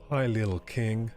Hi, little king.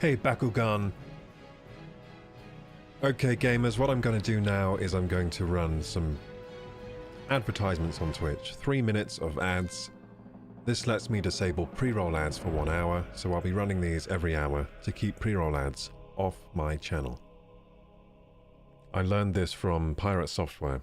Hey, Bakugan. Okay, gamers, what I'm going to do now is I'm going to run some advertisements on Twitch. 3 minutes of ads. This lets me disable pre-roll ads for 1 hour, so I'll be running these every hour to keep pre-roll ads off my channel. I learned this from Pirate Software.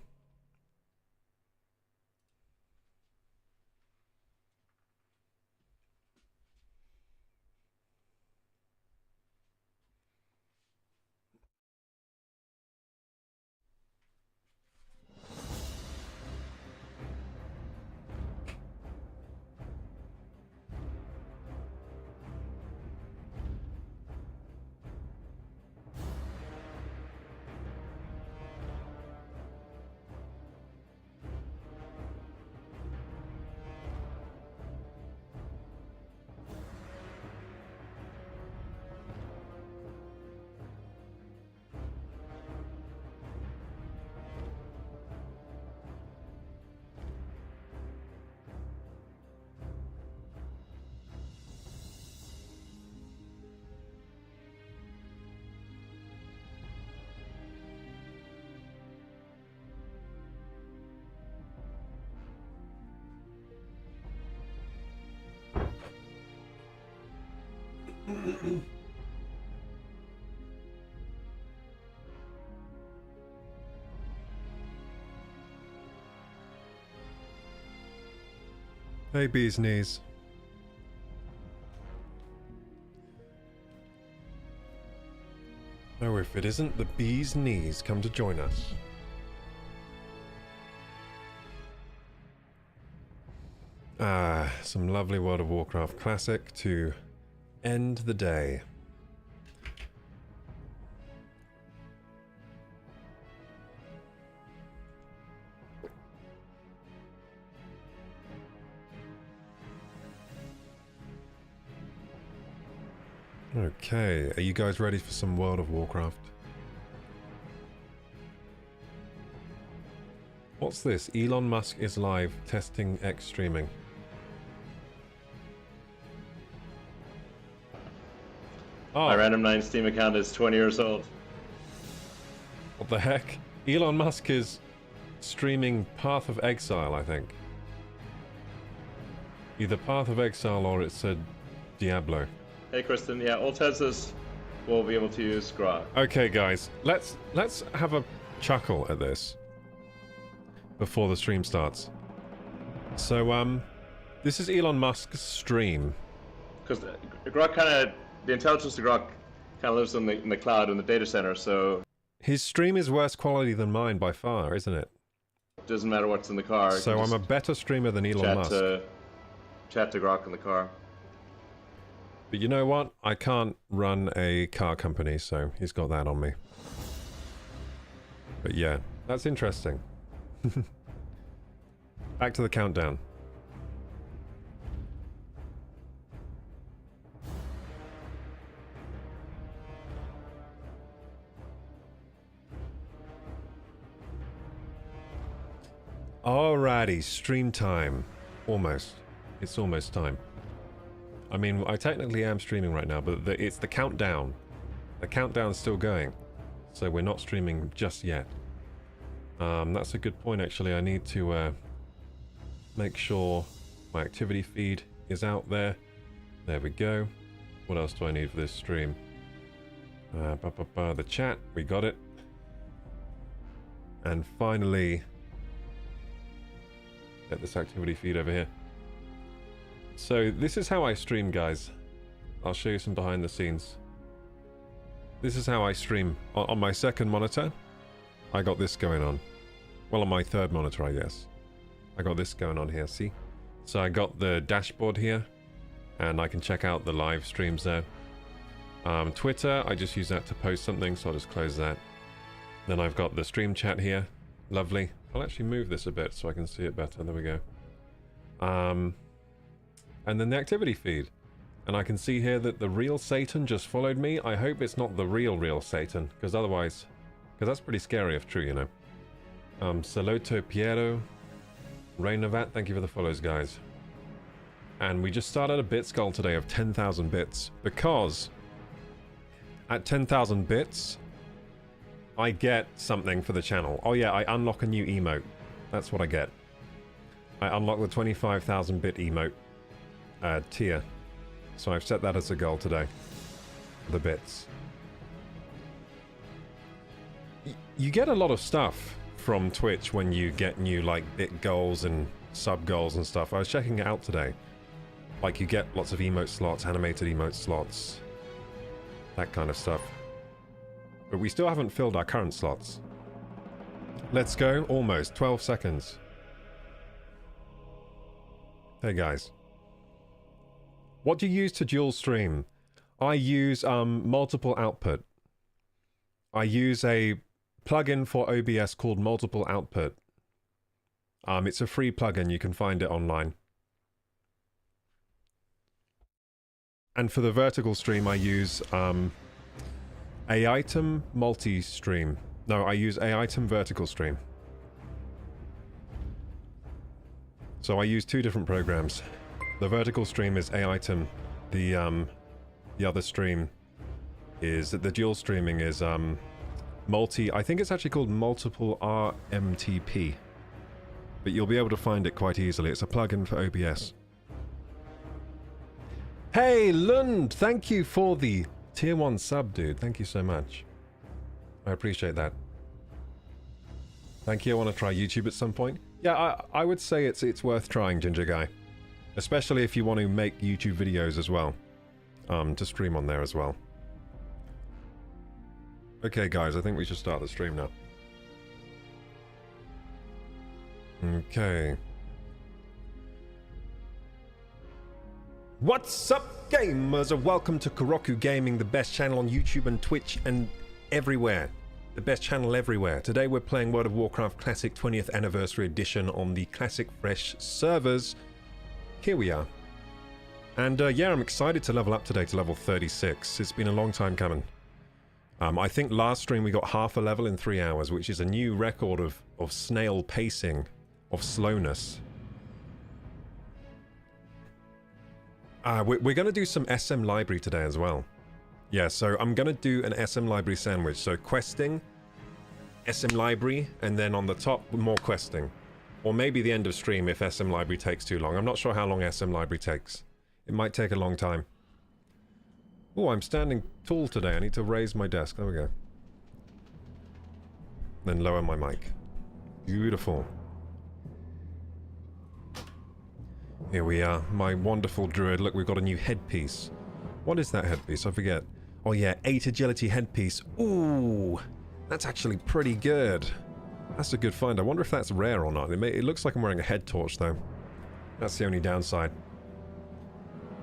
Hey, Bee's Knees. Oh, if it isn't the Bee's Knees come to join us. Ah, some lovely World of Warcraft classic to end the day. Okay, are you guys ready for some World of Warcraft? What's this? Elon Musk is live testing X streaming. Oh. My Random 9 Steam account is 20 years old. What the heck? Elon Musk is streaming Path of Exile, I think. Either Path of Exile or it said Diablo. Hey Kristen, yeah, all Teslas will be able to use Grok. Okay, guys, let's have a chuckle at this before the stream starts. So, this is Elon Musk's stream. Because Grok the intelligence of Grok kind of lives in the cloud, in the data center, so... His stream is worse quality than mine by far, isn't it? Doesn't matter what's in the car. So I'm a better streamer than Elon Musk. Chat to Grok in the car. But you know what? I can't run a car company, so he's got that on me. But yeah, that's interesting. Back to the countdown. Alrighty, stream time. Almost. It's almost time. I mean, I technically am streaming right now, but it's the countdown. The countdown's still going. So we're not streaming just yet. That's a good point, actually. I need to make sure my activity feed is out there. There we go. What else do I need for this stream? The chat, we got it. And finally, get this activity feed over here. So this is how I stream, guys. I'll show you some behind the scenes. This is how I stream. On my second monitor, I got this going on. Well, on my third monitor, I guess. I got this going on here, see? So I got the dashboard here, and I can check out the live streams there. Twitter, I just use that to post something, so I'll just close that. Then I've got the stream chat here. Lovely. I'll actually move this a bit so I can see it better. There we go. And then the activity feed. And I can see here that the real Satan just followed me. I hope it's not the real Satan, because otherwise... Because that's pretty scary if true, you know. Saloto Piero. Rainavat, thank you for the follows, guys. And we just started a bit skull today of 10,000 bits, because at 10,000 bits, I get something for the channel. Oh yeah, I unlock a new emote. That's what I get. I unlock the 25,000 bit emote tier. So I've set that as a goal today. The bits. You get a lot of stuff from Twitch when you get new like bit goals and sub goals and stuff. I was checking it out today. Like you get lots of emote slots, animated emote slots, that kind of stuff. But we still haven't filled our current slots. Let's go. Almost 12 seconds. Hey guys. What do you use to dual stream? I use multiple output. I use a plugin for OBS called Multiple Output. It's a free plugin. You can find it online. And for the vertical stream, I use A-item multi-stream. No, I use A-item vertical stream. So I use two different programs. The vertical stream is A-item. The other stream is... The dual streaming is multi... I think it's actually called Multiple RMTP. But you'll be able to find it quite easily. It's a plugin for OBS. Hey, Lund! Thank you for the tier 1 sub, dude. Thank you so much. I appreciate that. Thank you. I want to try YouTube at some point. Yeah, I would say it's worth trying, Ginger Guy. Especially if you want to make YouTube videos as well. To stream on there as well. Okay, guys, I think we should start the stream now. Okay. What's up, gamers, and welcome to KorokuGaming, the best channel on YouTube and Twitch and everywhere. The best channel everywhere. Today we're playing World of Warcraft Classic 20th Anniversary Edition on the Classic Fresh servers. Here we are. And yeah, I'm excited to level up today to level 36. It's been a long time coming. I think last stream we got half a level in 3 hours, which is a new record of snail pacing, of slowness. We're going to do some SM Library today as well. Yeah, so I'm going to do an SM Library sandwich. So questing, SM Library, and then on the top, more questing. Or maybe the end of stream if SM Library takes too long. I'm not sure how long SM Library takes. It might take a long time. Oh, I'm standing tall today. I need to raise my desk. There we go. Then lower my mic. Beautiful. Here we are. My wonderful druid. Look, we've got a new headpiece. What is that headpiece? I forget. Oh yeah, 8 agility headpiece. Ooh, that's actually pretty good. That's a good find. I wonder if that's rare or not. It looks like I'm wearing a head torch though. That's the only downside.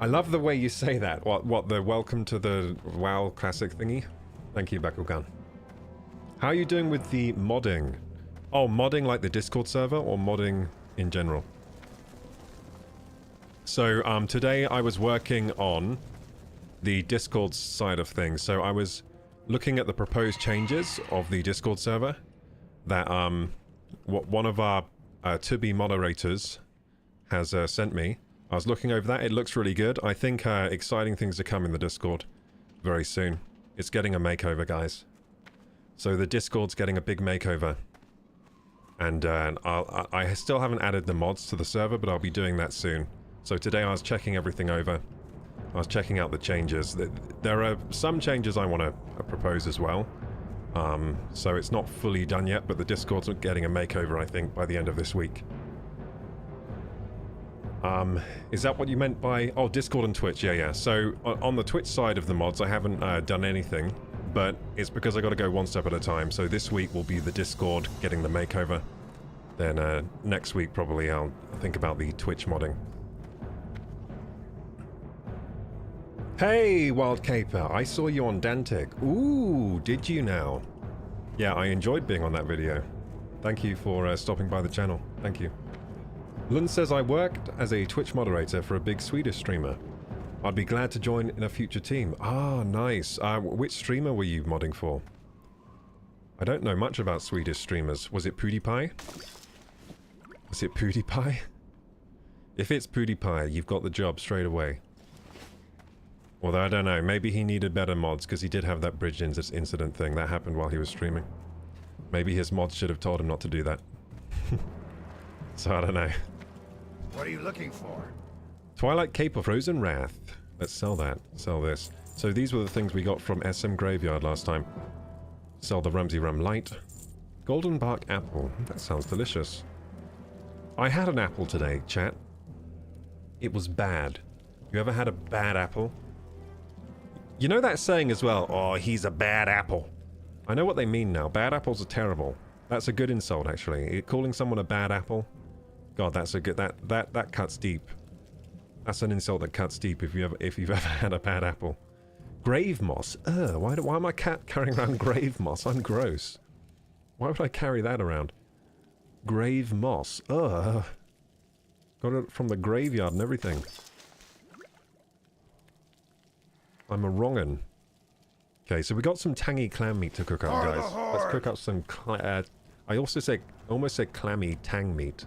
I love the way you say that. What, the welcome to the WoW classic thingy? Thank you, Bakugan. How are you doing with the modding? Oh, modding like the Discord server or modding in general? So, today I was working on the Discord side of things. So I was looking at the proposed changes of the Discord server that one of our to-be moderators has sent me. I was looking over that. It looks really good. I think exciting things to come in the Discord very soon. It's getting a makeover, guys. So the Discord's getting a big makeover. And I still haven't added the mods to the server, but I'll be doing that soon. So today I was checking everything over. I was checking out the changes. There are some changes I want to propose as well. So it's not fully done yet, but the Discord's getting a makeover, I think, by the end of this week. Is that what you meant by... Oh, Discord and Twitch, yeah. So on the Twitch side of the mods, I haven't done anything, but it's because I got to go one step at a time. So this week will be the Discord getting the makeover. Then next week, probably, I'll think about the Twitch modding. Hey, Wild Caper, I saw you on Dantic. Ooh, did you now? Yeah, I enjoyed being on that video. Thank you for stopping by the channel. Thank you. Lund says, I worked as a Twitch moderator for a big Swedish streamer. I'd be glad to join in a future team. Ah, nice. Which streamer were you modding for? I don't know much about Swedish streamers. Was it PewDiePie? Was it PewDiePie? If it's PewDiePie, you've got the job straight away. Although, I don't know, maybe he needed better mods, because he did have that bridge incident thing that happened while he was streaming. Maybe his mods should have told him not to do that. So, I don't know. What are you looking for? Twilight Cape of Frozen Wrath. Let's sell that. Sell this. So these were the things we got from SM Graveyard last time. Sell the Rumsey Rum Light. Golden Bark Apple. That sounds delicious. I had an apple today, chat. It was bad. You ever had a bad apple? You know that saying as well, oh, he's a bad apple. I know what they mean now. Bad apples are terrible. That's a good insult, actually. Calling someone a bad apple? God, that's a good... That cuts deep. That's an insult that cuts deep if you've ever had a bad apple. Grave moss. Ugh, why am I carrying around grave moss? I'm gross. Why would I carry that around? Grave moss. Ugh. Got it from the graveyard and everything. I'm a wrong'un. Okay, so we got some tangy clam meat to cook up, guys. Let's cook up some... I almost said clammy tang meat.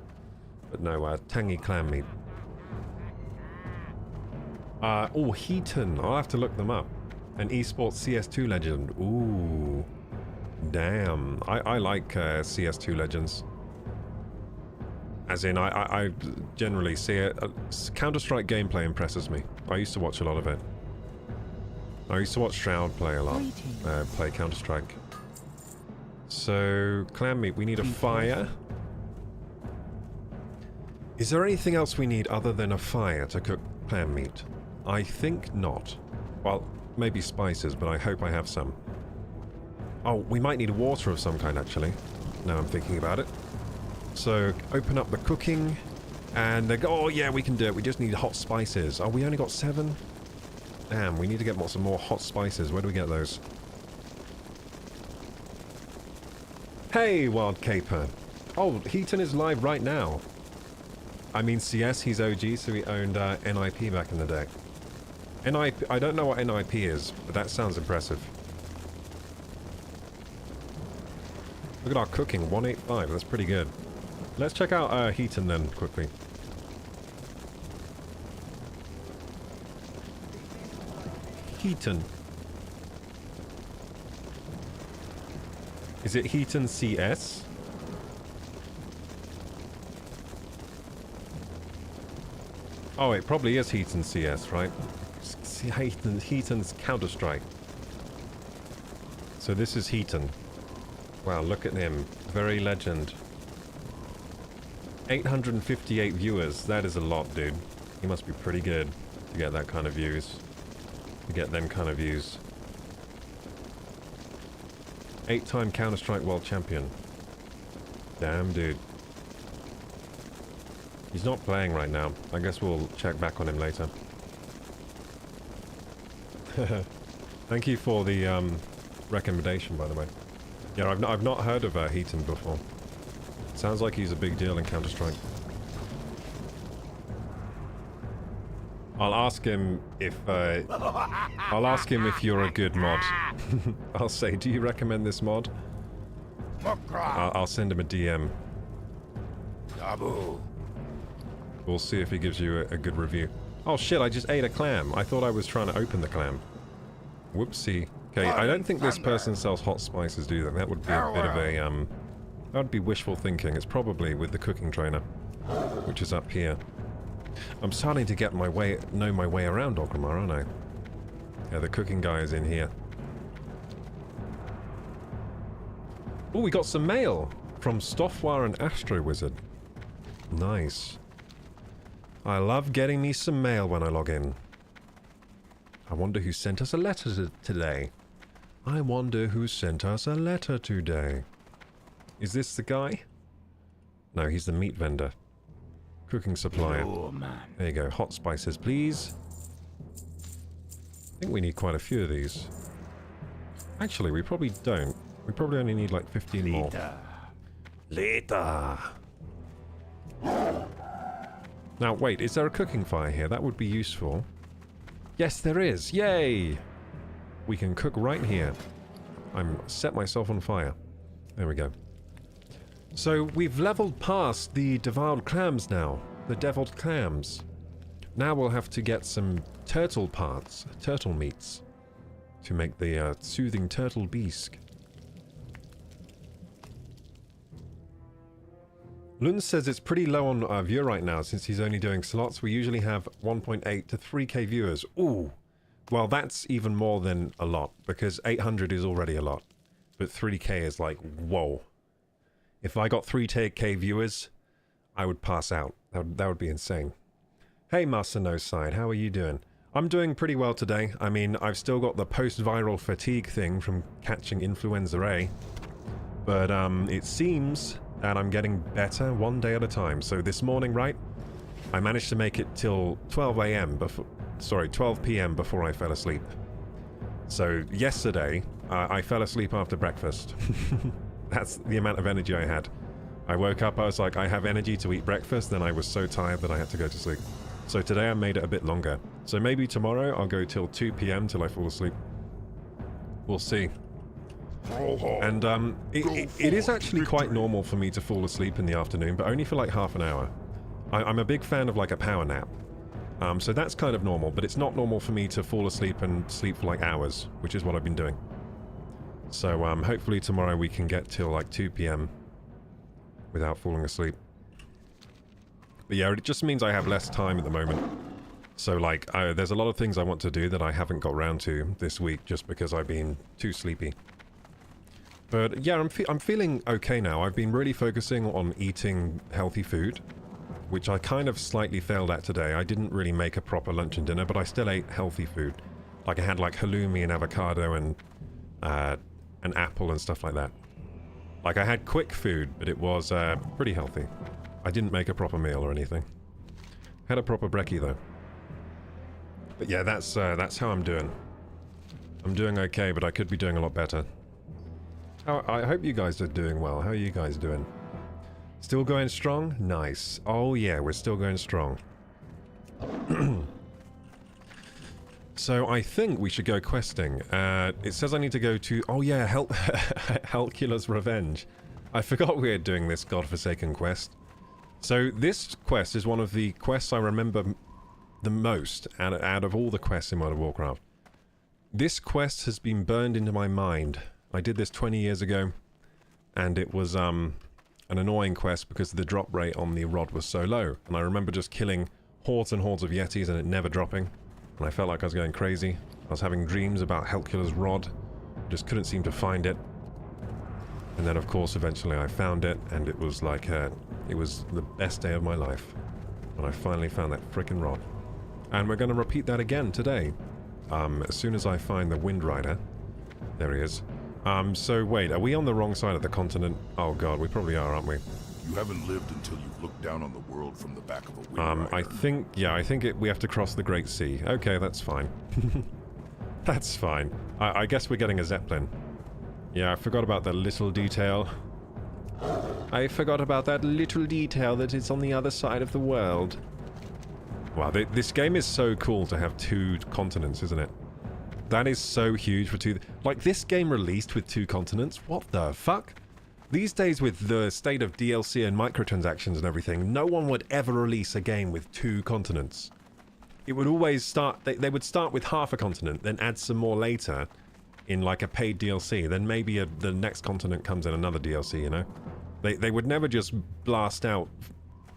But no, tangy clam meat. Oh, Heaton. I'll have to look them up. An esports CS2 legend. Ooh. Damn. I like CS2 legends. As in, I generally see it. Counter-Strike gameplay impresses me. I used to watch a lot of it. I used to watch Shroud play a lot. Play Counter-Strike. So, clam meat. We need a fire. Is there anything else we need other than a fire to cook clam meat? I think not. Well, maybe spices, but I hope I have some. Oh, we might need water of some kind, actually. Now I'm thinking about it. So, open up the cooking, and they go, oh yeah, we can do it. We just need hot spices. Oh, we only got 7? Damn, we need to get some more hot spices. Where do we get those? Hey, Wild Caper. Oh, Heaton is live right now. I mean, CS, he's OG, so he owned NIP back in the day. NIP, I don't know what NIP is, but that sounds impressive. Look at our cooking, 185, that's pretty good. Let's check out Heaton then, quickly. Heaton. Is it Heaton CS? Oh, it probably is Heaton CS, right? Heaton's Counter-Strike. So this is Heaton. Wow, look at him. Very legend. 858 viewers. That is a lot, dude. He must be pretty good to get that kind of views. To get them kind of views. 8-time Counter-Strike World Champion. Damn, dude. He's not playing right now. I guess we'll check back on him later. Thank you for the recommendation, by the way. Yeah, I've not heard of Heaton before. Sounds like he's a big deal in Counter-Strike. I'll ask him if you're a good mod. I'll say, do you recommend this mod? I'll send him a DM. We'll see if he gives you a good review. Oh shit, I just ate a clam. I thought I was trying to open the clam. Whoopsie. Okay, I don't think this person sells hot spices, do they? That would be a bit of a, that would be wishful thinking. It's probably with the cooking trainer, which is up here. I'm starting to get know my way around Ogrimmar, aren't I? Yeah, the cooking guy is in here. Oh, we got some mail from Stoffwar and Astro Wizard. Nice. I love getting me some mail when I log in. I wonder who sent us a letter today. I wonder who sent us a letter today. Is this the guy? No, he's the meat vendor. Cooking supplier. Oh, man. There you go. Hot spices, please. I think we need quite a few of these. Actually, we probably don't. We probably only need like 15 more. Later. Now, wait, is there a cooking fire here? That would be useful. Yes, there is. Yay! We can cook right here. I'm set myself on fire. There we go. So, we've leveled past the devoured clams now. The deviled clams. Now we'll have to get some turtle parts, turtle meats, to make the soothing turtle bisque. Lund says it's pretty low on viewer right now since he's only doing slots. We usually have 1.8 to 3k viewers. Ooh! Well, that's even more than a lot, because 800 is already a lot. But 3k is like, whoa. If I got 3k viewers, I would pass out. That would be insane. Hey, Master No Side, how are you doing? I'm doing pretty well today. I mean, I've still got the post-viral fatigue thing from catching influenza A. But it seems that I'm getting better one day at a time. So this morning, right, I managed to make it till 12 a.m. before, sorry, 12 p.m. before I fell asleep. So yesterday, I fell asleep after breakfast. That's the amount of energy I had. I woke up, I was like, I have energy to eat breakfast, then I was so tired that I had to go to sleep. So today I made it a bit longer. So maybe tomorrow I'll go till 2 p.m. till I fall asleep. We'll see. And it is actually quite normal for me to fall asleep in the afternoon, but only for like half an hour. I'm a big fan of like a power nap. So that's kind of normal, but it's not normal for me to fall asleep and sleep for like hours, which is what I've been doing. So hopefully tomorrow we can get till like 2 p.m. without falling asleep. But yeah, it just means I have less time at the moment. So like, there's a lot of things I want to do that I haven't got round to this week just because I've been too sleepy. But yeah, I'm feeling okay now. I've been really focusing on eating healthy food, which I kind of slightly failed at today. I didn't really make a proper lunch and dinner, but I still ate healthy food. Like I had like halloumi and avocado and an apple and stuff like that. Like I had quick food, but it was pretty healthy. I didn't make a proper meal or anything. Had a proper brekkie though. But yeah, that's how I'm doing. I'm doing okay, but I could be doing a lot better. I hope you guys are doing well. How are you guys doing? Still going strong? Nice. Oh yeah, we're still going strong. So I think we should go questing. It says I need to go to... Oh yeah, Helcula's Revenge. I forgot we were doing this godforsaken quest. So this quest is one of the quests I remember the most out of all the quests in World of Warcraft. This quest has been burned into my mind. I did this 20 years ago, and it was an annoying quest because the drop rate on the rod was so low. And I remember just killing hordes and hordes of yetis and it never dropping. And I felt like I was going crazy. I was having dreams about Helcula's rod. Just couldn't seem to find it. And then, of course, eventually I found it, and it was like it was the best day of my life when I finally found that frickin' rod. And we're going to repeat that again today. As soon as I find the Wind Rider. There he is. So wait, are we on the wrong side of the continent? Oh god, we probably are, aren't we? You haven't lived until you've looked down on the world from the back of a wind rider. I think we have to cross the Great Sea. Okay, that's fine. That's fine. I guess we're getting a Zeppelin. Yeah, I forgot about that little detail. I forgot about that little detail that it's on the other side of the world. Wow, this game is so cool to have 2 continents, isn't it? That is so huge for 2... Like, this game released with 2 continents? What the fuck? These days, with the state of DLC and microtransactions and everything, no one would ever release a game with 2 continents. It would always start... They would start with half a continent, then add some more later in, like, a paid DLC. Then maybe the next continent comes in another DLC, you know? They would never just blast out,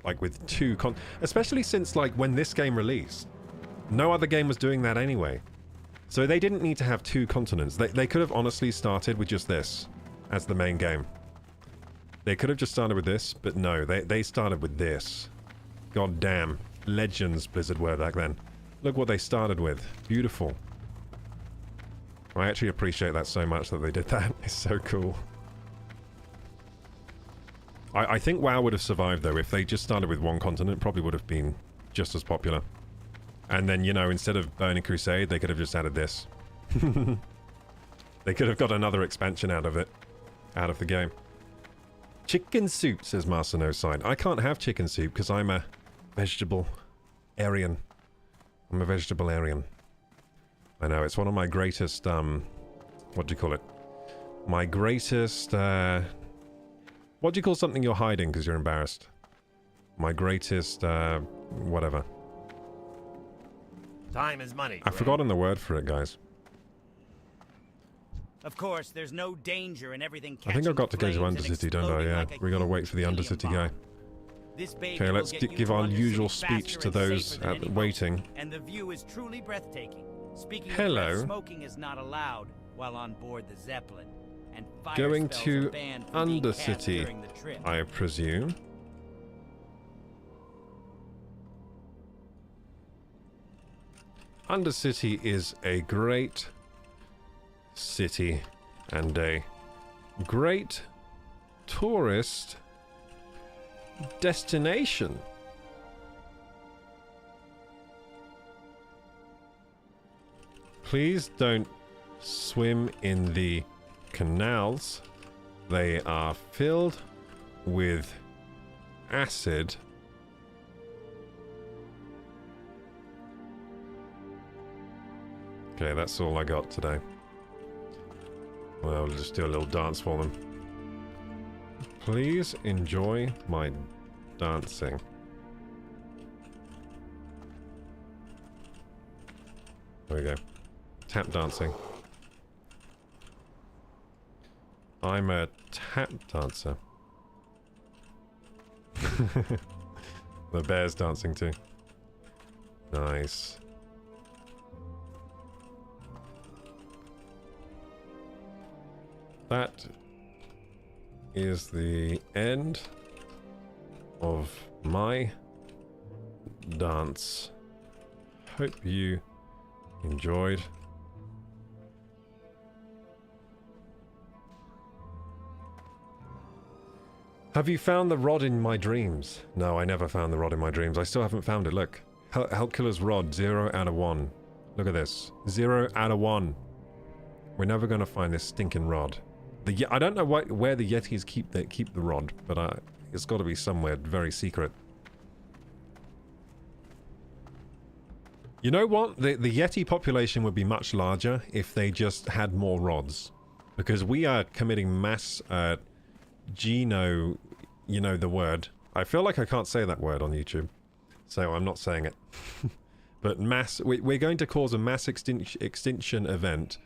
like, with 2 especially since, like, when this game released. No other game was doing that anyway. So they didn't need to have 2 continents. They could have honestly started with just this as the main game. They could have just started with this, but no, they started with this. God damn. Legends Blizzard were back then. Look what they started with. Beautiful. I actually appreciate that so much that they did that. It's so cool. I think WoW would have survived though. If they just started with 1 continent, probably would have been just as popular. And then, you know, instead of Burning Crusade, they could have just added this. They could have got another expansion out of it. Out of the game. Chicken soup, says Master No Sign. I can't have chicken soup because I'm a vegetable-arian. I'm a vegetable-arian. I know, it's one of my greatest, what do you call it? My greatest, what do you call something you're hiding because you're embarrassed? My greatest, whatever. Time is money. I've forgotten the word for it, guys. Of course, there's no danger in everything. I think I've got to go to Undercity, don't I? Yeah, we gotta wait for the Undercity guy. Okay, let's give our usual speech to those waiting. And the view is truly breathtaking. Speaking Hello. of breath, smoking is not allowed while on board the Zeppelin. And fire Going spells to are banned from being cast Undercity, during the trip. I presume. Undercity is a great city and a great tourist destination. Please don't swim in the canals. They are filled with acid. Okay, that's all I got today. Well, we'll just do a little dance for them. Please enjoy my dancing. There we go. Tap dancing. I'm a tap dancer. The bear's dancing too. Nice. That is the end of my dance. Hope you enjoyed. Have you found the rod in my dreams? No, I never found the rod in my dreams. I still haven't found it. Look. Helcula's rod, 0 out of 1. Look at this. 0 out of 1. We're never going to find this stinking rod. I don't know where the Yetis keep the rod, but it's got to be somewhere very secret. You know what? The Yeti population would be much larger if they just had more rods. Because we are committing mass you know the word. I feel like I can't say that word on YouTube, so I'm not saying it. But we're going to cause a mass extinction event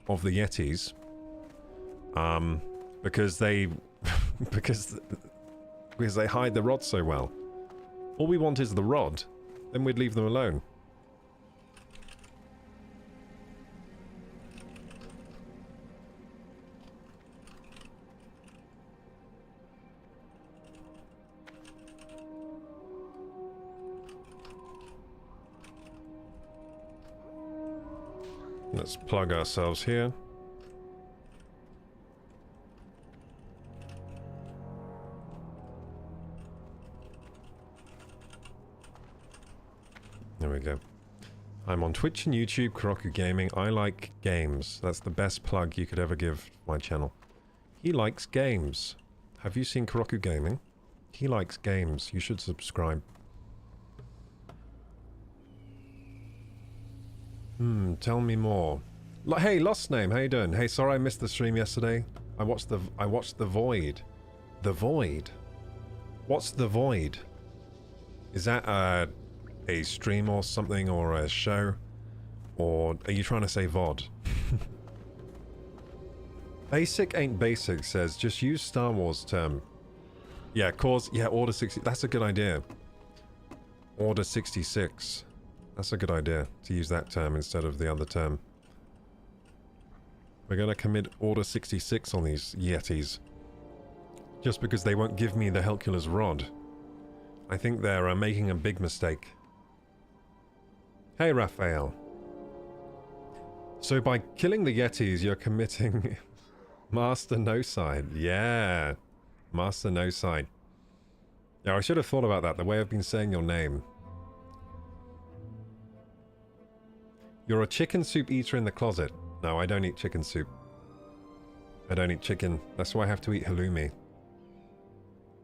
of the Yetis. Because they because they hide the rod so well. All we want is the rod, then we'd leave them alone. Let's plug ourselves here. There we go. I'm on Twitch and YouTube, KorokuGaming. I like games. That's the best plug you could ever give my channel. He likes games. Have you seen KorokuGaming? He likes games. You should subscribe. Tell me more. Hey, Lost Name, how you doing? Hey, sorry I missed the stream yesterday. I watched the Void. The Void? What's the Void? Is that a stream or something, or a show? Or are you trying to say VOD? Basic ain't basic, says just use Star Wars term. Yeah, Order 60. That's a good idea. Order 66. That's a good idea, to use that term instead of the other term. We're gonna commit Order 66 on these Yetis. Just because they won't give me the Hercules rod. I think they're making a big mistake. Hey, Raphael. So by killing the Yetis, you're committing Master No Side. Yeah. Master No Side. Yeah, I should have thought about that, the way I've been saying your name. You're a chicken soup eater in the closet. No, I don't eat chicken soup. I don't eat chicken. That's why I have to eat halloumi.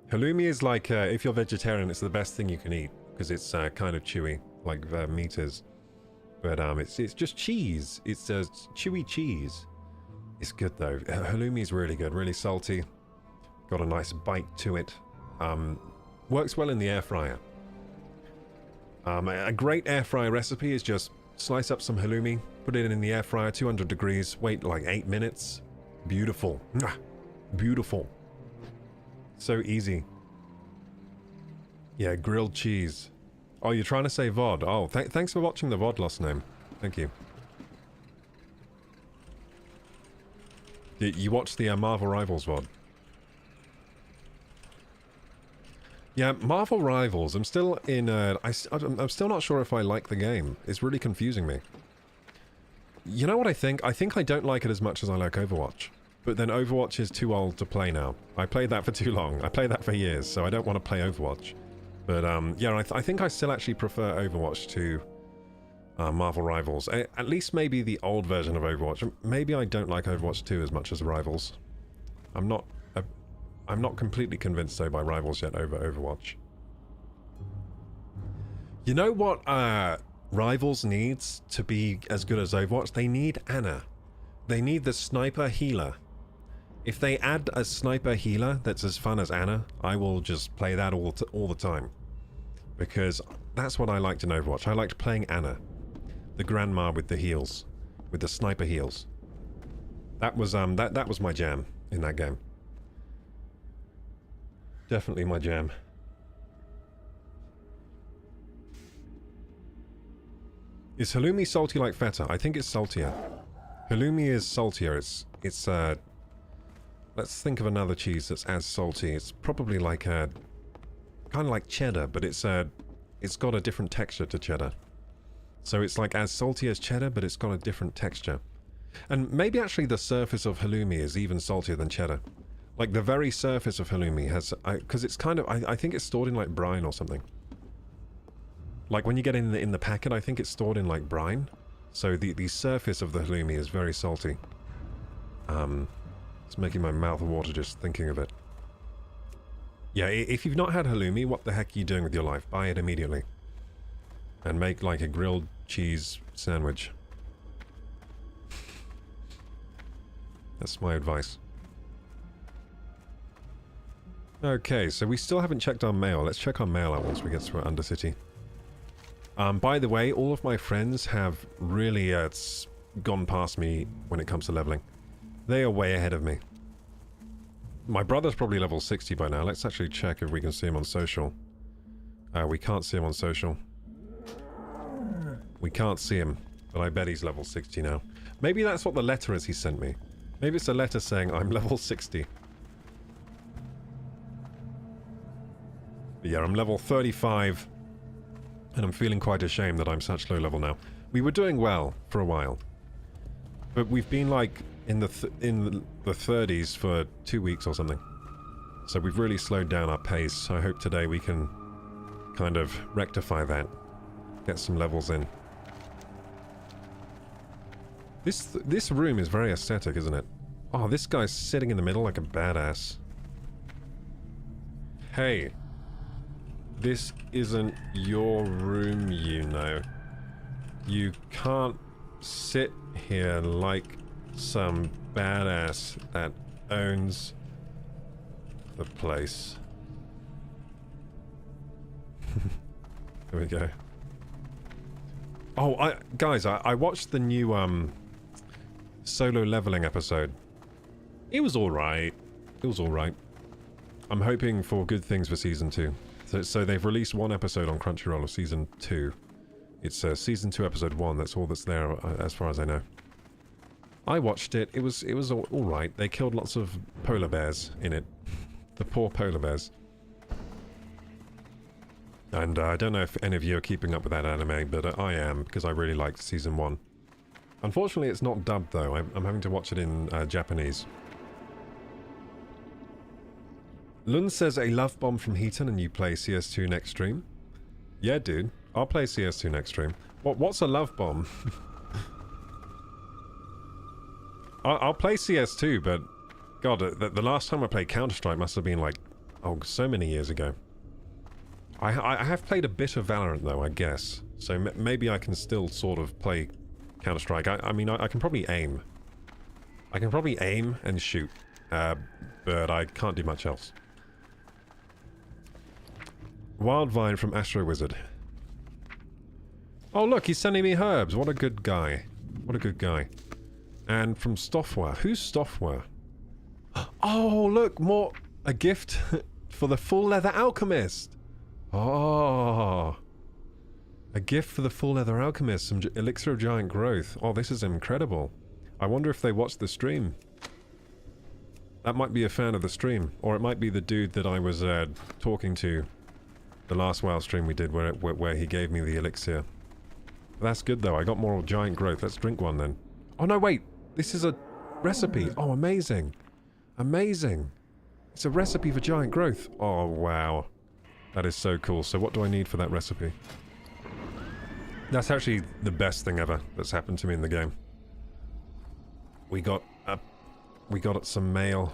Halloumi is like, if you're vegetarian, it's the best thing you can eat. Because it's kind of chewy, like meat is. But it's just cheese. It's chewy cheese. It's good though. Halloumi is really good, really salty. Got a nice bite to it. Works well in the air fryer. A great air fryer recipe is just slice up some halloumi, put it in the air fryer, 200 degrees, wait like 8 minutes. Beautiful. Beautiful. So easy. Yeah, grilled cheese. Oh, you're trying to say VOD. Oh, thanks for watching the VOD, Lost Name. Thank you. You watched the Marvel Rivals VOD? Yeah, Marvel Rivals. I'm still in. I'm still not sure if I like the game. It's really confusing me. You know what I think? I think I don't like it as much as I like Overwatch. But then Overwatch is too old to play now. I played that for too long. I played that for years, so I don't want to play Overwatch. But yeah, I think I still actually prefer Overwatch to Marvel Rivals. At least maybe the old version of Overwatch. Maybe I don't like Overwatch 2 as much as Rivals. I'm not completely convinced though by Rivals yet over Overwatch. You know what Rivals needs to be as good as Overwatch? They need Ana. They need the sniper healer. If they add a sniper healer that's as fun as Ana, I will just play that all the time. Because that's what I liked in Overwatch. I liked playing Ana. The grandma with the heals. With the sniper heals. That was that was my jam in that game. Definitely my jam. Is halloumi salty like feta? I think it's saltier. Halloumi is saltier. It's let's think of another cheese that's as salty. It's probably like kind of like cheddar, but it's got a different texture to cheddar. So it's like as salty as cheddar, but it's got a different texture. And maybe actually the surface of halloumi is even saltier than cheddar. Like the very surface of halloumi has, because it's kind of, I think it's stored in like brine or something. Like when you get in the packet, I think it's stored in like brine. So the surface of the halloumi is very salty. It's making my mouth water just thinking of it. Yeah, if you've not had halloumi, what the heck are you doing with your life? Buy it immediately. And make like a grilled cheese sandwich. That's my advice. Okay, so we still haven't checked our mail. Let's check our mail out once we get through Undercity. By the way, all of my friends have really gone past me when it comes to leveling. They are way ahead of me. My brother's probably level 60 by now. Let's actually check if we can see him on social. We can't see him on social. We can't see him, but I bet he's level 60 now. Maybe that's what the letter is he sent me. Maybe it's a letter saying I'm level 60. But yeah, I'm level 35, and I'm feeling quite ashamed that I'm such low level now. We were doing well for a while, but we've been like in the 30s for 2 weeks or something. So we've really slowed down our pace. I hope today we can kind of rectify that, get some levels in. This room is very aesthetic, isn't it? Oh, this guy's sitting in the middle like a badass. Hey. This isn't your room, you know. You can't sit here like some badass that owns the place. There we go. Oh, guys, I watched the new solo leveling episode. It was alright. It was alright. I'm hoping for good things for Season 2. So they've released one episode on Crunchyroll of Season 2. It's Season 2 Episode 1, that's all that's there as far as I know. I watched it, it was alright. They killed lots of polar bears in it. The poor polar bears. And I don't know if any of you are keeping up with that anime, but I am, because I really liked Season 1. Unfortunately, it's not dubbed though. I'm having to watch it in Japanese. Lund says a love bomb from Heaton and you play CS2 next stream. Yeah, dude. I'll play CS2 next stream. What's a love bomb? I'll play CS2, but... God, the last time I played Counter-Strike must have been like... Oh, so many years ago. I have played a bit of Valorant though, I guess. So maybe I can still sort of play Counter-Strike. I mean, I can probably aim. I can probably aim and shoot. But I can't do much else. Wildvine from Astro Wizard. Oh look, he's sending me herbs. What a good guy. What a good guy. And from Stoffwa. Who's Stoffwa? Oh look, more... A gift for the Full Leather Alchemist. Oh. A gift for the Full Leather Alchemist. Some Elixir of Giant Growth. Oh, this is incredible. I wonder if they watched the stream. That might be a fan of the stream. Or it might be the dude that I was talking to the last WoW stream we did where he gave me the elixir. That's good though. I got more giant growth. Let's drink one then. Oh no, wait. This is a recipe. Oh, amazing. Amazing. It's a recipe for giant growth. Oh, wow. That is so cool. So what do I need for that recipe? That's actually the best thing ever that's happened to me in the game. We got some mail.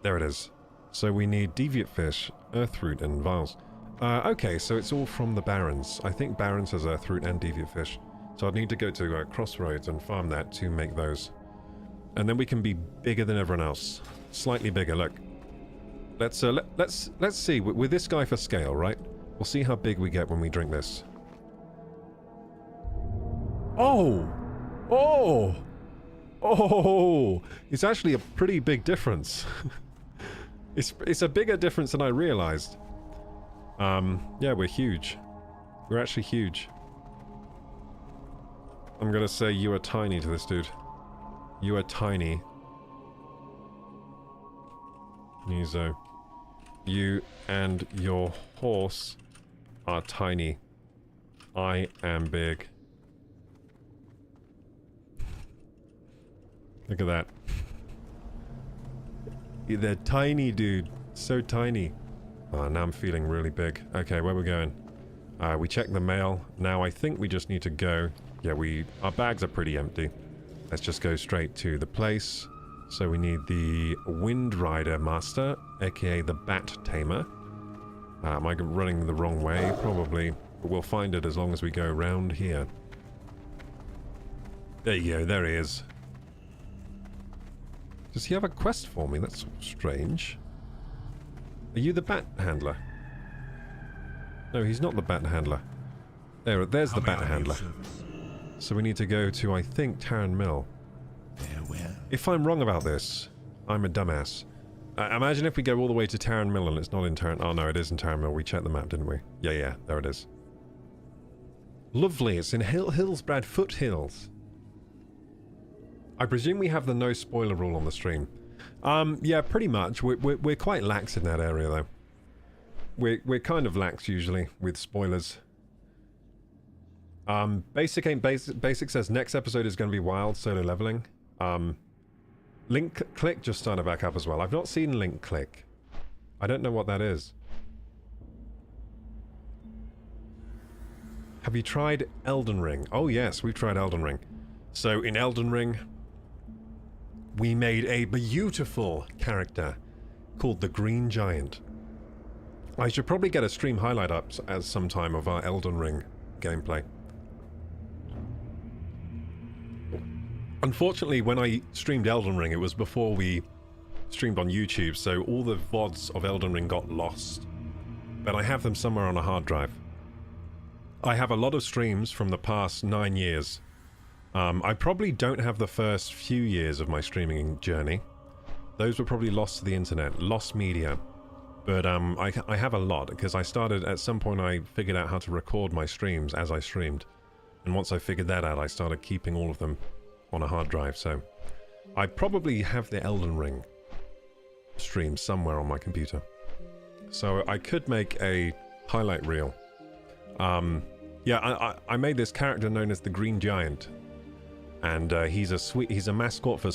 There it is. So we need deviate fish, earthroot, and vials. Okay, so it's all from the Barrens. I think Barrens has earthroot and deviate fish. So I'd need to go to Crossroads and farm that to make those. And then we can be bigger than everyone else. Slightly bigger, look. Let's see, with this guy for scale, right? We'll see how big we get when we drink this. Oh! Oh! Oh! It's actually a pretty big difference. It's a bigger difference than I realized. Yeah, we're huge. We're actually huge. I'm gonna say you are tiny to this dude. You are tiny. Nizo. You and your horse are tiny. I am big. Look at that. They're tiny, dude. So tiny. Oh, now I'm feeling really big. Okay, where are we going? We checked the mail. Now I think we just need to go. Yeah, our bags are pretty empty. Let's just go straight to the place. So we need the Wind Rider Master, aka the Bat Tamer. Am I running the wrong way? Probably. But we'll find it as long as we go around here. There you go, there he is. Does he have a quest for me? That's strange. Are you the Bat Handler? No, he's not the Bat Handler. There's the Bat Handler. So we need to go to, I think, Tauren Mill. Farewell. If I'm wrong about this, I'm a dumbass. Imagine if we go all the way to Tauren Mill and it's not in Tauren... Oh, no, it is in Tauren Mill. We checked the map, didn't we? Yeah, there it is. Lovely, it's in Hillsbrad Foothills. I presume we have the no spoiler rule on the stream. Yeah, pretty much. We're quite lax in that area, though. We're kind of lax, usually, with spoilers. Basic says next episode is going to be wild solo leveling. Link Click just started back up as well. I've not seen Link Click. I don't know what that is. Have you tried Elden Ring? Oh yes, we've tried Elden Ring. So in Elden Ring, we made a beautiful character called the Green Giant. I should probably get a stream highlight up as some time of our Elden Ring gameplay. Unfortunately, when I streamed Elden Ring, it was before we streamed on YouTube, so all the VODs of Elden Ring got lost. But I have them somewhere on a hard drive. I have a lot of streams from the past 9 years. I probably don't have the first few years of my streaming journey. Those were probably lost to the internet, lost media. But I have a lot, because I started, at some point I figured out how to record my streams as I streamed. And once I figured that out, I started keeping all of them on a hard drive, so I probably have the Elden Ring stream somewhere on my computer. So I could make a highlight reel. Yeah, I made this character known as the Green Giant, and he's a mascot for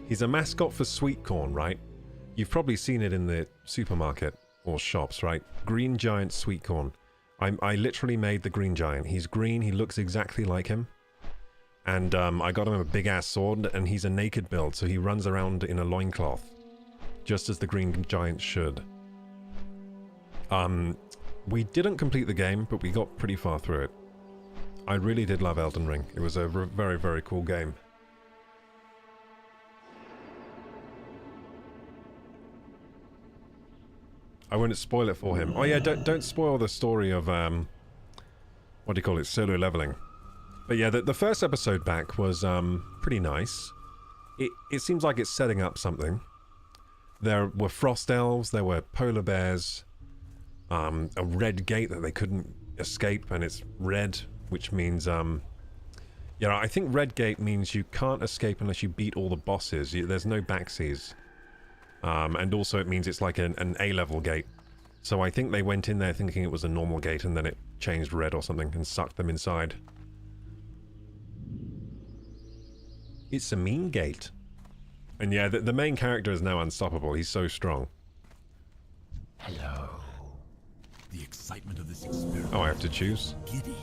he's a mascot for sweet corn, right? You've probably seen it in the supermarket or shops, right? Green Giant sweet corn. I literally made the Green Giant. He's green. He looks exactly like him. And I got him a big-ass sword, and he's a naked build, so he runs around in a loincloth. Just as the Green Giant should. We didn't complete the game, but we got pretty far through it. I really did love Elden Ring. It was a very, very cool game. I wouldn't spoil it for him. Oh yeah, don't spoil the story of, what do you call it, solo leveling. But yeah, the first episode back was pretty nice. It seems like it's setting up something. There were frost elves, there were polar bears, a red gate that they couldn't escape, and it's red, which means, yeah, I think red gate means you can't escape unless you beat all the bosses. There's no backseas. And also it means it's like an A-level gate. So I think they went in there thinking it was a normal gate, and then it changed red or something and sucked them inside. It's a mean gate. And yeah, the main character is now unstoppable. He's so strong. Hello. The excitement of this experience. Oh, I have to choose. Giddy.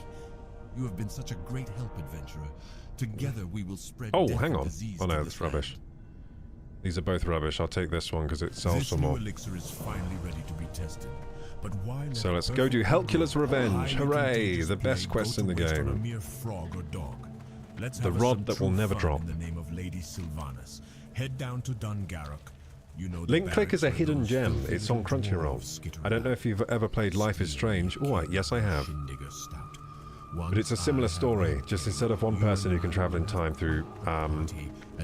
You have been such a great help, adventurer. Together we will spread. Oh, hang on. Oh no, that's rubbish. These are both rubbish. I'll take this one because it sells for more. This new elixir is finally ready to be tested. But why so let's go do Helcula's Revenge. Hooray! The best quest in the game. A mere frog or dog. Let's the rod that will never drop. In the name of Lady Sylvanas. Head down to Dungarrock. You know Link Click is a hidden gem. It's on Crunchyroll. I don't know if you've ever played Life is Strange. Oh, yes, I have. But it's a similar story. Just instead of one person who can travel in time through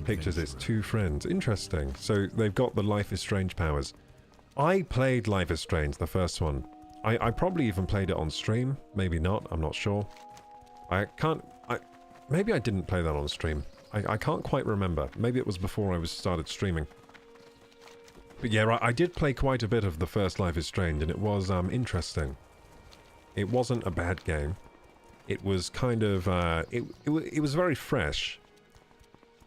pictures, it's two friends. Interesting. So they've got the Life is Strange powers. I played Life is Strange, the first one. I probably even played it on stream. Maybe not. I'm not sure. Maybe I didn't play that on stream. I can't quite remember. Maybe it was before I started streaming. But yeah, I did play quite a bit of the first Life is Strange, and it was interesting. It wasn't a bad game. It was kind of... it was very fresh,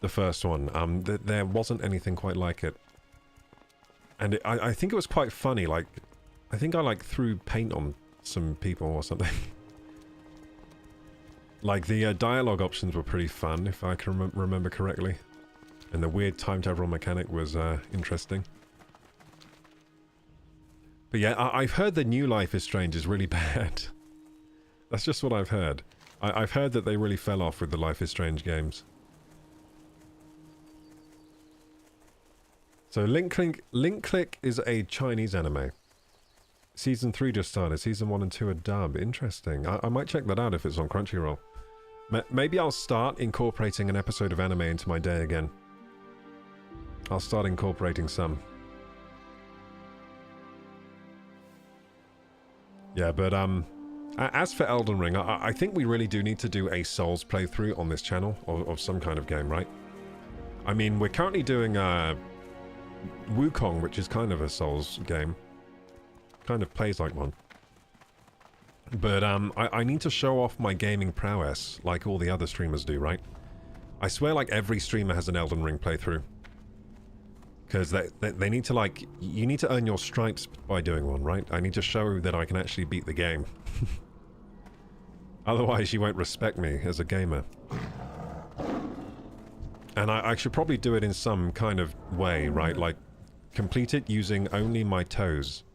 the first one. There wasn't anything quite like it. And I think it was quite funny. Like, I think I threw paint on some people or something. Like, the dialogue options were pretty fun, if I can remember correctly. And the weird time travel mechanic was interesting. But yeah, I've heard the new Life is Strange is really bad. That's just what I've heard. I've heard that they really fell off with the Life is Strange games. So Link Click is a Chinese anime. Season 3 just started. Season 1 and 2 are dub. Interesting. I might check that out if it's on Crunchyroll. Maybe I'll start incorporating an episode of anime into my day again. I'll start incorporating some. Yeah, but as for Elden Ring, I think we really do need to do a Souls playthrough on this channel of some kind of game, right? I mean, we're currently doing Wukong, which is kind of a Souls game. Kind of plays like one. But I need to show off my gaming prowess like all the other streamers do, right? I swear like every streamer has an Elden Ring playthrough. Because they need to like... You need to earn your stripes by doing one, right? I need to show that I can actually beat the game. Otherwise you won't respect me as a gamer. And I should probably do it in some kind of way, right? Like, complete it using only my toes.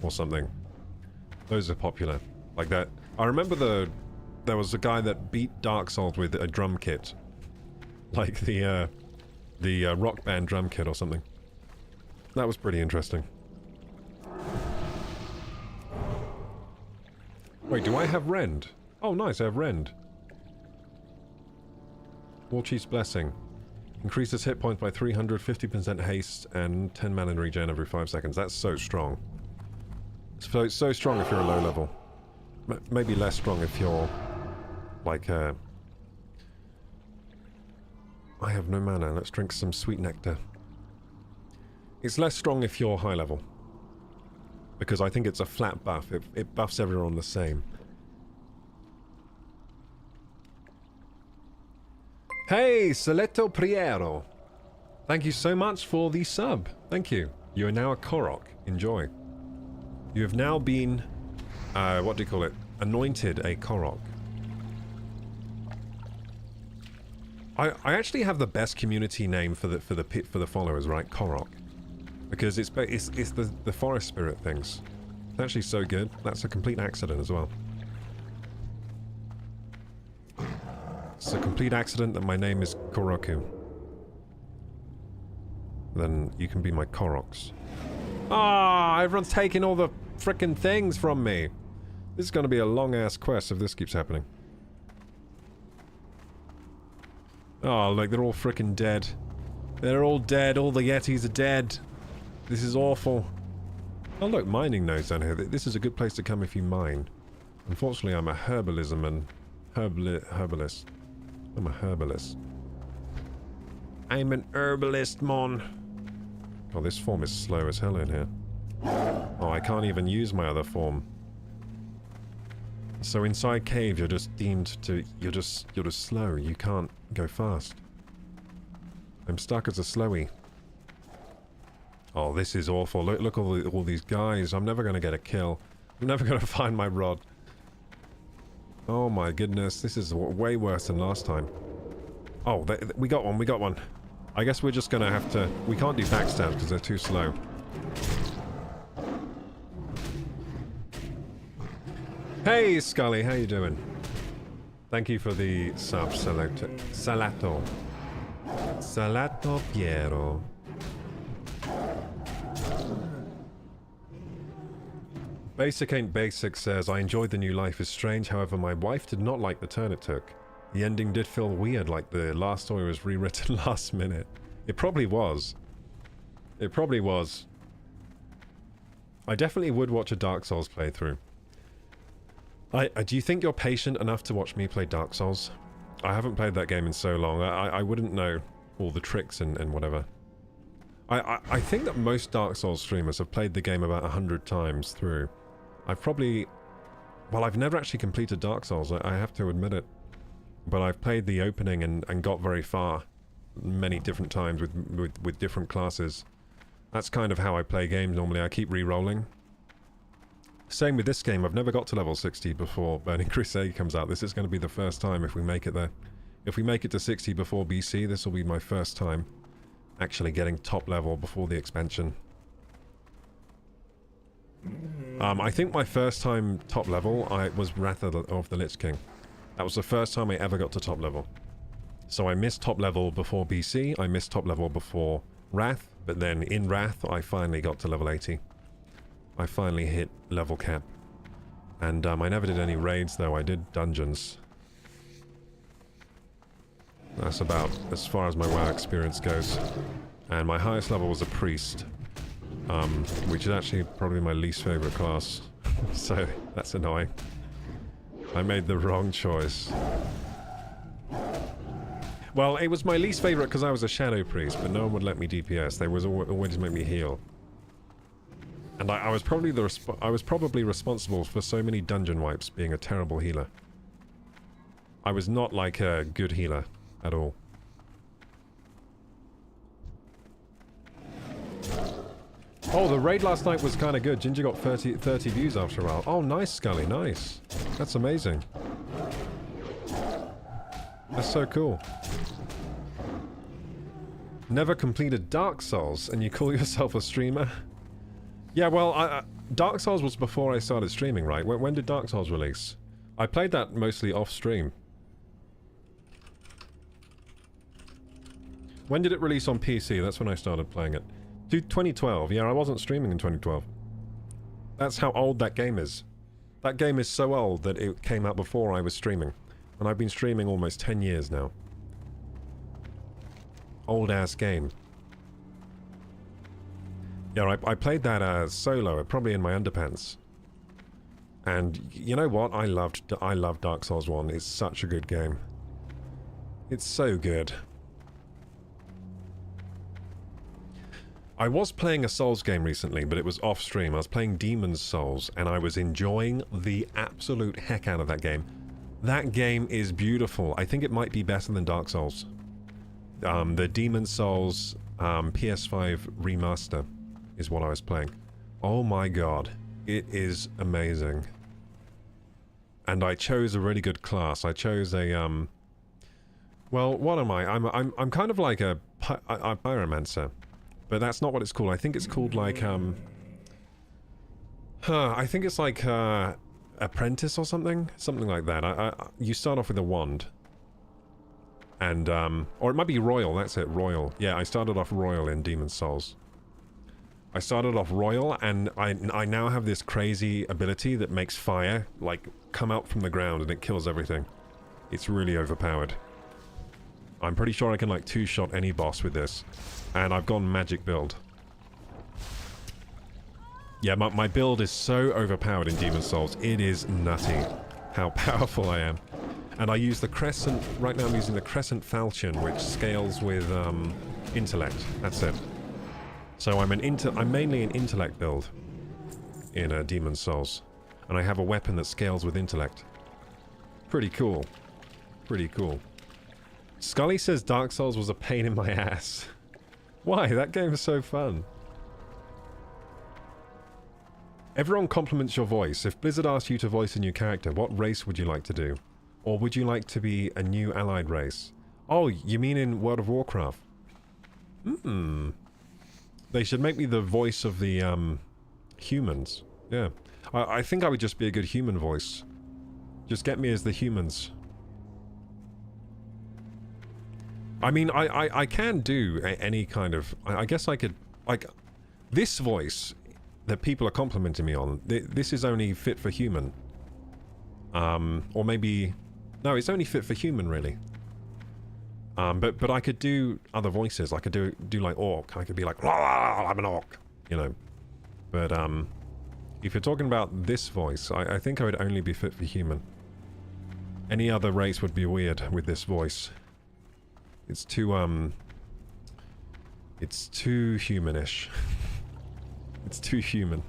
Or something. Those are popular. Like that. I remember there was a guy that beat Dark Souls with a drum kit. Like the Rock Band drum kit or something. That was pretty interesting. Wait, do I have Rend? Oh nice, I have Rend. Warchief's Blessing. Increases hit points by 300, 50% haste, and 10 mana regen every 5 seconds. That's so strong. So it's so strong if you're a low level. Maybe less strong if you're... like, I have no mana. Let's drink some sweet nectar. It's less strong if you're high level. Because I think it's a flat buff. It buffs everyone the same. Hey, Soleto Priero! Thank you so much for the sub. Thank you. You are now a Korok. Enjoy. You have now been, what do you call it? Anointed a Korok. I actually have the best community name for the followers, right? Korok, because it's the forest spirit things. It's actually so good. That's a complete accident as well. It's a complete accident that my name is Koroku. Then you can be my Koroks. Ah, everyone's taking all the frickin' things from me. This is gonna be a long-ass quest if this keeps happening. Oh, like they're all frickin' dead. They're all dead. All the Yetis are dead. This is awful. Oh look, mining nodes down here. This is a good place to come if you mine. Unfortunately, I'm a herbalism and herbalist. I'm a herbalist. I'm an herbalist, mon. Oh, this form is slow as hell in here. Oh, I can't even use my other form. So inside cave, you're just deemed to... You're just slow. You can't go fast. I'm stuck as a slowie. Oh, this is awful. Look all these guys. I'm never going to get a kill. I'm never going to find my rod. Oh my goodness. This is way worse than last time. Oh, we got one. We got one. I guess we're just going to have to... We can't do backstabs because they're too slow. Hey, Scully, how you doing? Thank you for the sub, Salato. Salato Piero. Basic Ain't Basic says, I enjoyed the new Life is Strange, however my wife did not like the turn it took. The ending did feel weird, like the last story was rewritten last minute. It probably was. It probably was. I definitely would watch a Dark Souls playthrough. Do you think you're patient enough to watch me play Dark Souls? I haven't played that game in so long. I wouldn't know all the tricks and whatever. I think that most Dark Souls streamers have played the game about 100 times through. I've probably... Well, I've never actually completed Dark Souls, I have to admit it. But I've played the opening and got very far many different times with different classes. That's kind of how I play games normally. I keep re-rolling. Same with this game. I've never got to level 60 before Burning Crusade comes out. This is going to be the first time if we make it there. If we make it to 60 before BC, this will be my first time actually getting top level before the expansion. I think my first time top level was Wrath of the Lich King. That was the first time I ever got to top level. So I missed top level before BC, I missed top level before Wrath, but then in Wrath I finally got to level 80. I finally hit level cap. And I never did any raids though, I did dungeons. That's about as far as my WoW experience goes. And my highest level was a priest. Which is actually probably my least favorite class. So, that's annoying. I made the wrong choice. Well, it was my least favorite because I was a Shadow Priest, but no one would let me DPS. They was always make me heal. And I was probably responsible for so many dungeon wipes being a terrible healer. I was not like a good healer at all. Oh, the raid last night was kind of good. Ginger got 30 views after a while. Oh, nice, Scully, nice. That's amazing. That's so cool. Never completed Dark Souls, and you call yourself a streamer? Yeah, well, Dark Souls was before I started streaming, right? When did Dark Souls release? I played that mostly off-stream. When did it release on PC? That's when I started playing it. 2012. Yeah, I wasn't streaming in 2012. That's how old that game is. That game is so old that it came out before I was streaming. And I've been streaming almost 10 years now. Old-ass game. Yeah, I played that solo, probably in my underpants. And you know what? I loved Dark Souls 1. It's such a good game. It's so good. I was playing a Souls game recently, but it was off-stream. I was playing Demon's Souls, and I was enjoying the absolute heck out of that game. That game is beautiful. I think it might be better than Dark Souls. The Demon's Souls PS5 remaster is what I was playing. Oh my god. It is amazing. And I chose a really good class. I chose a, well, what am I? I'm kind of like a pyromancer. But that's not what it's called. I think it's called like, I think it's like, apprentice or something? Something like that. You start off with a wand. And, or it might be royal, that's it, royal. Yeah, I started off royal in Demon's Souls. I started off royal, and I now have this crazy ability that makes fire, like, come out from the ground, and it kills everything. It's really overpowered. I'm pretty sure I can, like, two-shot any boss with this. And I've gone magic build. Yeah, my build is so overpowered in Demon's Souls. It is nutty how powerful I am. And I use the Crescent... Right now I'm using the Crescent Falchion, which scales with, intellect. That's it. So I'm mainly an intellect build in Demon's Souls. And I have a weapon that scales with intellect. Pretty cool. Pretty cool. Scully says Dark Souls was a pain in my ass. Why? That game is so fun. Everyone compliments your voice. If Blizzard asked you to voice a new character, what race would you like to do? Or would you like to be a new allied race? Oh, you mean in World of Warcraft? They should make me the voice of the, humans. Yeah. I think I would just be a good human voice. Just get me as the humans. I mean, I can do any kind of... I guess I could... Like, this voice that people are complimenting me on, this is only fit for human. Or maybe... No, it's only fit for human, really. But I could do other voices. I could do like orc. I could be like, I'm an orc, you know. But, if you're talking about this voice, I think I would only be fit for human. Any other race would be weird with this voice. It's too humanish. It's too human.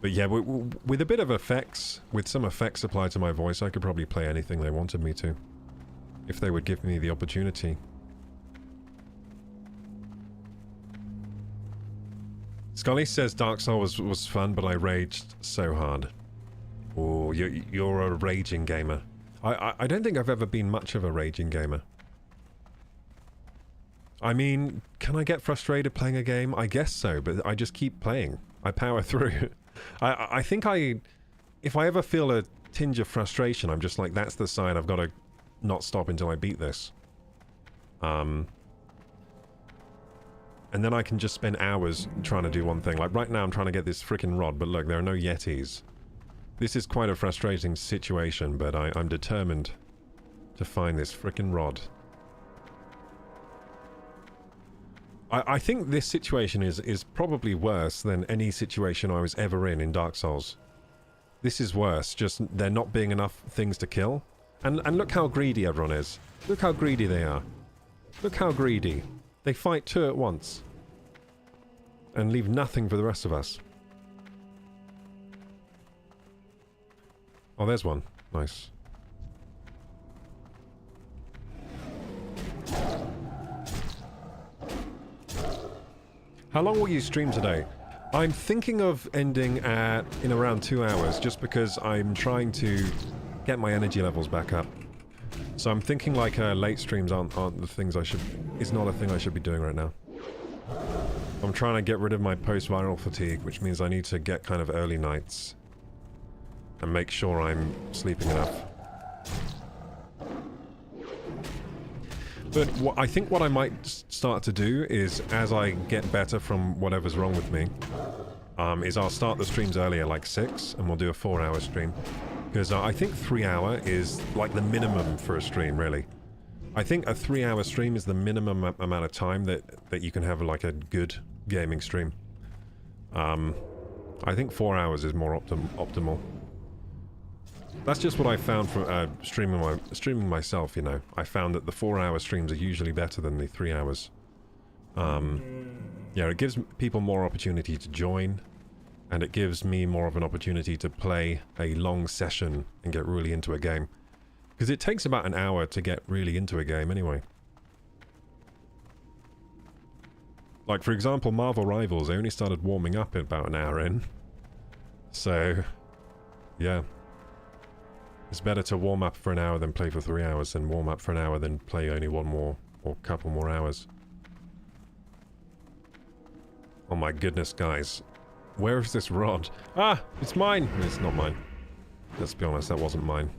But yeah, with a bit of effects, with some effects applied to my voice, I could probably play anything they wanted me to. If they would give me the opportunity. Scully says Dark Souls was fun, but I raged so hard. Oh, you're a raging gamer. I don't think I've ever been much of a raging gamer. I mean, can I get frustrated playing a game? I guess so, but I just keep playing. I power through. I think if I ever feel a tinge of frustration, I'm just like, that's the sign I've got to not stop until I beat this. And then I can just spend hours trying to do one thing. Like right now I'm trying to get this freaking rod, but look, there are no yetis. This is quite a frustrating situation, but I'm determined to find this frickin' rod. I think this situation is probably worse than any situation I was ever in Dark Souls. This is worse, just there not being enough things to kill. And look how greedy everyone is. Look how greedy they are. Look how greedy. They fight two at once. And leave nothing for the rest of us. Oh, there's one. Nice. How long will you stream today? I'm thinking of ending in around 2 hours, just because I'm trying to get my energy levels back up. So I'm thinking like late streams aren't the things I should... is not a thing I should be doing right now. I'm trying to get rid of my post-viral fatigue, which means I need to get kind of early nights. And make sure I'm sleeping enough. But I think what I might start to do is, as I get better from whatever's wrong with me, is I'll start the streams earlier, like 6, and we'll do a 4-hour stream. Because I think 3-hour is like the minimum for a stream, really. I think a 3-hour stream is the minimum amount of time that you can have like a good gaming stream. I think 4 hours is more optimal. That's just what I found from streaming myself, you know. I found that the 4-hour streams are usually better than the 3 hours. Yeah, it gives people more opportunity to join, and it gives me more of an opportunity to play a long session and get really into a game. Because it takes about an hour to get really into a game anyway. Like, for example, Marvel Rivals, I only started warming up about an hour in. So, yeah. It's better to warm up for an hour than play for 3 hours, than warm up for an hour than play only one more, or couple more hours. Oh my goodness, guys. Where is this rod? Ah! It's mine! It's not mine. Let's be honest, that wasn't mine.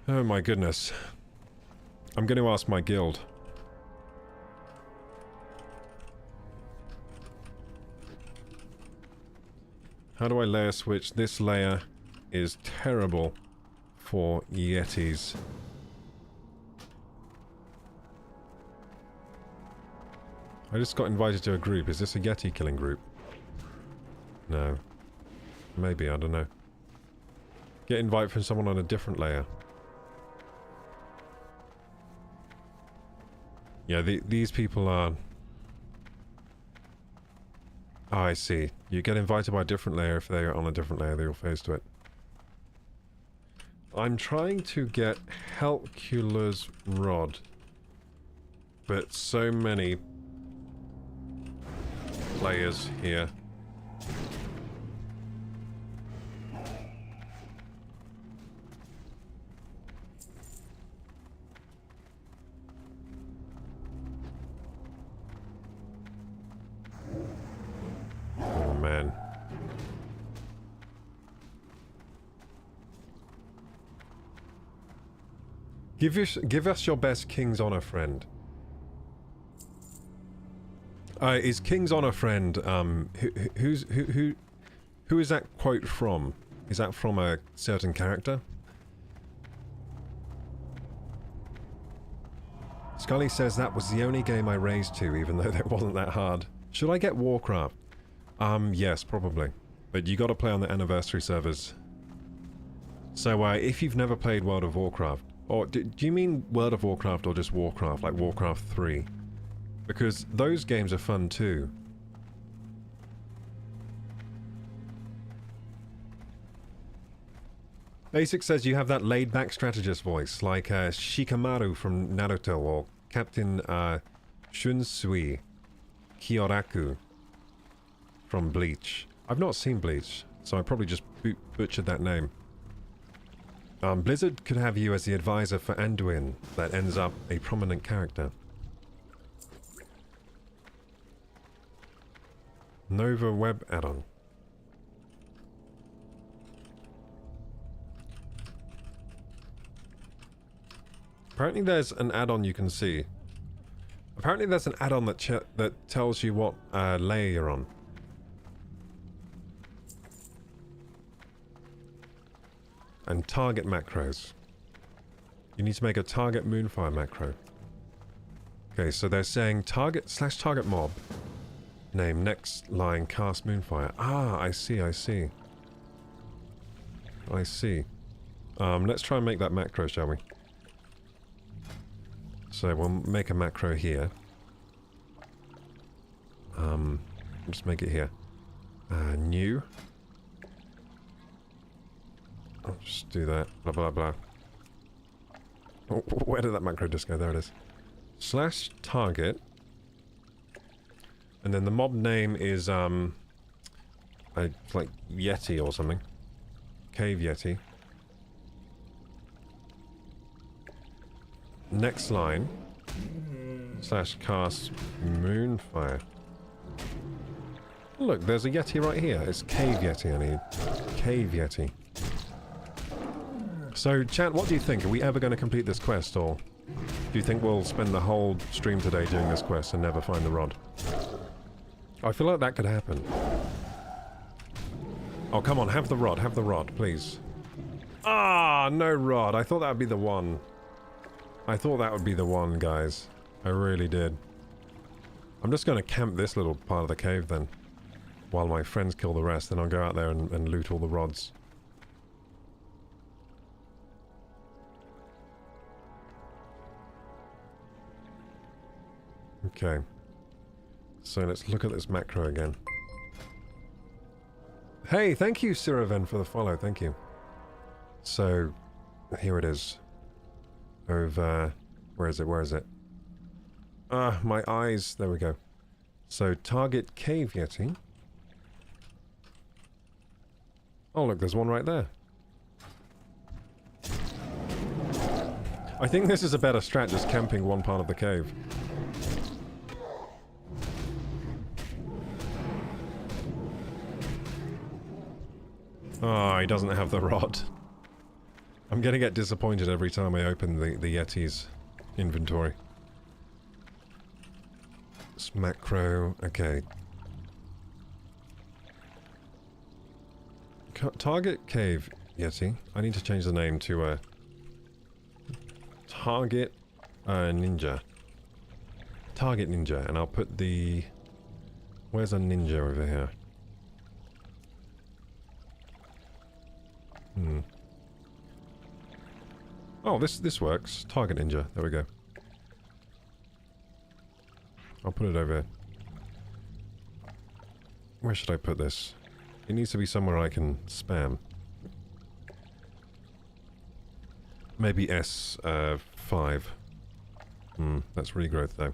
Oh my goodness. I'm going to ask my guild. How do I layer switch? This layer is terrible for Yetis. I just got invited to a group. Is this a Yeti killing group? No. Maybe, I don't know. Get invite from someone on a different layer. Yeah, these people are... Oh, I see. You get invited by a different layer. If they're on a different layer, they're all phased to it. I'm trying to get Helcula's Rod. But so many players here. Oh man. Give us your best King's Honor friend. Is King's Honor friend, who is that quote from? Is that from a certain character? Scully says that was the only game I raised to, even though that wasn't that hard. Should I get Warcraft? Yes, probably. But you gotta play on the anniversary servers. So, if you've never played World of Warcraft, or do you mean World of Warcraft or just Warcraft, like Warcraft 3? Because those games are fun too. Basic says you have that laid-back strategist voice, like Shikamaru from Naruto or Captain Shunsui Kyoraku from Bleach. I've not seen Bleach, so I probably just butchered that name. Blizzard could have you as the advisor for Anduin that ends up a prominent character. Nova Web add-on. Apparently there's an add-on you can see. Apparently there's an add-on that tells you what layer you're on. And target macros. You need to make a target Moonfire macro. Okay, so they're saying target mob. Name, next line, cast Moonfire. Ah, I see, I see. I see. Let's try and make that macro, shall we? So we'll make a macro here. Just make it here. New. I'll just do that. Blah, blah, blah. Oh, where did that macro just go? There it is. Slash target. And then the mob name is, like Yeti or something. Cave Yeti. Next line. Slash cast Moonfire. Look, there's a Yeti right here. It's Cave Yeti I need. Cave Yeti. So, chat, what do you think? Are we ever going to complete this quest, or do you think we'll spend the whole stream today doing this quest and never find the rod? I feel like that could happen. Oh, come on, have the rod, please. Ah, no rod. I thought that would be the one. I thought that would be the one, guys. I really did. I'm just going to camp this little part of the cave then, while my friends kill the rest, then I'll go out there and loot all the rods. Okay. So let's look at this macro again. Hey, thank you, Siraven, for the follow. Thank you. So, here it is. Over... Where is it? Where is it? Ah, my eyes. There we go. So, target Cave Yeti. Oh, look, there's one right there. I think this is a better strat, just camping one part of the cave. Oh, he doesn't have the rod. I'm gonna get disappointed every time I open the Yeti's inventory. It's macro, okay. Target Cave Yeti. I need to change the name to Target Ninja. Target Ninja, and I'll put the... Where's a ninja over here? Oh, this works. Target Ninja. There we go. I'll put it over here. Where should I put this? It needs to be somewhere I can spam. Maybe S5. That's regrowth though.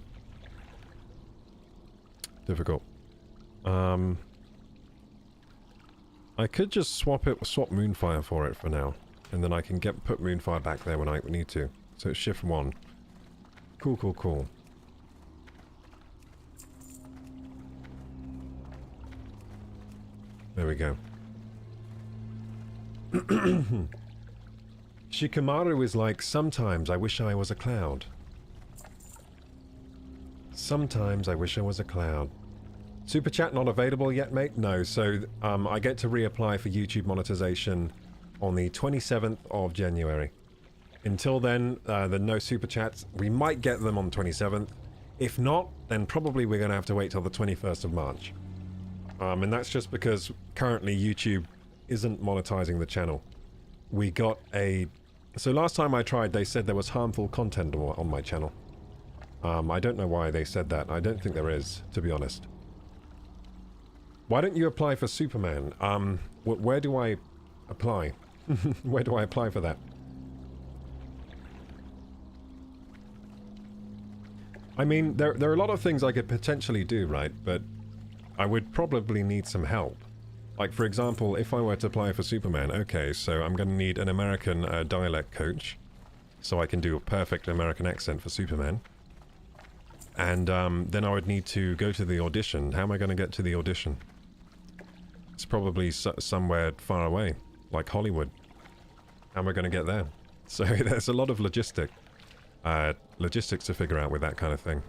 Difficult. I could just swap Moonfire for it for now, and then I can put Moonfire back there when I need to. So it's shift 1. Cool, cool, cool. There we go. Shikamaru is like, sometimes I wish I was a cloud. Sometimes I wish I was a cloud. Super chat not available yet, mate? No, so I get to reapply for YouTube monetization on the 27th of January. Until then, there are no super chats. We might get them on the 27th. If not, then probably we're going to have to wait till the 21st of March. And that's just because currently YouTube isn't monetizing the channel. We got a... So last time I tried, they said there was harmful content on my channel. I don't know why they said that. I don't think there is, to be honest. Why don't you apply for Superman? Where do I apply? Where do I apply for that? I mean, there are a lot of things I could potentially do, right? But I would probably need some help. Like, for example, if I were to apply for Superman, okay, so I'm going to need an American dialect coach, so I can do a perfect American accent for Superman. And then I would need to go to the audition. How am I going to get to the audition? It's probably somewhere far away, like Hollywood. How am I going to get there? So there's a lot of logistics to figure out with that kind of thing.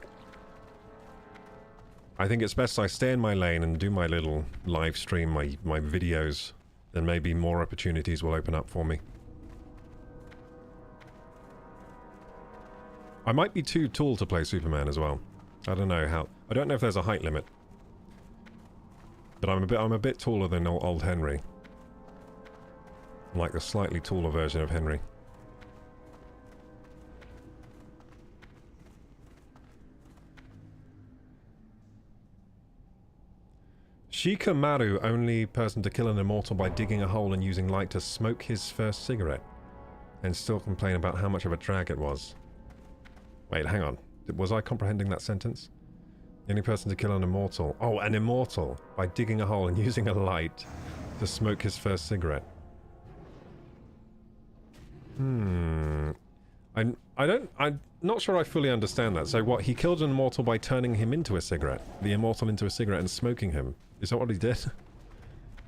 I think it's best I stay in my lane and do my little live stream, my videos. Then maybe more opportunities will open up for me. I might be too tall to play Superman as well. I don't know how. I don't know if there's a height limit. But I'm a bit taller than old Henry. I'm like the slightly taller version of Henry. Shikamaru, only person to kill an immortal by digging a hole and using light to smoke his first cigarette. And still complain about how much of a drag it was. Wait, hang on. Was I comprehending that sentence? The only person to kill an immortal. Oh, an immortal. By digging a hole and using a light to smoke his first cigarette. I'm not sure I fully understand that. So what, he killed an immortal by turning him into a cigarette? The immortal into a cigarette and smoking him? Is that what he did?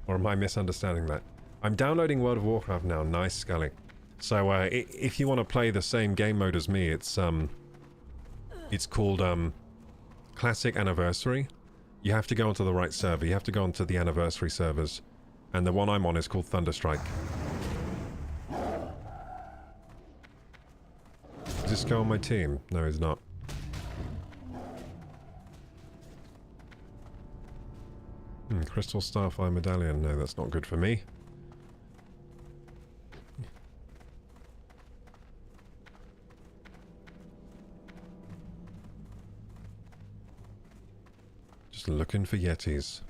Or am I misunderstanding that? I'm downloading World of Warcraft now. Nice, Scully. So if you want to play the same game mode as me, it's called Classic Anniversary. You have to go onto the right server. You have to go onto the Anniversary servers. And the one I'm on is called Thunderstrike. Does this go on my team? No, it's not. Crystal Starfire Medallion. No, that's not good for me. Just looking for Yetis.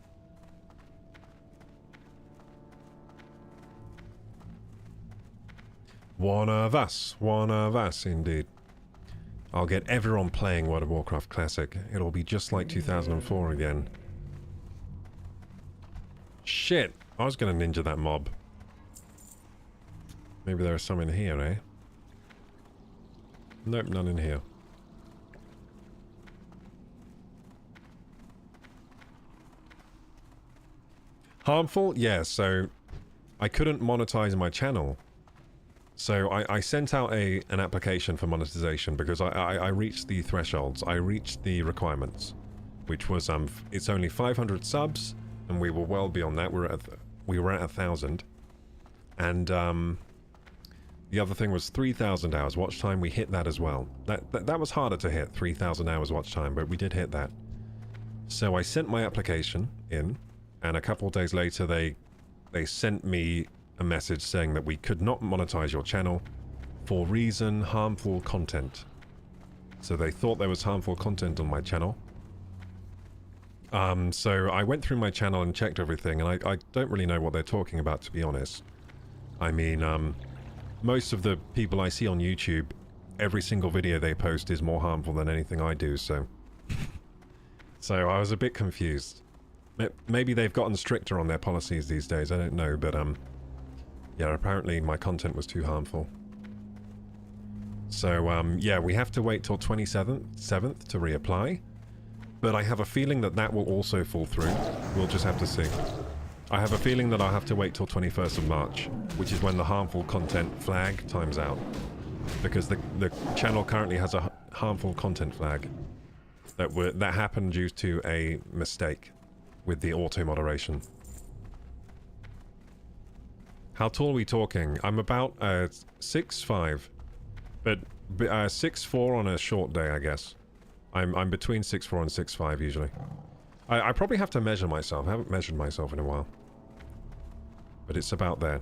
One of us indeed. I'll get everyone playing World of Warcraft Classic. It'll be just like 2004 again. Shit! I was gonna ninja that mob. Maybe there are some in here, eh? Nope, none in here. Harmful? Yeah, so I couldn't monetize my channel. So I sent out an application for monetization because I reached the thresholds. I reached the requirements, which was it's only 500 subs, and we were well beyond that. We were at 1,000, and the other thing was 3,000 hours watch time. We hit that as well. That was harder to hit, 3,000 hours watch time, but we did hit that. So I sent my application in, and a couple of days later they sent me a message saying that we could not monetize your channel for reason harmful content. So they thought there was harmful content on my channel. So I went through my channel and checked everything, and I don't really know what they're talking about, to be honest. I mean, most of the people I see on YouTube, every single video they post is more harmful than anything I do, so... So I was a bit confused. Maybe they've gotten stricter on their policies these days, I don't know, but yeah, apparently my content was too harmful. So yeah, we have to wait till 7th to reapply, but I have a feeling that will also fall through. We'll just have to see. I have a feeling that I'll have to wait till 21st of March, which is when the harmful content flag times out, because the channel currently has a harmful content flag that happened due to a mistake with the auto moderation. How tall are we talking? I'm about 6'5", but 6'4" on a short day, I guess. I'm between 6'4" and 6'5" usually. I probably have to measure myself. I haven't measured myself in a while, but it's about there.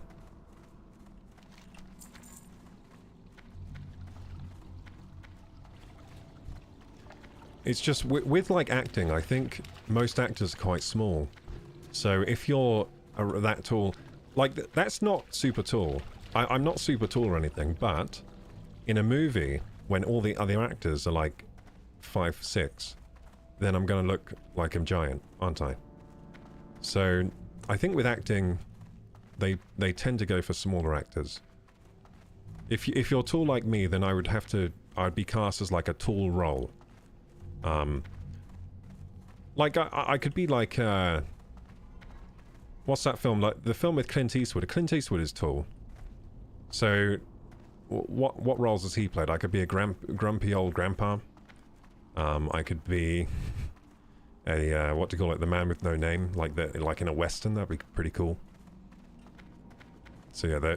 It's just with like acting, I think most actors are quite small. So if you're that tall, like that's not super tall. I'm not super tall or anything, but in a movie when all the other actors are like 5'6", then I'm gonna look like I'm giant, aren't I? So I think with acting, they tend to go for smaller actors. If you're tall like me, then I'd be cast as like a tall role. Like I could be like what's that film, like the film with Clint Eastwood? Clint Eastwood is tall. So what roles has he played? I could be a grumpy old grandpa. I could be a what do you call it, the man with no name, like in a western. That'd be pretty cool. So yeah,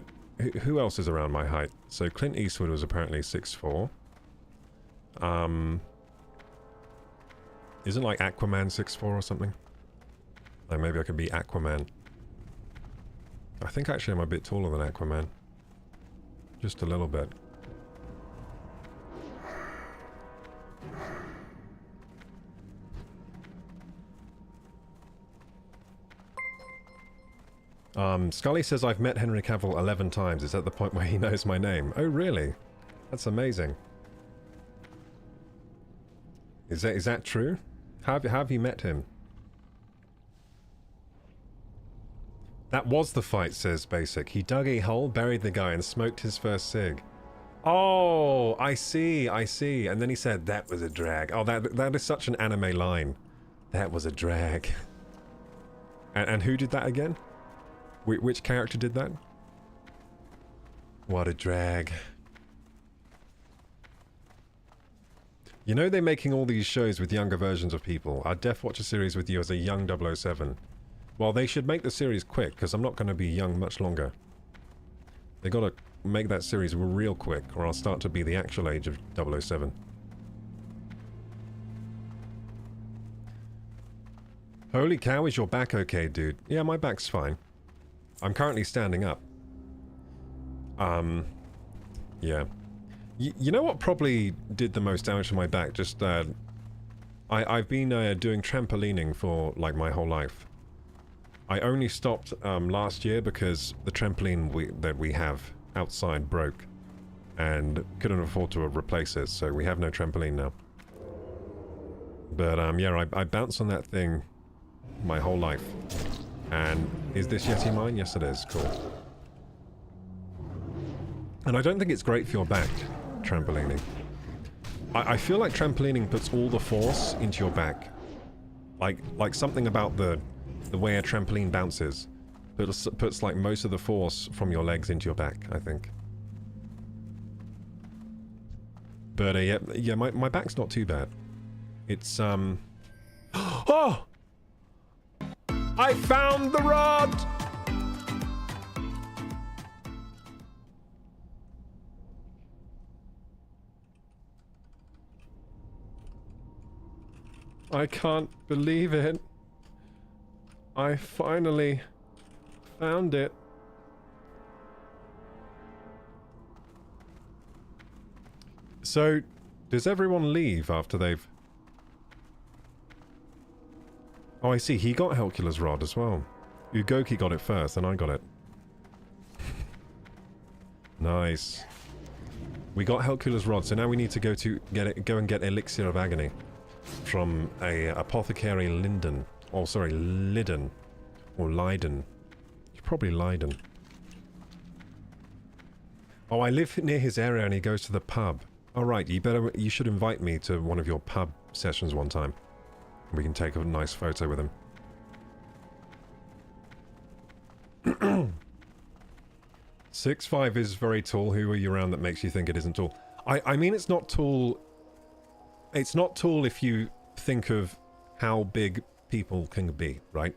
who else is around my height? So Clint Eastwood was apparently 6'4". Isn't like Aquaman 6'4" or something? Like maybe I could be Aquaman. I think actually I'm a bit taller than Aquaman. Just a little bit. Scully says I've met Henry Cavill 11 times. It's at the point where he knows my name. Oh, really? That's amazing. Is that true? How have you met him? That was the fight, says Basic. He dug a hole, buried the guy, and smoked his first cig. Oh, I see, I see. And then he said, that was a drag. Oh, that is such an anime line. That was a drag. And who did that again? Which character did that? What a drag. You know they're making all these shows with younger versions of people. I'd def watch a series with you as a young 007. Well, they should make the series quick, because I'm not going to be young much longer. They gotta make that series real quick, or I'll start to be the actual age of 007. Holy cow, is your back okay, dude? Yeah, my back's fine. I'm currently standing up. Yeah. You know what probably did the most damage to my back? Just, I've been doing trampolining for, like, my whole life. I only stopped last year because the trampoline that we have outside broke and couldn't afford to replace it, so we have no trampoline now. But yeah, I bounced on that thing my whole life. And is this Yeti mine? Yes it is. Cool. And I don't think it's great for your back, trampolining. I feel like trampolining puts all the force into your back. Like something about the way a trampoline bounces puts like most of the force from your legs into your back, I think. But yeah, my back's not too bad. It's oh! I found the rod! I can't believe it. I finally found it. So, does everyone leave after they've... Oh, I see. He got Helcula's Rod as well. Ugoki got it first, and I got it. Nice. We got Helcula's Rod, so now we need to go and get Elixir of Agony from a apothecary Linden. Oh, sorry, Lydon. Or Leiden. It's probably Leiden. Oh, I live near his area and he goes to the pub. Alright, you should invite me to one of your pub sessions one time. We can take a nice photo with him. 6'5" is very tall. Who are you around that makes you think it isn't tall? I mean, it's not tall... It's not tall if you think of how big people can be, right?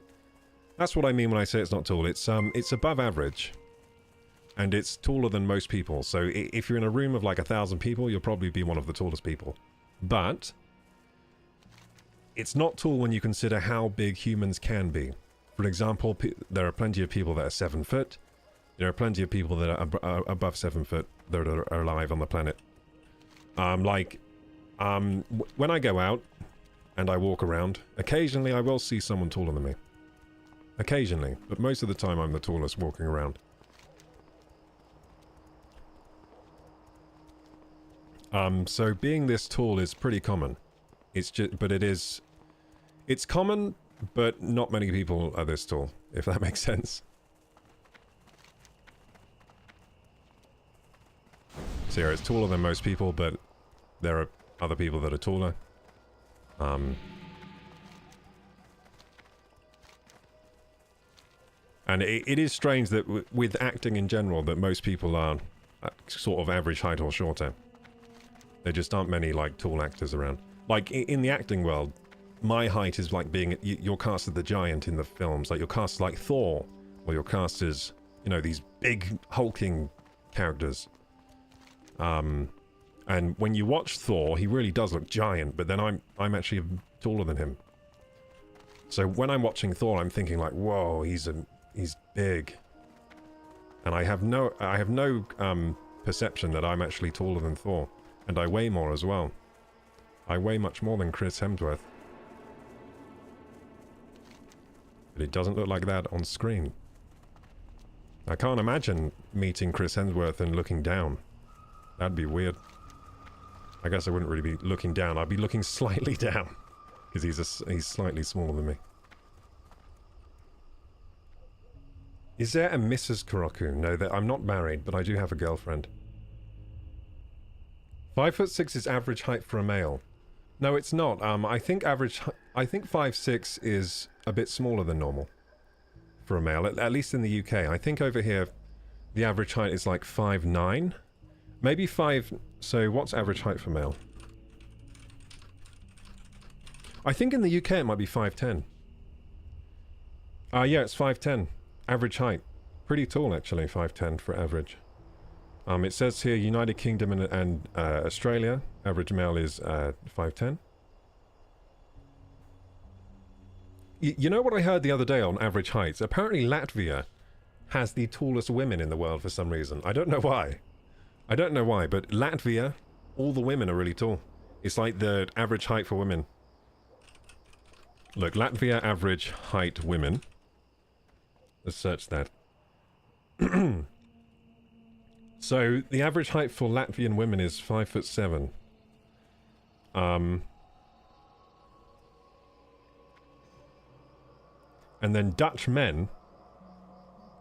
That's what I mean when I say it's not tall. It's above average. And it's taller than most people. So if you're in a room of like 1,000 people, you'll probably be one of the tallest people. But it's not tall when you consider how big humans can be. For example, there are plenty of people that are 7 foot. There are plenty of people that are above 7 foot that are alive on the planet. When I go out and I walk around, occasionally I will see someone taller than me. Occasionally, but most of the time I'm the tallest walking around. So being this tall is pretty common. It's common, but not many people are this tall, if that makes sense. So yeah, it's taller than most people, but there are other people that are taller. And it is strange that with acting in general, that most people are sort of average height or shorter. There just aren't many, like, tall actors around. Like, in the acting world, my height is like being... You're cast as the giant in the films. Like, you're cast like Thor. Or you're cast as, you know, these big, hulking characters. And when you watch Thor, he really does look giant, but then I'm actually taller than him. So when I'm watching Thor, I'm thinking like, whoa, he's big. And I have no perception that I'm actually taller than Thor. And I weigh more as well. I weigh much more than Chris Hemsworth. But it doesn't look like that on screen. I can't imagine meeting Chris Hemsworth and looking down. That'd be weird. I guess I wouldn't really be looking down. I'd be looking slightly down. Because he's slightly smaller than me. Is there a Mrs. Koroku? No, I'm not married, but I do have a girlfriend. 5'6" is average height for a male. No, it's not. I think 5'6" is a bit smaller than normal for a male, at least in the UK. I think over here the average height is like 5'9". Maybe 5... So what's average height for male? I think in the UK it might be 5'10". Yeah, it's 5'10". Average height. Pretty tall, actually, 5'10" for average. It says here United Kingdom and Australia. Average male is 5'10". You know what I heard the other day on average heights? Apparently Latvia has the tallest women in the world for some reason. I don't know why. I don't know why, but Latvia, all the women are really tall. It's like the average height for women. Look, Latvia average height women. Let's search that. So, the average height for Latvian women is 5'7". And then Dutch men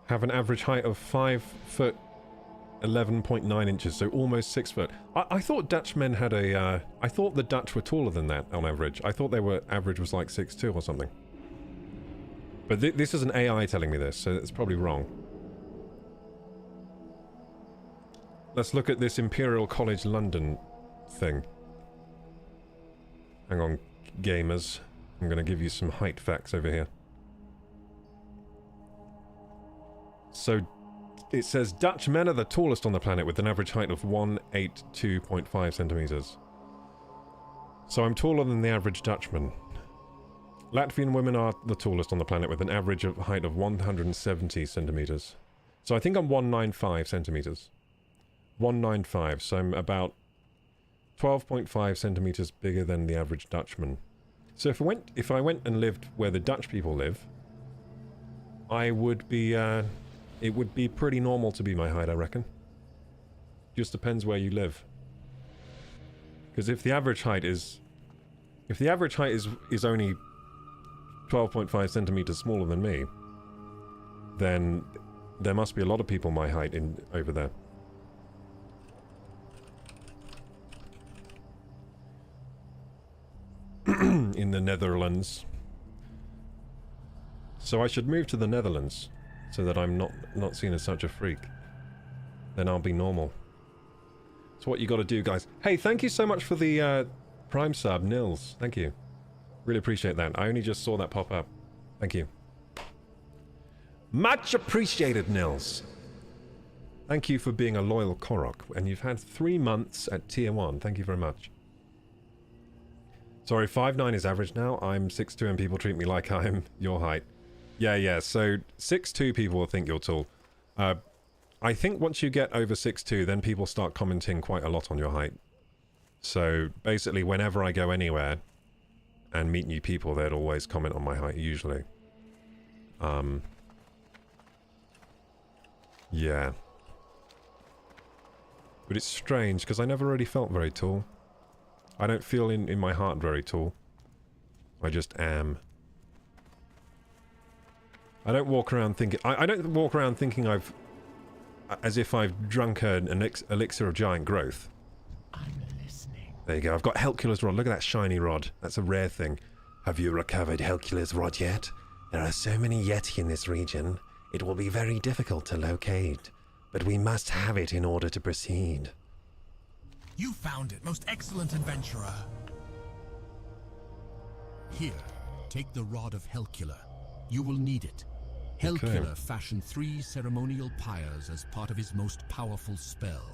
have an average height of 5'11.9 inches, so almost 6 foot. I thought Dutch men had a, I thought the Dutch were taller than that on average. I thought average was like 6'2" or something. But this is an AI telling me this, so it's probably wrong. Let's look at this Imperial College London thing. Hang on, gamers. I'm going to give you some height facts over here. So, it says Dutch men are the tallest on the planet with an average height of 182.5 centimeters. So I'm taller than the average Dutchman. Latvian women are the tallest on the planet with an average height of 170 centimeters. So I think I'm 195 centimeters. 195, so I'm about 12.5 centimeters bigger than the average Dutchman. So if I went and lived where the Dutch people live, I would be, it would be pretty normal to be my height, I reckon. Just depends where you live. Because if the average height is only 12.5 centimeters smaller than me, then there must be a lot of people my height over there. In the Netherlands. So I should move to the Netherlands so that I'm not seen as such a freak. Then I'll be normal. That's what you got to do, guys. Hey, thank you so much for the Prime sub, Nils. Thank you. Really appreciate that. I only just saw that pop up. Thank you. Much appreciated, Nils. Thank you for being a loyal Korok. And you've had 3 months at tier 1. Thank you very much. Sorry, 5'9" is average now. I'm 6'2" and people treat me like I'm your height. Yeah, so 6'2" people will think you're tall. I think once you get over 6'2", then people start commenting quite a lot on your height. So basically, whenever I go anywhere and meet new people, they'd always comment on my height, usually. Yeah. But it's strange, because I never really felt very tall. I don't feel in my heart very tall. I just am. I don't walk around thinking... I don't walk around thinking as if I've drunk an elixir of giant growth. I'm listening. There you go. I've got Helcula's Rod. Look at that shiny rod. That's a rare thing. Have you recovered Helcula's Rod yet? There are so many Yeti in this region. It will be very difficult to locate. But we must have it in order to proceed. You found it, most excellent adventurer. Here, take the Rod of Helcula. You will need it. Helcula fashioned 3 ceremonial pyres as part of his most powerful spell,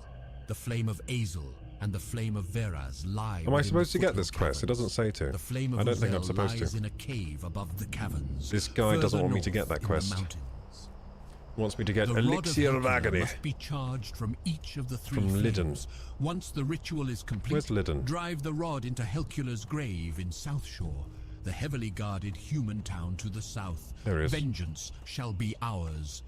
the Flame of Azel, and the flame of Veraz lie. Am I within supposed the to get this foothill quest? It doesn't say to. The flame of I don't think I'm Uzel supposed lies to. in a cave above the caverns. This guy doesn't want me to get that quest. He wants me to get Elixir of Agony. Must be charged from each of the three From Lydon. flames. Once the ritual is complete, Where's Lydon? drive the rod into Helcula's grave in South Shore, the heavily guarded human town to the south. There he is. Vengeance shall be ours.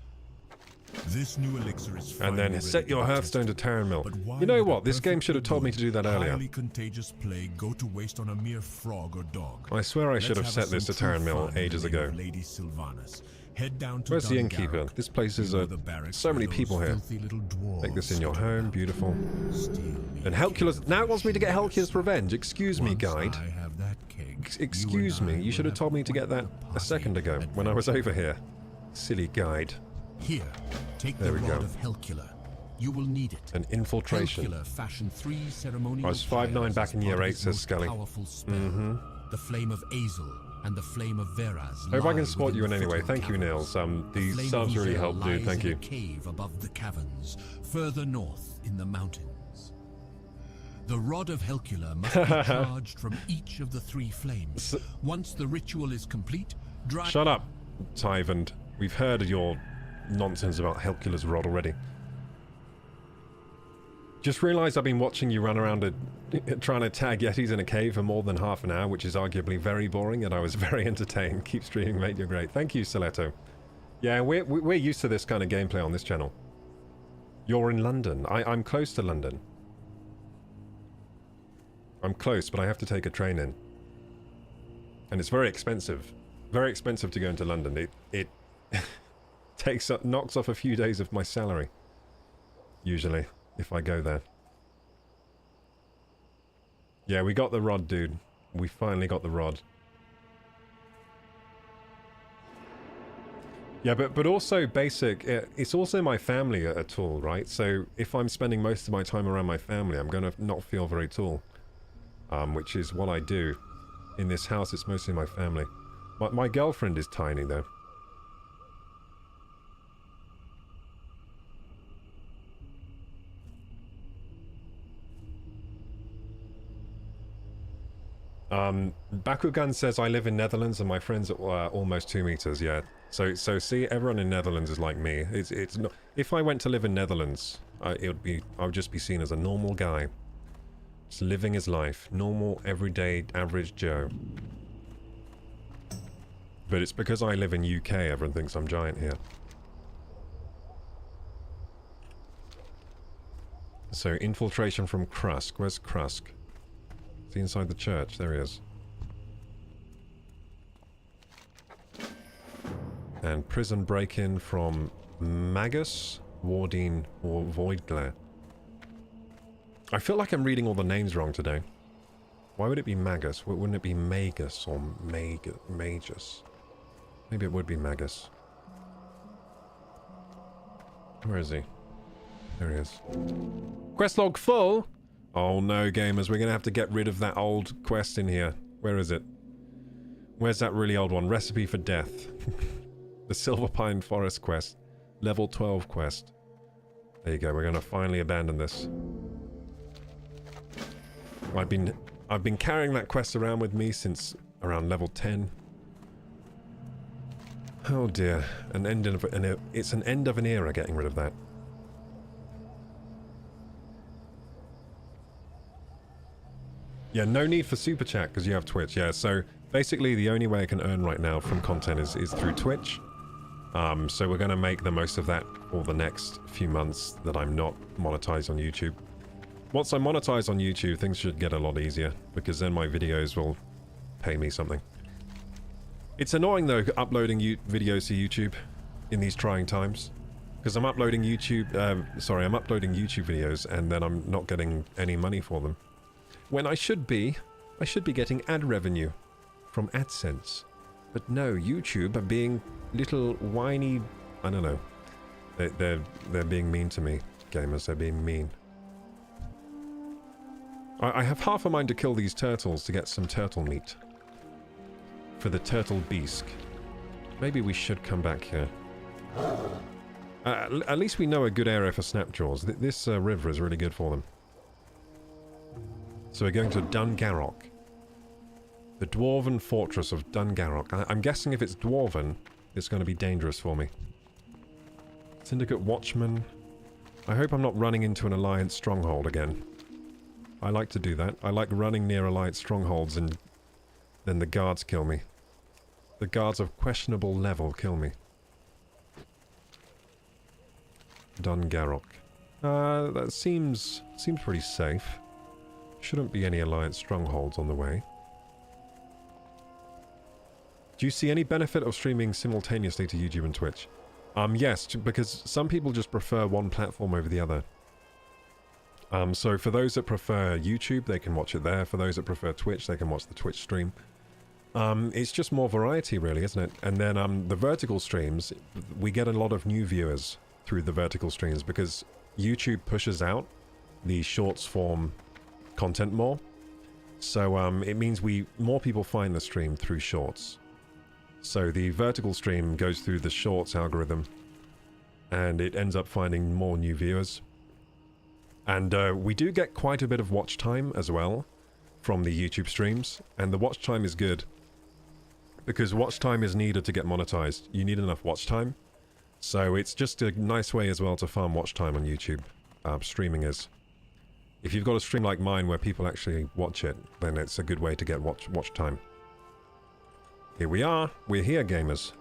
This new elixir is And then finally set ready your to be Hearthstone to tested. Tauren Mill. But why You know would a what? This game should have told me to do that earlier. highly contagious plague go to waste on a mere frog or dog? I swear I should have Let's set this to some true Tauren Mill fun in the ages name ago. of Lady Sylvanas. Head down to Where's the Dun innkeeper? Garrock. This place is You know the barracks so many where people those here. filthy little dwarves Make this in your sit home. around. Beautiful. Steal me And Helcula's... Now it wants me to get Helcula's Revenge. Excuse me, Once guide. I have that keg, Excuse you and me. I You should will have told me to quite get that the a party second ago at when I was over here. Silly guide. Here, take There the we rod go. of Helcula. You will need it. An infiltration. Helcula fashioned 3 ceremonial I was 5'9" trials back as in part year of 8, his says most Scully. powerful spell. The flame of Azel and the flame of Veraz. Hope I lie can support you in within any way. foothill Thank you, caverns. Nils. The These flame subs of really Uzel help, dude. lies Thank in you. a cave above the caverns, further north in the mountains. The rod of Helcula must be charged from each of the 3 flames. Once the ritual is complete, drive. Shut up, Tyvand. We've heard of your nonsense about Helcula's rod already. Just realised I've been watching you run around trying to tag Yetis in a cave for more than half an hour, which is arguably very boring, and I was very entertained. Keep streaming, mate. You're great. Thank you, Stiletto. Yeah, we're used to this kind of gameplay on this channel. You're in London. I'm close to London. I'm close, but I have to take a train in. And it's very expensive. Very expensive to go into London. It knocks off a few days of my salary. Usually, if I go there. Yeah, we got the rod, dude. We finally got the rod. Yeah, but also basic, it's also my family a tool, right? So if I'm spending most of my time around my family, I'm going to not feel very tall. Which is what I do. In this house, it's mostly my family. My girlfriend is tiny, though. Bakugan says I live in Netherlands and my friends are almost 2 meters. Yeah. So see, everyone in Netherlands is like me. It's not. If I went to live in Netherlands, I would just be seen as a normal guy, just living his life, normal, everyday, average Joe. But it's because I live in UK, everyone thinks I'm giant here. So infiltration from Krusk. Where's Krusk? Is he inside the church? There he is. And prison break-in from Magus, Wardine, or Voidglare. I feel like I'm reading all the names wrong today. Why would it be Magus? Wouldn't it be Magus or Magus? Maybe it would be Magus. Where is he? There he is. Quest log full! Oh no, gamers, we're gonna have to get rid of that old quest in here. Where is it? Where's that really old one? Recipe for Death. The Silver Pine Forest quest. Level 12 quest. There you go, we're gonna finally abandon this. I've been carrying that quest around with me since around level 10. Oh dear, it's an end of an era getting rid of that. Yeah, no need for Super Chat because you have Twitch. Yeah, so basically the only way I can earn right now from content is through Twitch. So we're going to make the most of that for the next few months that I'm not monetized on YouTube. Once I'm monetized on YouTube, things should get a lot easier because then my videos will pay me something. It's annoying though uploading videos to YouTube in these trying times because I'm uploading YouTube videos and then I'm not getting any money for them. When I should be getting ad revenue from AdSense. But no, YouTube are being little whiny, I don't know. They're being mean to me, gamers, they're being mean. I have half a mind to kill these turtles to get some turtle meat. For the turtle beast. Maybe we should come back here. At least we know a good area for snapjaws. This river is really good for them. So we're going to Dungarok. The Dwarven Fortress of Dungarok. I'm guessing if it's Dwarven, it's going to be dangerous for me. Syndicate Watchman. I hope I'm not running into an Alliance stronghold again. I like to do that. I like running near Alliance strongholds and then the guards kill me. The guards of questionable level kill me. Dungarok. That seems pretty safe. Shouldn't be any Alliance strongholds on the way. Do you see any benefit of streaming simultaneously to YouTube and Twitch? Yes, because some people just prefer one platform over the other. So for those that prefer YouTube, they can watch it there. For those that prefer Twitch, they can watch the Twitch stream. It's just more variety, really, isn't it? And then the vertical streams, we get a lot of new viewers through the vertical streams because YouTube pushes out the shorts form content more. So it means more people find the stream through shorts. So the vertical stream goes through the shorts algorithm and it ends up finding more new viewers. And we do get quite a bit of watch time as well from the YouTube streams, and the watch time is good because watch time is needed to get monetized. You need enough watch time, so it's just a nice way as well to farm watch time on YouTube. Streaming is. If you've got a stream like mine where people actually watch it, then it's a good way to get watch time. Here we are. We're here, gamers.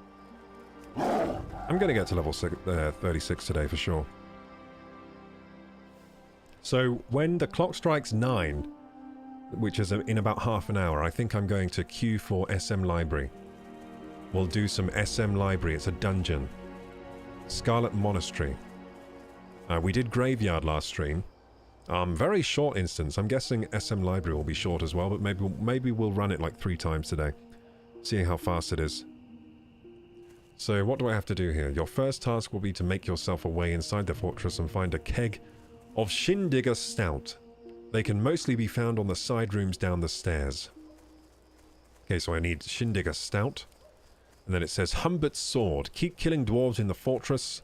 I'm going to get to level 36 today for sure. So when the clock strikes 9, which is in about half an hour, I think I'm going to queue for SM Library. We'll do some SM Library. It's a dungeon. Scarlet Monastery. We did Graveyard last stream. Very short instance. I'm guessing SM Library will be short as well, but maybe we'll run it like 3 times today. See how fast it is. So what do I have to do here? Your first task will be to make yourself a way inside the fortress and find a keg of Shindigger Stout. They can mostly be found on the side rooms down the stairs. Okay, so I need Shindigger Stout. And then it says Humbert's Sword. Keep killing dwarves in the fortress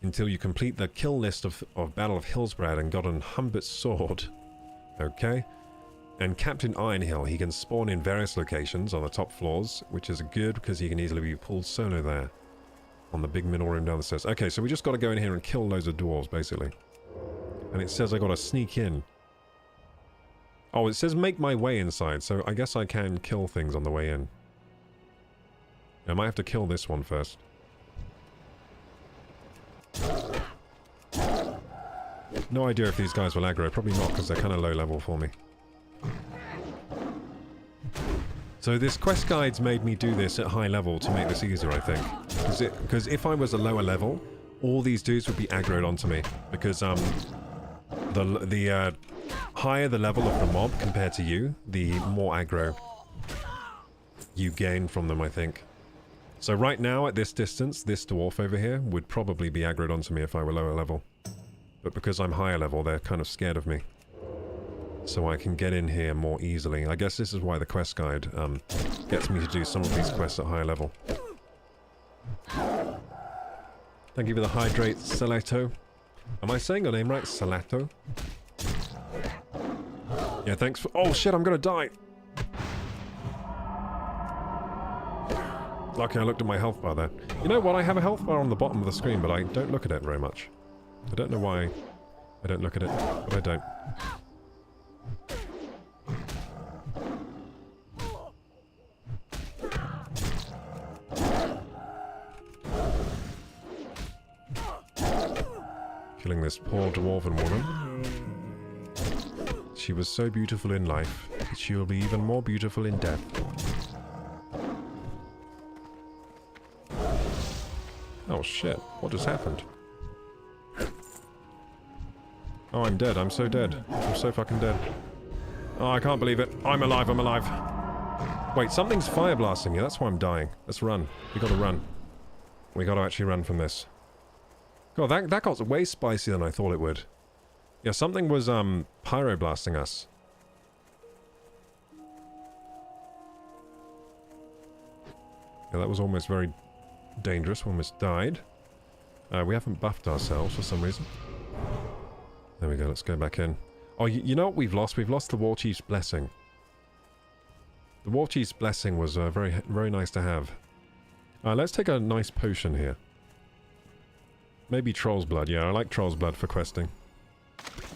until you complete the kill list of Battle of Hillsbrad and got an Humbert's Sword. Okay. And Captain Ironhill, he can spawn in various locations on the top floors, which is good because he can easily be pulled solo there. On the big middle room down the stairs. Okay, so we just got to go in here and kill loads of dwarves, basically. And it says I got to sneak in. Oh, it says make my way inside, so I guess I can kill things on the way in. I might have to kill this one first. No idea if these guys will aggro. Probably not, because they're kind of low level for me. So this quest guide's made me do this at high level to make this easier, I think. Because if I was a lower level, all these dudes would be aggroed onto me. Because the higher the level of the mob compared to you, the more aggro you gain from them, I think. So right now, at this distance, this dwarf over here would probably be aggroed onto me if I were lower level. But because I'm higher level, they're kind of scared of me. So I can get in here more easily. I guess this is why the quest guide gets me to do some of these quests at higher level. Thank you for the hydrate, Salato. Am I saying your name right? Salato? Yeah, thanks for... Oh shit, I'm gonna die! Lucky I looked at my health bar there. You know what? I have a health bar on the bottom of the screen, but I don't look at it very much. I don't know why I don't look at it, but I don't. Killing this poor dwarven woman. She was so beautiful in life, she will be even more beautiful in death. Oh shit, what just happened? Oh, I'm dead, I'm so dead. I'm so fucking dead. Oh, I can't believe it. I'm alive, I'm alive. Wait, something's fire blasting me, that's why I'm dying. Let's run. We gotta run. We gotta actually run from this. God, that got way spicier than I thought it would. Yeah, something was, pyroblasting us. Yeah, that was almost very dangerous. We almost died. We haven't buffed ourselves for some reason. There we go, let's go back in. Oh, you know what we've lost? We've lost the War Chief's Blessing. The War Chief's Blessing was very, very nice to have. Let's take a nice potion here. Maybe Troll's Blood. Yeah, I like Troll's Blood for questing.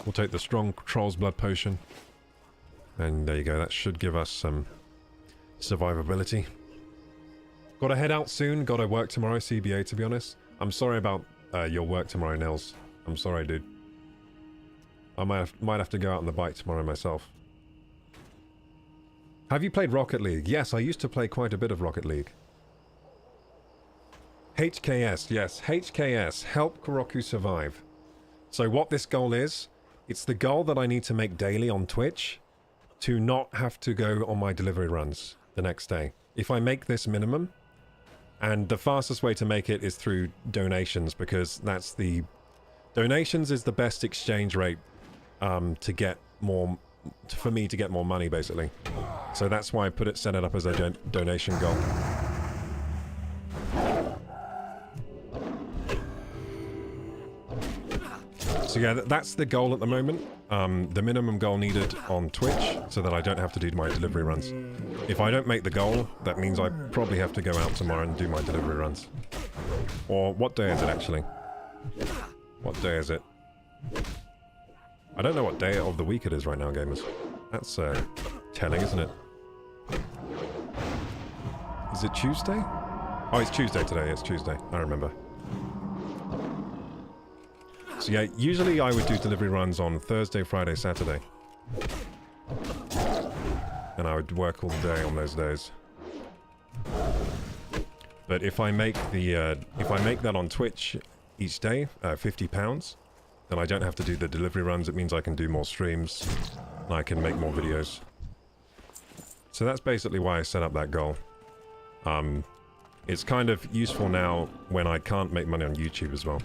We'll take the strong Troll's Blood potion. And there you go. That should give us some survivability. Gotta head out soon. Gotta work tomorrow, CBA, to be honest. I'm sorry about your work tomorrow, Nels. I'm sorry, dude. I might have to go out on the bike tomorrow myself. Have you played Rocket League? Yes, I used to play quite a bit of Rocket League. HKS, yes. HKS. Help Koroku survive. So what this goal is, it's the goal that I need to make daily on Twitch to not have to go on my delivery runs the next day. If I make this minimum, and the fastest way to make it is through donations, because that's the... Donations is the best exchange rate to get more... for me to get more money, basically. So that's why I set it up as a donation goal. So yeah, that's the goal at the moment. The minimum goal needed on Twitch, so that I don't have to do my delivery runs. If I don't make the goal, that means I probably have to go out tomorrow and do my delivery runs. Or what day is it actually? What day is it? I don't know what day of the week it is right now, gamers. That's telling, isn't it? Is it Tuesday? Oh, it's Tuesday today. It's Tuesday. I remember. So yeah, usually I would do delivery runs on Thursday, Friday, Saturday. And I would work all day on those days. But if I make that on Twitch each day, £50, then I don't have to do the delivery runs. It means I can do more streams, and I can make more videos. So that's basically why I set up that goal. It's kind of useful now when I can't make money on YouTube as well.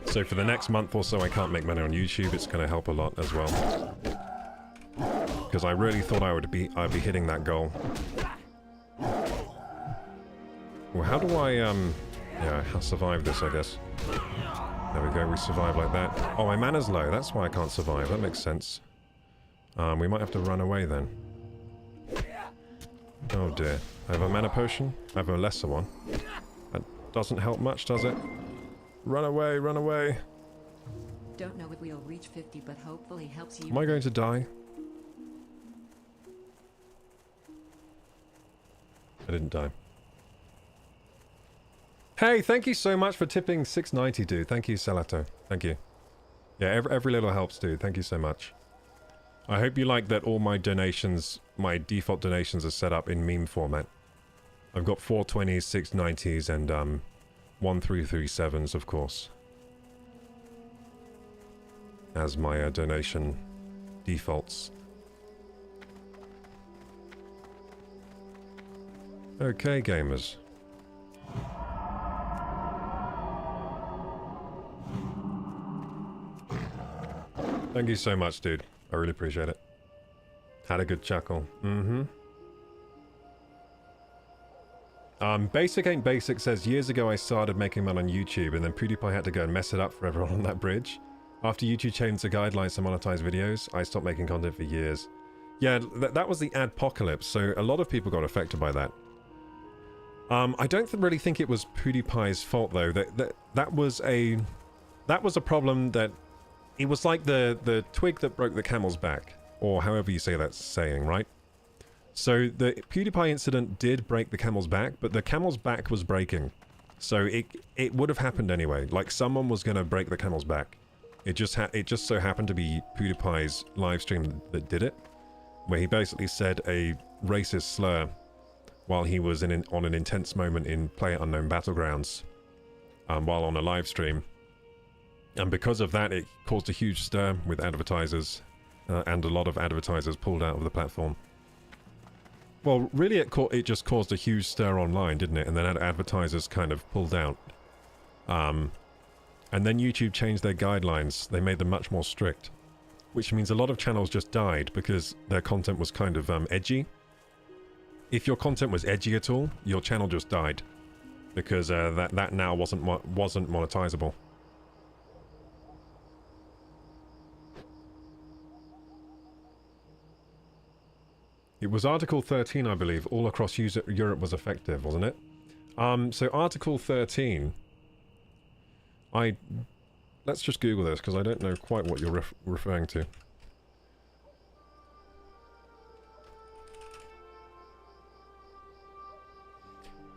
So for the next month or so I can't make money on YouTube, it's going to help a lot as well. Because I really thought I'd be hitting that goal. Well, how do I, yeah, I'll survive this, I guess. There we go, we survive like that. Oh, my mana's low, that's why I can't survive, that makes sense. We might have to run away then. Oh dear. I have a mana potion. I have a lesser one. That doesn't help much, does it? Run away, run away. Don't know if we'll reach 50, but hopefully helps you. Am I going to die? I didn't die. Hey, thank you so much for tipping $6.90, dude. Thank you, Salato. Thank you. Yeah, every little helps, dude. Thank you so much. I hope you like that all my donations, my default donations are set up in meme format. I've got 420s, 690s, and 1337s, of course, as my donation defaults. Okay, gamers. Thank you so much, dude. I really appreciate it. Had a good chuckle. Basic Ain't Basic says, years ago I started making money on YouTube and then PewDiePie had to go and mess it up for everyone on that bridge. After YouTube changed the guidelines to monetize videos, I stopped making content for years. Yeah, that was the adpocalypse, so a lot of people got affected by that. I don't really think it was PewDiePie's fault though. That was a problem that... It was like the twig that broke the camel's back, or however you say that saying, right? So the PewDiePie incident did break the camel's back, but the camel's back was breaking. So it would have happened anyway. Like someone was going to break the camel's back. It just so happened to be PewDiePie's live stream that did it, where he basically said a racist slur while he was on an intense moment in PlayerUnknown Battlegrounds, while on a live stream. And because of that, it caused a huge stir with advertisers, and a lot of advertisers pulled out of the platform. Well, really, it just caused a huge stir online, didn't it? And then advertisers kind of pulled out. And then YouTube changed their guidelines. They made them much more strict, which means a lot of channels just died because their content was kind of edgy. If your content was edgy at all, your channel just died because that now wasn't monetizable. It was Article 13, I believe, all across Europe was effective, wasn't it? So Article 13... Let's just Google this, because I don't know quite what you're referring to.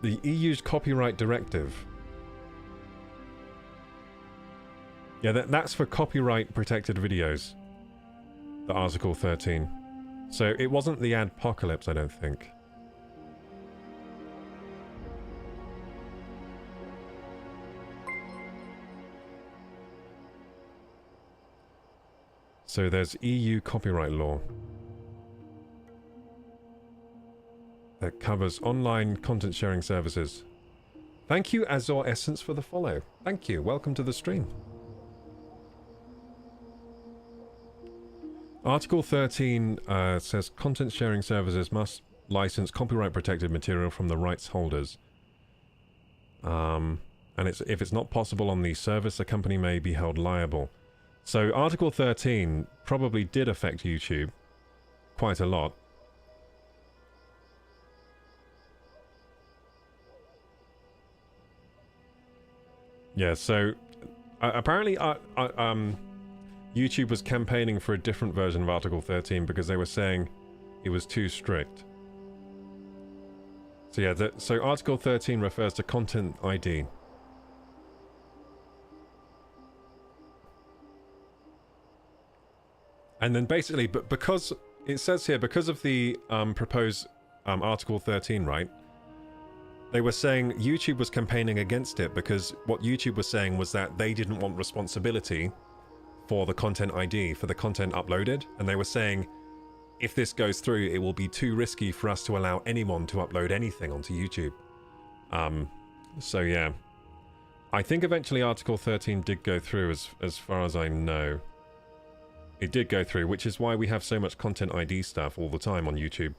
The EU's Copyright Directive. Yeah, that's for copyright-protected videos. The Article 13. So it wasn't the adpocalypse, I don't think. So there's EU copyright law that covers online content sharing services. Thank you, Azor Essence, for the follow. Thank you. Welcome to the stream. Article 13 says content sharing services must license copyright protected material from the rights holders. And if it's not possible on the service, the company may be held liable. So Article 13 probably did affect YouTube quite a lot. Yeah, so apparently YouTube was campaigning for a different version of Article 13 because they were saying it was too strict. So yeah, so Article 13 refers to Content ID. And then basically, but because it says here, because of the proposed Article 13, right? They were saying YouTube was campaigning against it because what YouTube was saying was that they didn't want responsibility for the content ID, for the content uploaded. And they were saying, if this goes through, it will be too risky for us to allow anyone to upload anything onto YouTube. So yeah. I think eventually Article 13 did go through, as far as I know. It did go through, which is why we have so much content ID stuff all the time on YouTube.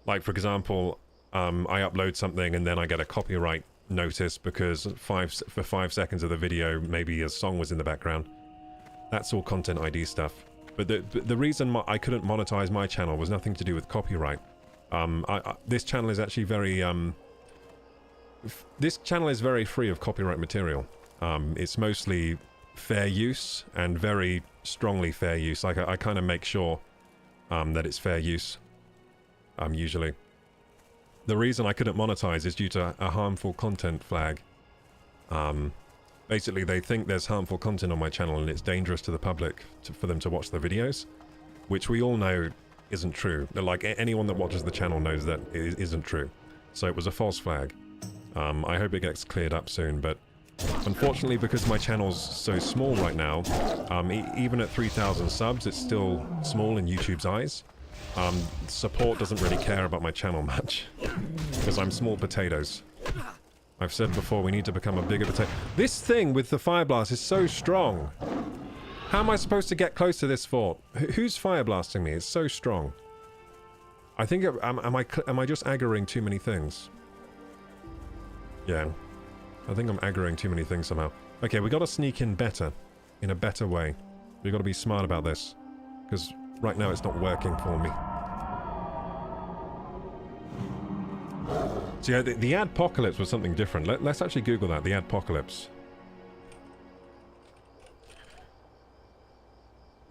Like, for example, I upload something and then I get a copyright notice because for 5 seconds of the video, maybe a song was in the background. That's all content ID stuff. But the reason I couldn't monetize my channel was nothing to do with copyright. This channel is actually very... this channel is very free of copyright material. It's mostly fair use and very strongly fair use. Like I kind of make sure that it's fair use. Usually. The reason I couldn't monetize is due to a harmful content flag. Basically, they think there's harmful content on my channel and it's dangerous to the public for them to watch the videos, which we all know isn't true. Like, anyone that watches the channel knows that it isn't true. So it was a false flag. I hope it gets cleared up soon, but unfortunately, because my channel's so small right now, even at 3,000 subs, it's still small in YouTube's eyes. Support doesn't really care about my channel much, because I'm small potatoes. I've said before, we need to become a bigger potato. This thing with the fire blast is so strong. How am I supposed to get close to this fort? Who's fire blasting me? It's so strong. I think, am I just aggroing too many things? Yeah. I think I'm aggroing too many things somehow. Okay, we gotta sneak in better. In a better way. We gotta be smart about this. Because right now it's not working for me. So yeah, the adpocalypse was something different. Let's actually Google that, the adpocalypse.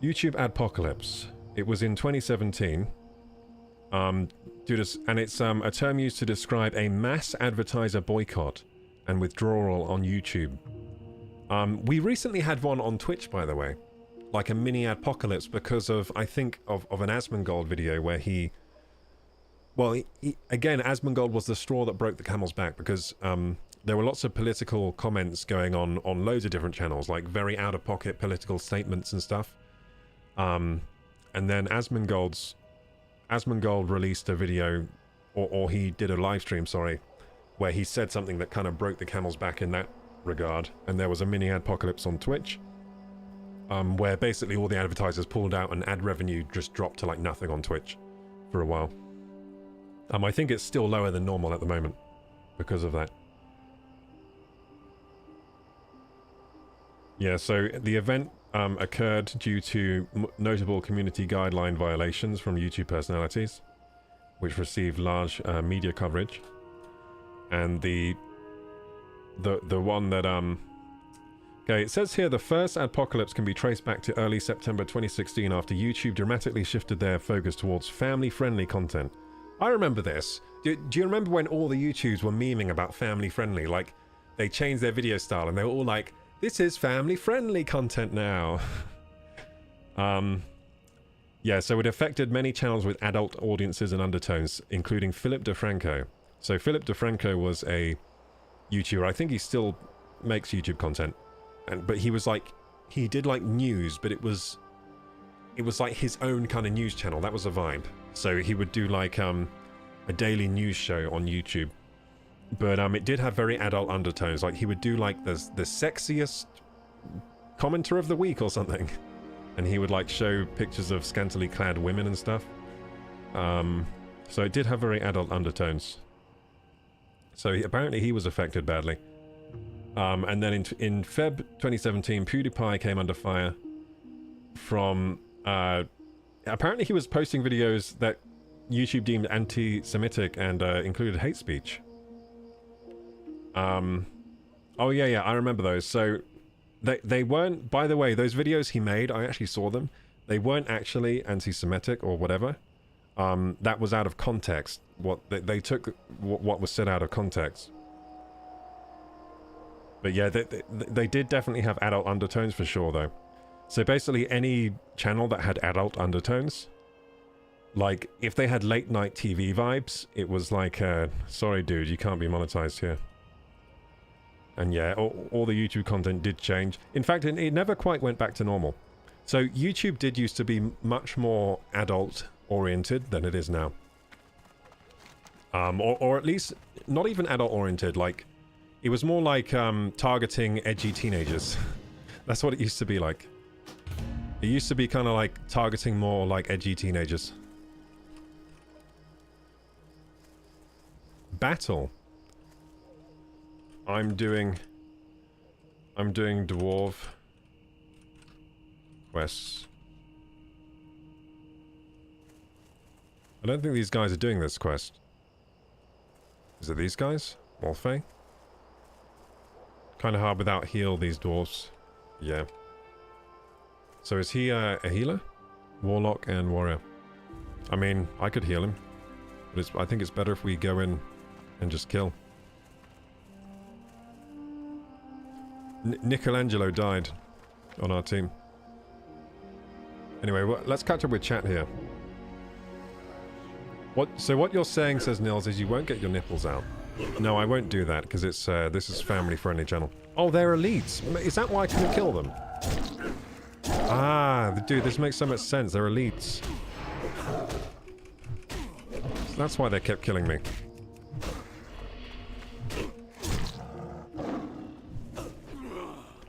YouTube adpocalypse. It was in 2017. And it's a term used to describe a mass advertiser boycott and withdrawal on YouTube. We recently had one on Twitch, by the way. Like a mini adpocalypse because of, I think, of an Asmongold video where he... Well, again, Asmongold was the straw that broke the camel's back because there were lots of political comments going on loads of different channels, like very out-of-pocket political statements and stuff. And then Asmongold released a video, or he did a live stream, sorry, where he said something that kind of broke the camel's back in that regard. And there was a mini adpocalypse on Twitch, where basically all the advertisers pulled out and ad revenue just dropped to like nothing on Twitch for a while. I think it's still lower than normal at the moment because of that. Yeah, so the event occurred due to notable community guideline violations from YouTube personalities. which received large media coverage. And the one that okay, it says here the first adpocalypse can be traced back to early September 2016 after YouTube dramatically shifted their focus towards family-friendly content. I remember this. Do you remember when all the YouTubes were memeing about family-friendly? Like, they changed their video style and they were all like, this is family-friendly content now. Yeah, so it affected many channels with adult audiences and undertones, including Philip DeFranco. So Philip DeFranco was a YouTuber. I think he still makes YouTube content. But he was like, he did like news, but it was like his own kind of news channel. That was a vibe. So he would do like a daily news show on YouTube. But it did have very adult undertones. Like he would do like the sexiest commenter of the week or something. And he would like show pictures of scantily clad women and stuff. So it did have very adult undertones. So apparently he was affected badly. And then in Feb 2017, PewDiePie came under fire from... apparently he was posting videos that YouTube deemed anti-Semitic and included hate speech. Oh yeah, I remember those. So they weren't... By the way, those videos he made, I actually saw them. They weren't actually anti-Semitic or whatever. That was out of context. They took what was said out of context. But yeah, they did definitely have adult undertones for sure, though. So basically, any channel that had adult undertones, like if they had late night TV vibes, it was like, sorry, dude, you can't be monetized here. And yeah, all the YouTube content did change. In fact, it never quite went back to normal. So YouTube did used to be much more adult oriented than it is now. Or at least not even adult oriented. Like it was more like targeting edgy teenagers. That's what it used to be like. It used to be kind of like targeting more like edgy teenagers. Battle. I'm doing dwarf quests. I don't think these guys are doing this quest. Is it these guys? Wolfey? Kind of hard without heal, these dwarves. Yeah. So is he a healer? Warlock and warrior. I mean, I could heal him. But I think it's better if we go in and just kill. Michelangelo died on our team. Anyway, let's catch up with chat here. So what you're saying, says Nils, is you won't get your nipples out. No, I won't do that, because it's this is family-friendly channel. Oh, they're elites. Is that why I couldn't kill them? Ah, dude, this makes so much sense. They're elites. So that's why they kept killing me.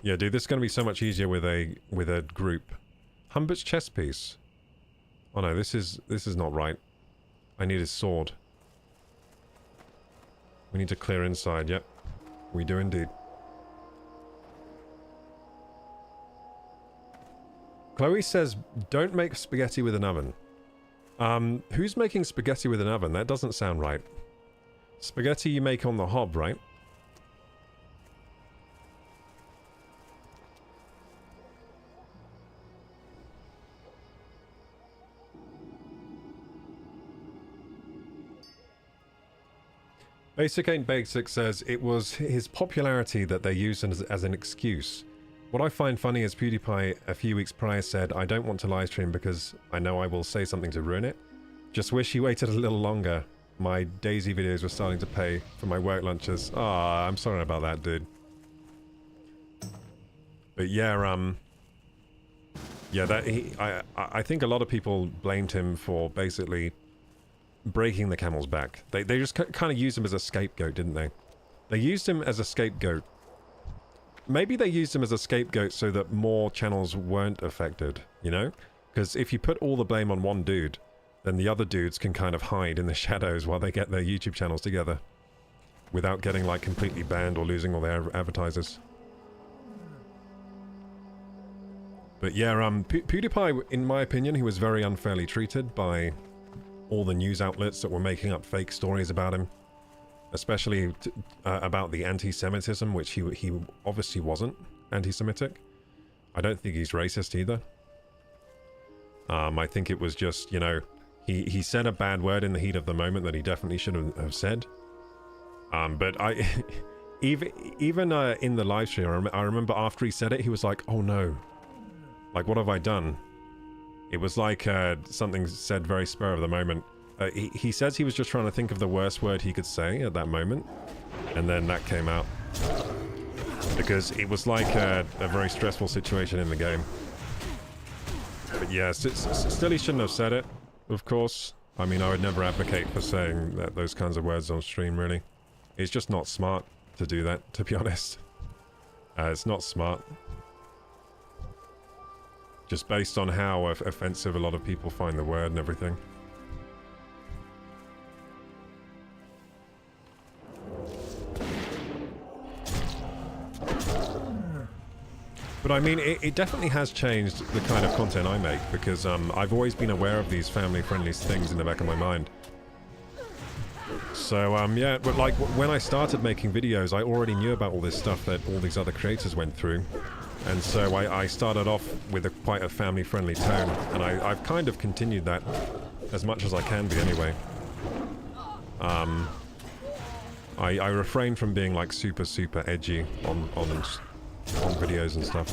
Yeah, dude, this is going to be so much easier with a group. Humbert's chest piece. Oh no, this is not right. I need his sword. We need to clear inside, yep. We do indeed. Chloe says, don't make spaghetti with an oven. Who's making spaghetti with an oven? That doesn't sound right. Spaghetti you make on the hob, right? Basic Ain't Basic says, it was his popularity that they used as an excuse. What I find funny is PewDiePie a few weeks prior said, I don't want to livestream because I know I will say something to ruin it. Just wish he waited a little longer. My Daisy videos were starting to pay for my work lunches. Ah, I'm sorry about that, dude. But yeah, yeah, I think a lot of people blamed him for basically breaking the camel's back. They just kind of used him as a scapegoat, didn't they? They used him as a scapegoat. Maybe they used him as a scapegoat so that more channels weren't affected, you know? Because if you put all the blame on one dude, then the other dudes can kind of hide in the shadows while they get their YouTube channels together. Without getting, like, completely banned or losing all their advertisers. But yeah, PewDiePie, in my opinion, he was very unfairly treated by all the news outlets that were making up fake stories about him, especially about the anti-Semitism, which he obviously wasn't anti-Semitic. I don't think he's racist either. I think it was just, you know, he said a bad word in the heat of the moment that he definitely shouldn't have said. But I, even in the live stream, I remember after he said it, he was like, "Oh no, like what have I done?" It was like something said very spur of the moment. He says he was just trying to think of the worst word he could say at that moment, and then that came out because it was like a very stressful situation in the game. But yeah, still he shouldn't have said it, of course. I mean, I would never advocate for saying those kinds of words on stream, really. It's just not smart to do that, to be honest. It's not smart. Just based on how offensive a lot of people find the word and everything. But I mean, it definitely has changed the kind of content I make, because I've always been aware of these family-friendly things in the back of my mind. So yeah, but like when I started making videos, I already knew about all this stuff that all these other creators went through. And so I started off with quite a family-friendly tone, and I've kind of continued that as much as I can be anyway. I refrain from being like super edgy on videos and stuff.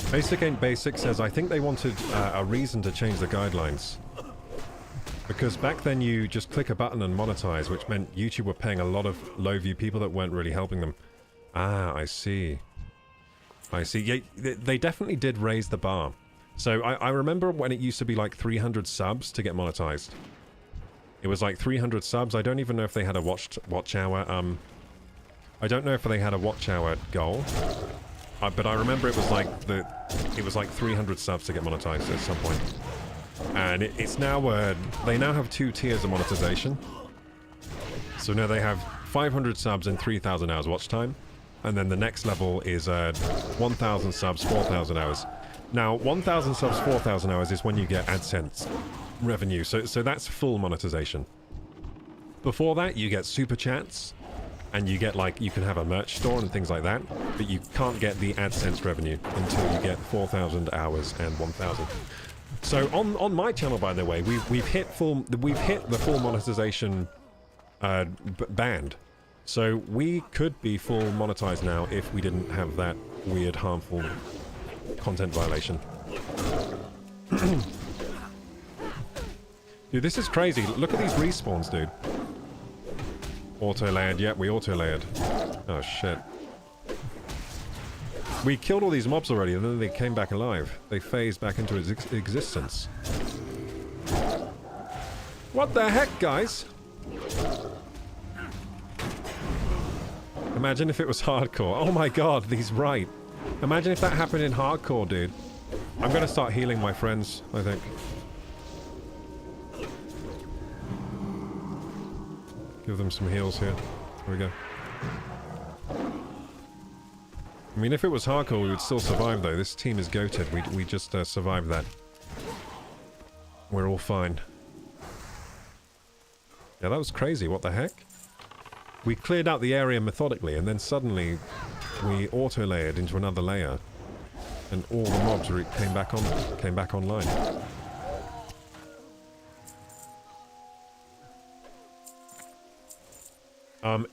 Basic Ain't Basic says, I think they wanted a reason to change the guidelines. Because back then you just click a button and monetize, which meant YouTube were paying a lot of low-view people that weren't really helping them. Ah, I see. I see. Yeah, they definitely did raise the bar. So I remember when it used to be like 300 subs to get monetized. It was like 300 subs. I don't even know if they had a watch hour. I don't know if they had a watch hour goal. But I remember it was like 300 subs to get monetized at some point. And it's now they now have 2 tiers of monetization. So now they have 500 subs and 3,000 hours watch time, and then the next level is 1,000 subs, 4,000 hours. Now 1,000 subs, 4,000 hours is when you get AdSense revenue. So that's full monetization. Before that, you get super chats, and you get like you can have a merch store and things like that, but you can't get the AdSense revenue until you get 4,000 hours and 1,000. So on my channel, by the way, we've hit the full monetization band. So we could be full monetized now if we didn't have that weird harmful content violation. Dude, this is crazy. Look at these respawns, dude. Auto-layered. Yep, we auto-layered. Oh shit. We killed all these mobs already, and then they came back alive. They phased back into existence. What the heck, guys? Imagine if it was hardcore. Oh my god, he's right. Imagine if that happened in hardcore, dude. I'm gonna start healing my friends, I think. Give them some heals here. Here we go. I mean, if it was hardcore, we would still survive, though. This team is goated. We just survived that. We're all fine. Yeah, that was crazy. What the heck? We cleared out the area methodically, and then suddenly we auto-layered into another layer, and all the mobs came back online.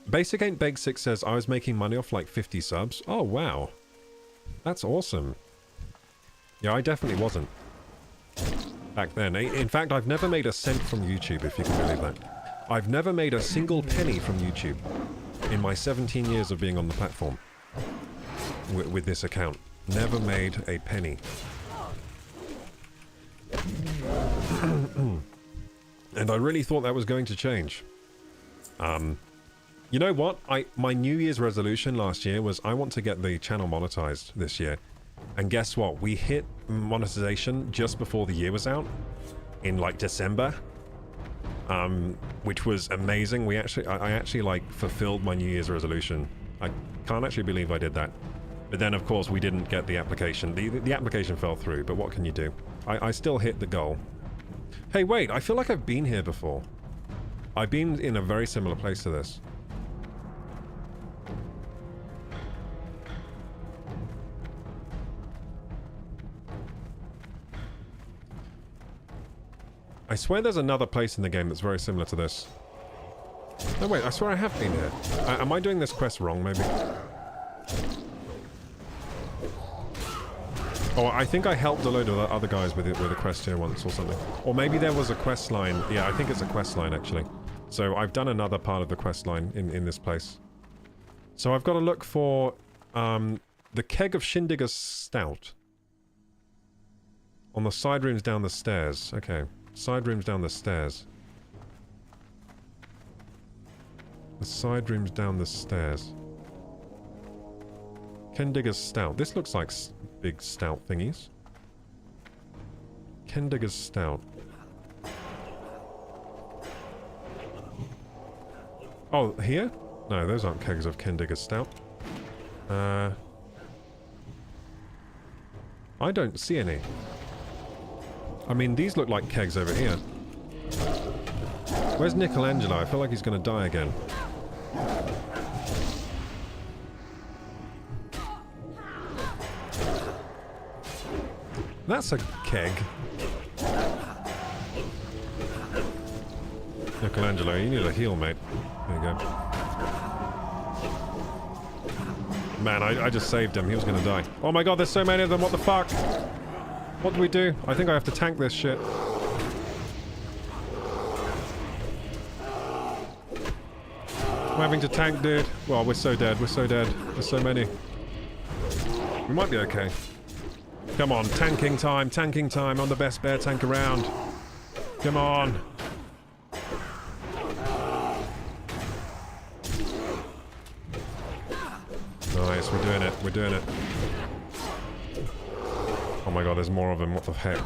Basic Ain't Basic says, I was making money off like 50 subs. Oh, wow. That's awesome. Yeah, I definitely wasn't. Back then. In fact, I've never made a cent from YouTube, if you can believe that. I've never made a single penny from YouTube in my 17 years of being on the platform. With this account. Never made a penny. And I really thought that was going to change. You know what? My New Year's resolution last year was I want to get the channel monetized this year. And guess what? We hit monetization just before the year was out. In like December. which was amazing. I actually like fulfilled my New Year's resolution. I can't actually believe I did that. But then, of course, we didn't get the application. The application fell through, but what can you do? I still hit the goal. Hey, wait, I feel like I've been here before. I've been in a very similar place to this. I swear there's another place in the game that's very similar to this. No, wait, I swear I have been here. Am I doing this quest wrong, maybe? Oh, I think I helped a load of other guys with a quest here once or something. Or maybe there was a quest line. Yeah, I think it's a quest line, actually. So I've done another part of the quest line in this place. So I've got to look for the keg of Shindigger's Stout. On the side rooms down the stairs. Okay. Side rooms down the stairs. The side rooms down the stairs. Kendigger's Stout. This looks like big stout thingies. Kendigger's Stout. Oh, here? No, those aren't kegs of Kendigger's Stout. I don't see any. I mean, these look like kegs over here. Where's Michelangelo? I feel like he's going to die again. That's a keg. Michelangelo, you need a heal, mate. There you go. Man, I just saved him. He was going to die. Oh my god, there's so many of them. What the fuck? What do we do? I think I have to tank this shit. I'm having to tank, dude. Well, we're so dead. We're so dead. There's so many. We might be okay. Come on, tanking time. Tanking time. I'm the best bear tank around. Come on. Nice, we're doing it. We're doing it. Oh my god, there's more of them. What the heck?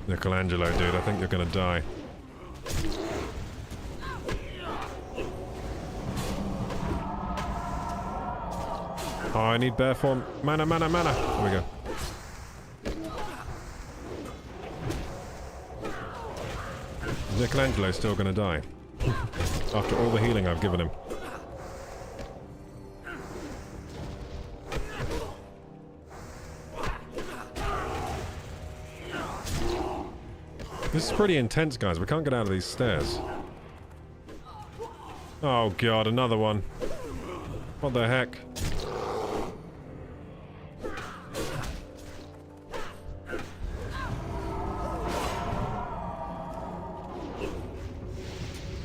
Michelangelo, dude, I think you're gonna die. Oh, I need bear form. Mana, mana, mana. There we go. Michelangelo's still gonna die. After all the healing I've given him. This is pretty intense, guys. We can't get out of these stairs. Oh god, another one. What the heck?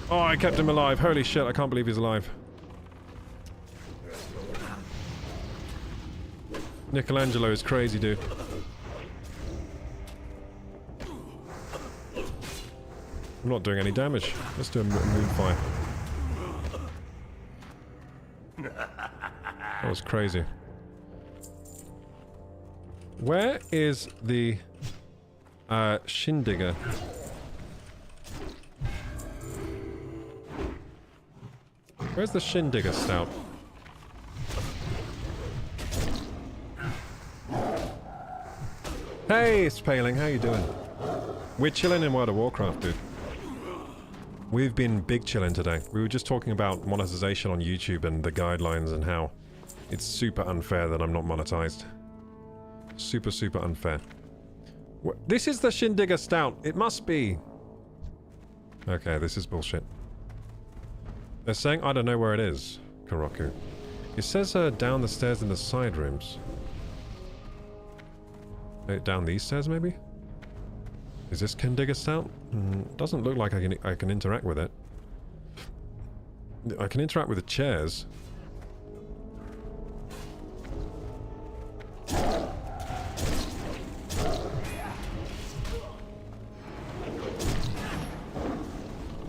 Oh, I kept him alive. Holy shit, I can't believe he's alive. Michelangelo is crazy, dude. I'm not doing any damage. Let's do a moonfire. That was crazy. Where is the Shindigger? Where's the Shindigger Stout? Hey, it's Paling. How you doing? We're chilling in World of Warcraft, dude. We've been big chilling today. We were just talking about monetization on YouTube and the guidelines and how it's super unfair that I'm not monetized. Super, super unfair. This is the Shindigger Stout. It must be. Okay, this is bullshit. They're saying I don't know where it is, Koroku. It says down the stairs in the side rooms. Down these stairs, maybe? Is this Kendigger Stout? Doesn't look like I can interact with it. I can interact with the chairs.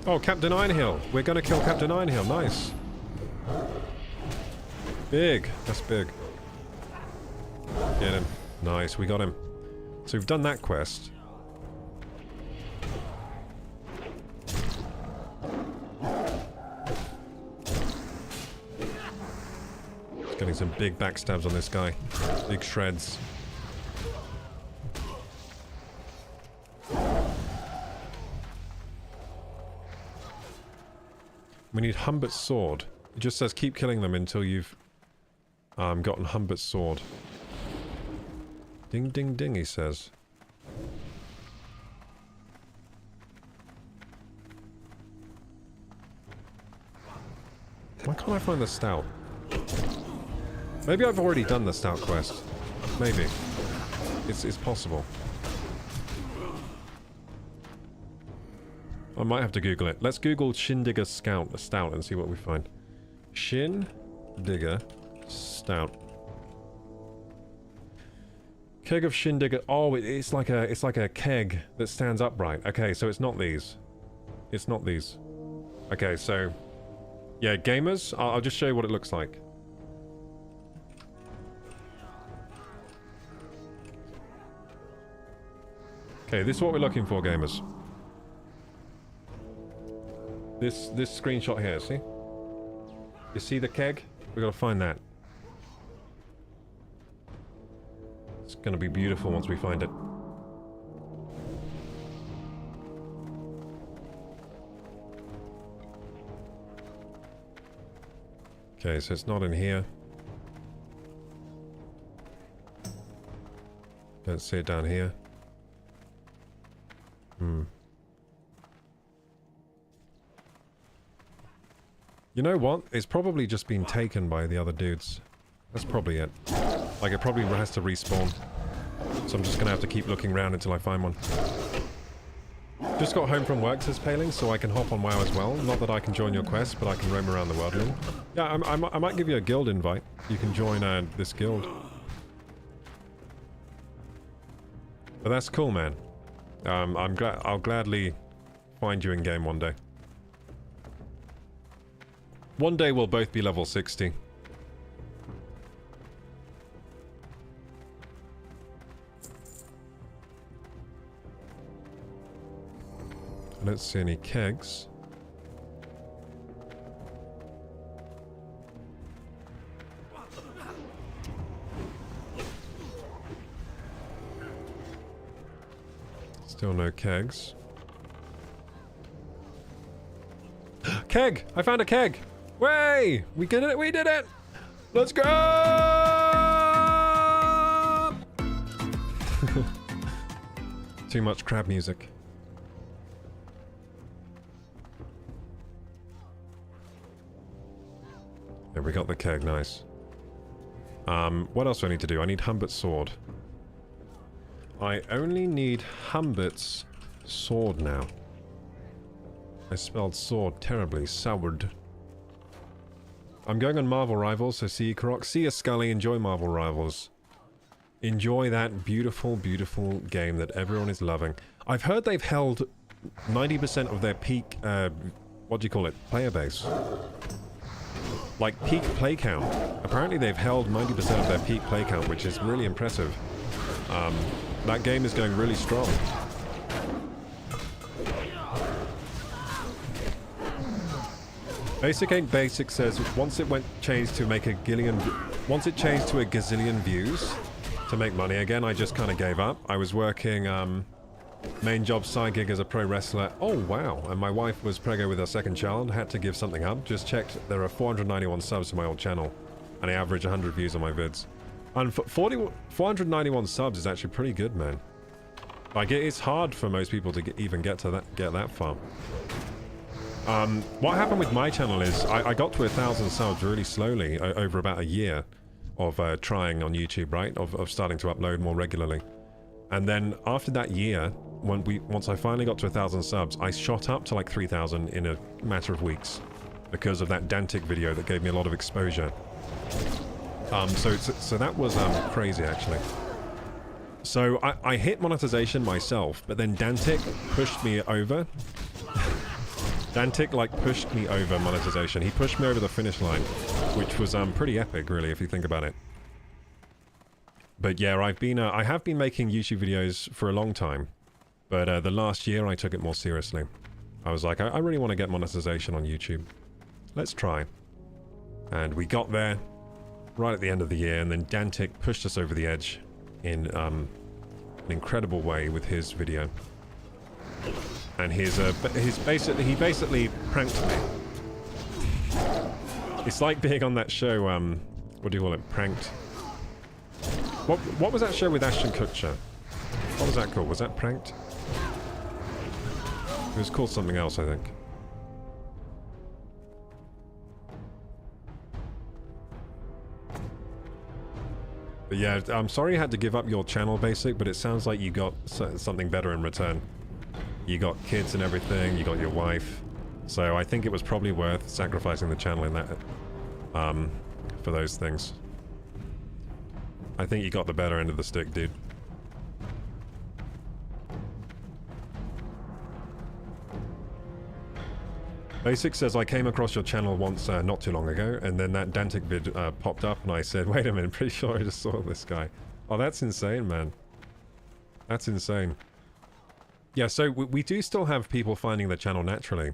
Oh, Captain Ironhill. We're gonna kill Captain Ironhill. Nice. Big. That's big. Get him. Nice, we got him. So we've done that quest. Getting some big backstabs on this guy. Big shreds. We need Humbert's sword. It just says keep killing them until you've gotten Humbert's sword. Ding ding ding, he says. Why can't I find the stout? Maybe I've already done the stout quest. Maybe. It's possible. I might have to Google it. Let's Google Shindigger Stout and see what we find. Shindigger Stout. Keg of Shindigger. Oh, it's like a keg that stands upright. Okay, so it's not these. It's not these. Okay, so yeah, gamers. I'll just show you what it looks like. Okay, this is what we're looking for, gamers. This screenshot here, see? You see the keg? We gotta find that. It's gonna be beautiful once we find it. Okay, so it's not in here. Don't see it down here. You know what? It's probably just been taken by the other dudes. That's probably it. Like, it probably has to respawn. So I'm just gonna have to keep looking around until I find one. Just got home from work, says Paling, so I can hop on WoW as well. Not that I can join your quest, but I can roam around the world. Yeah, I might give you a guild invite. You can join this guild. But that's cool, man. I'll gladly find you in game one day. One day we'll both be level 60. I don't see any kegs. Still no kegs. Keg! I found a keg! Way! We did it! We did it! Let's go! Too much crab music. Yeah, we got the keg, nice. What else do I need to do? I need Humbert's sword. I only need Humbert's sword now. I spelled sword terribly. Soured. I'm going on Marvel Rivals, so see you, Korok. See you, Scully. Enjoy Marvel Rivals. Enjoy that beautiful, beautiful game that everyone is loving. I've heard they've held 90% of their peak, what do you call it? Player base. Like, peak play count. Apparently they've held 90% of their peak play count, which is really impressive. That game is going really strong. Basic ain't basic says once it changed to make a gazillion views to make money again, I just kind of gave up. I was working main job side gig as a pro wrestler. Oh wow! And my wife was preggo with her second child. Had to give something up. Just checked. There are 491 subs to my old channel, and I average 100 views on my vids. And 491 subs is actually pretty good, man. Like it's hard for most people to even get that far. What happened with my channel is I got to 1,000 subs really slowly over about a year of trying on YouTube, right? Of starting to upload more regularly. And then after that year, once I finally got to 1,000 subs, I shot up to like 3,000 in a matter of weeks because of that Dantic video that gave me a lot of exposure. So that was crazy actually. So I hit monetization myself, but then Dantic pushed me over. Dantic like pushed me over monetization. He pushed me over the finish line, which was pretty epic really if you think about it. But yeah, I have been making YouTube videos for a long time. But the last year I took it more seriously. I was like, I really want to get monetization on YouTube. Let's try. And we got there right at the end of the year, and then Dantic pushed us over the edge in an incredible way with his video. And he basically pranked me. It's like being on that show, what do you call it? Pranked. What was that show with Ashton Kutcher? What was that called? Was that Pranked? It was called something else, I think. But yeah, I'm sorry you had to give up your channel, Basic, but it sounds like you got something better in return. You got kids and everything, you got your wife. So I think it was probably worth sacrificing the channel in that, for those things. I think you got the better end of the stick, dude. Basic says, I came across your channel once not too long ago, and then that Dantic vid popped up, and I said, wait a minute, I'm pretty sure I just saw this guy. Oh, that's insane, man. That's insane. Yeah, so we do still have people finding the channel naturally,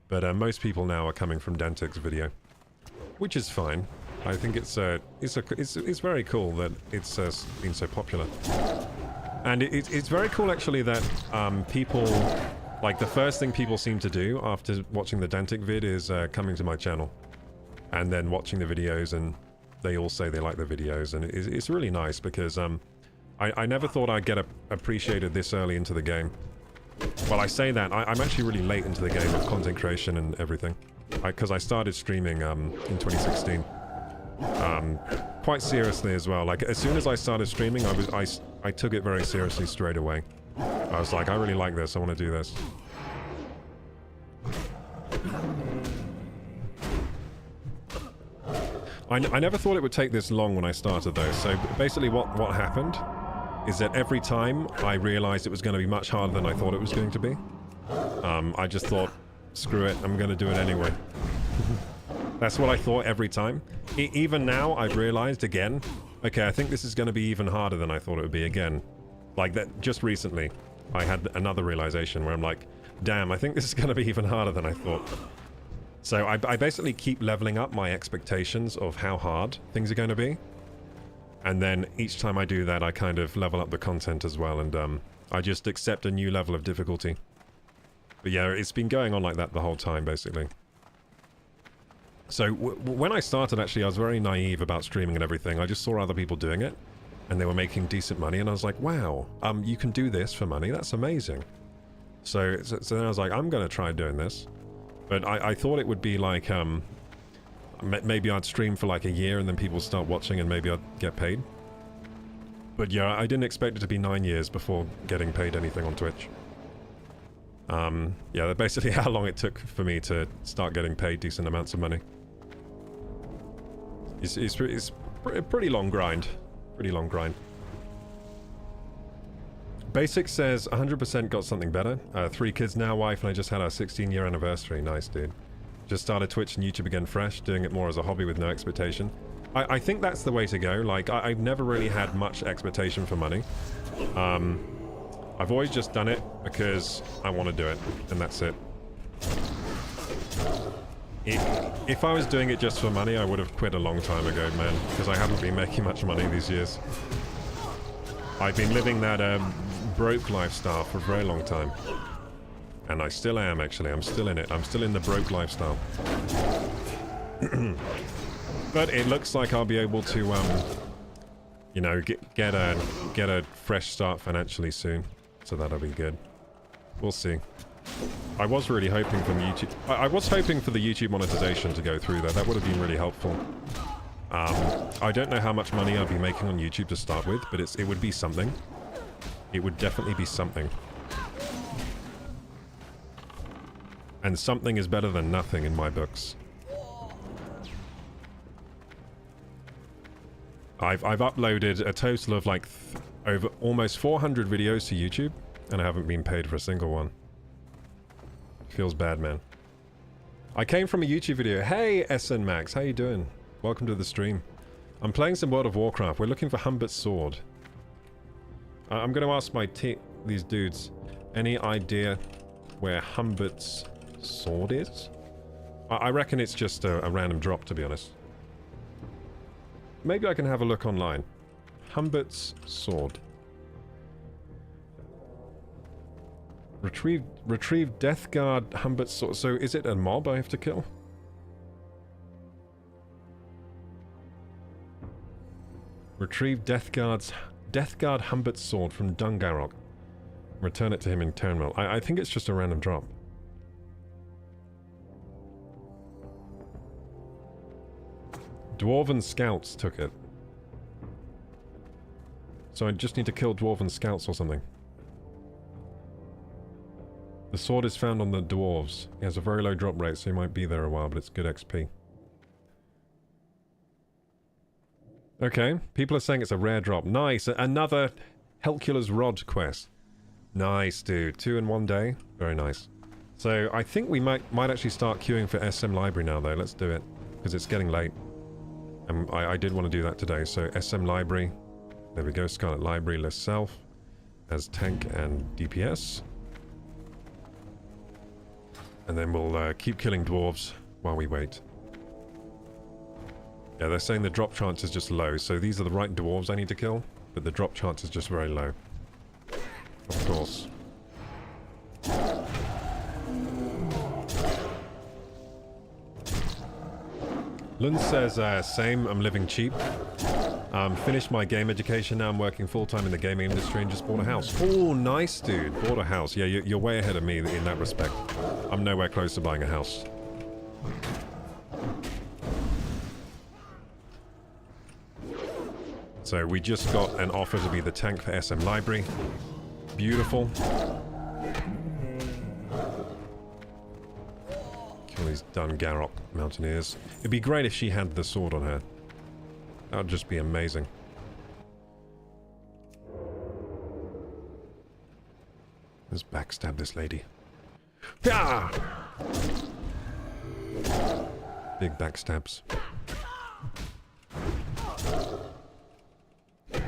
but most people now are coming from Dantic's video, which is fine. I think it's very cool that it's been so popular. And it's very cool, actually, that people... Like, the first thing people seem to do after watching the Dantic vid is coming to my channel. And then watching the videos, and they all say they like the videos. And it's really nice, because I never thought I'd get appreciated this early into the game. Well, I say that, I'm actually really late into the game of content creation and everything. Because I started streaming in 2016. Quite seriously as well. Like, as soon as I started streaming, I took it very seriously straight away. I was like, I really like this, I want to do this. I never thought it would take this long when I started though, so basically what happened is that every time I realized it was going to be much harder than I thought it was going to be. I just thought, screw it, I'm going to do it anyway. That's what I thought every time. Even now, I've realized again, okay, I think this is going to be even harder than I thought it would be again. Like that, just recently, I had another realization where I'm like, damn, I think this is going to be even harder than I thought. So I basically keep leveling up my expectations of how hard things are going to be. And then each time I do that, I kind of level up the content as well, and I just accept a new level of difficulty. But yeah, it's been going on like that the whole time, basically. So when I started, actually, I was very naive about streaming and everything. I just saw other people doing it. And they were making decent money, and I was like, wow, you can do this for money, that's amazing. So then I was like, I'm going to try doing this. But I thought it would be like, maybe I'd stream for like a year, and then people would start watching, and maybe I'd get paid. But yeah, I didn't expect it to be 9 years before getting paid anything on Twitch. Yeah, that's basically how long it took for me to start getting paid decent amounts of money. It's a pretty long grind. Pretty long grind. Basic says 100% got something better. 3 kids now, wife, and I just had our 16-year anniversary. Nice, dude. Just started Twitch and YouTube again fresh, doing it more as a hobby with no expectation. I think that's the way to go. Like, I've never really had much expectation for money. I've always just done it because I want to do it, and that's it. If I was doing it just for money, I would have quit a long time ago, man, because I haven't been making much money these years. I've been living that broke lifestyle for a very long time. And I still am, actually. I'm still in it. I'm still in the broke lifestyle. But it looks like I'll be able to, you know, get a fresh start financially soon. So that'll be good. We'll see. I was really hoping from YouTube... I was hoping for the YouTube monetization to go through there. That would have been really helpful. I don't know how much money I'd be making on YouTube to start with, but it would be something. It would definitely be something. And something is better than nothing in my books. I've uploaded a total of like over almost 400 videos to YouTube, and I haven't been paid for a single one. Feels bad, man. I came from a YouTube video. Hey, SN Max, how you doing? Welcome to the stream. I'm playing some World of Warcraft. We're looking for Humbert's sword. I'm going to ask these dudes, any idea where Humbert's sword is? I reckon it's just a random drop, to be honest. Maybe I can have a look online. Humbert's sword. Retrieve Death Guard Humbert's sword. So is it a mob I have to kill? Retrieve Death Guard Humbert's sword from Dungarok. Return it to him in Turnmill. I think it's just a random drop. Dwarven scouts took it. So I just need to kill Dwarven scouts or something. The sword is found on the dwarves. It has a very low drop rate, so he might be there a while, but it's good XP. Okay, people are saying it's a rare drop. Nice, another Helcula's Rod quest. Nice, dude. 2 in 1 day. Very nice. So I think we might actually start queuing for SM Library now, though. Let's do it, because it's getting late. And I did want to do that today, so SM Library. There we go, Scarlet Library, list self. As tank and DPS. And then we'll keep killing dwarves while we wait. Yeah, they're saying the drop chance is just low, so these are the right dwarves I need to kill, but the drop chance is just very low. Of course. Lund says, same, I'm living cheap. Finished my game education, now I'm working full-time in the gaming industry and just bought a house. Oh, nice, dude. Bought a house. Yeah, you're way ahead of me in that respect. I'm nowhere close to buying a house. So we just got an offer to be the tank for SM Library. Beautiful. Kill these Dungarok mountaineers. It'd be great if she had the sword on her. That would just be amazing. Let's backstab this lady. Ah! Big backstabs.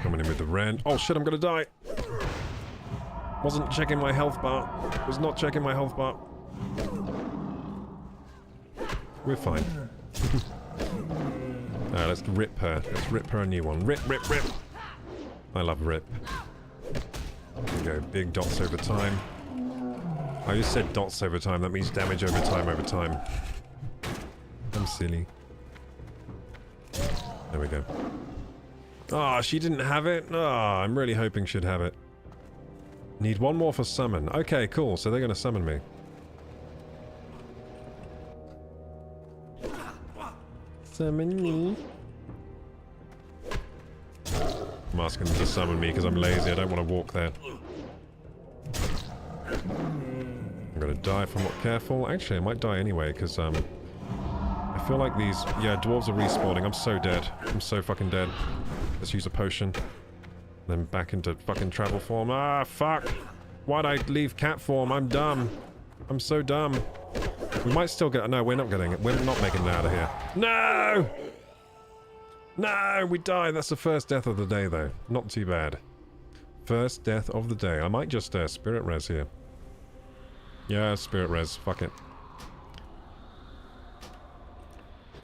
Coming in with the rend. Oh shit, I'm gonna die! Wasn't checking my health bar. Was not checking my health bar. We're fine. Alright, let's rip her. Let's rip her a new one. Rip, rip, rip! I love rip. There we go. Big dots over time. I just said dots over time. That means damage over time. I'm silly. There we go. Ah, oh, she didn't have it? Ah, oh, I'm really hoping she'd have it. Need one more for summon. Okay, cool. So they're going to summon me. Summon me. I'm asking them to summon me because I'm lazy. I don't want to walk there. I'm going to die if I'm not careful. Actually, I might die anyway because I feel like these... Yeah, dwarves are respawning. I'm so dead. I'm so fucking dead. Let's use a potion. Then back into fucking travel form. Ah, fuck! Why'd I leave cat form? I'm dumb. I'm so dumb. We might still get... No, we're not getting it. We're not making it out of here. No! No! We died. That's the first death of the day, though. Not too bad. First death of the day. I might just spirit res here. Yeah, spirit res. Fuck it.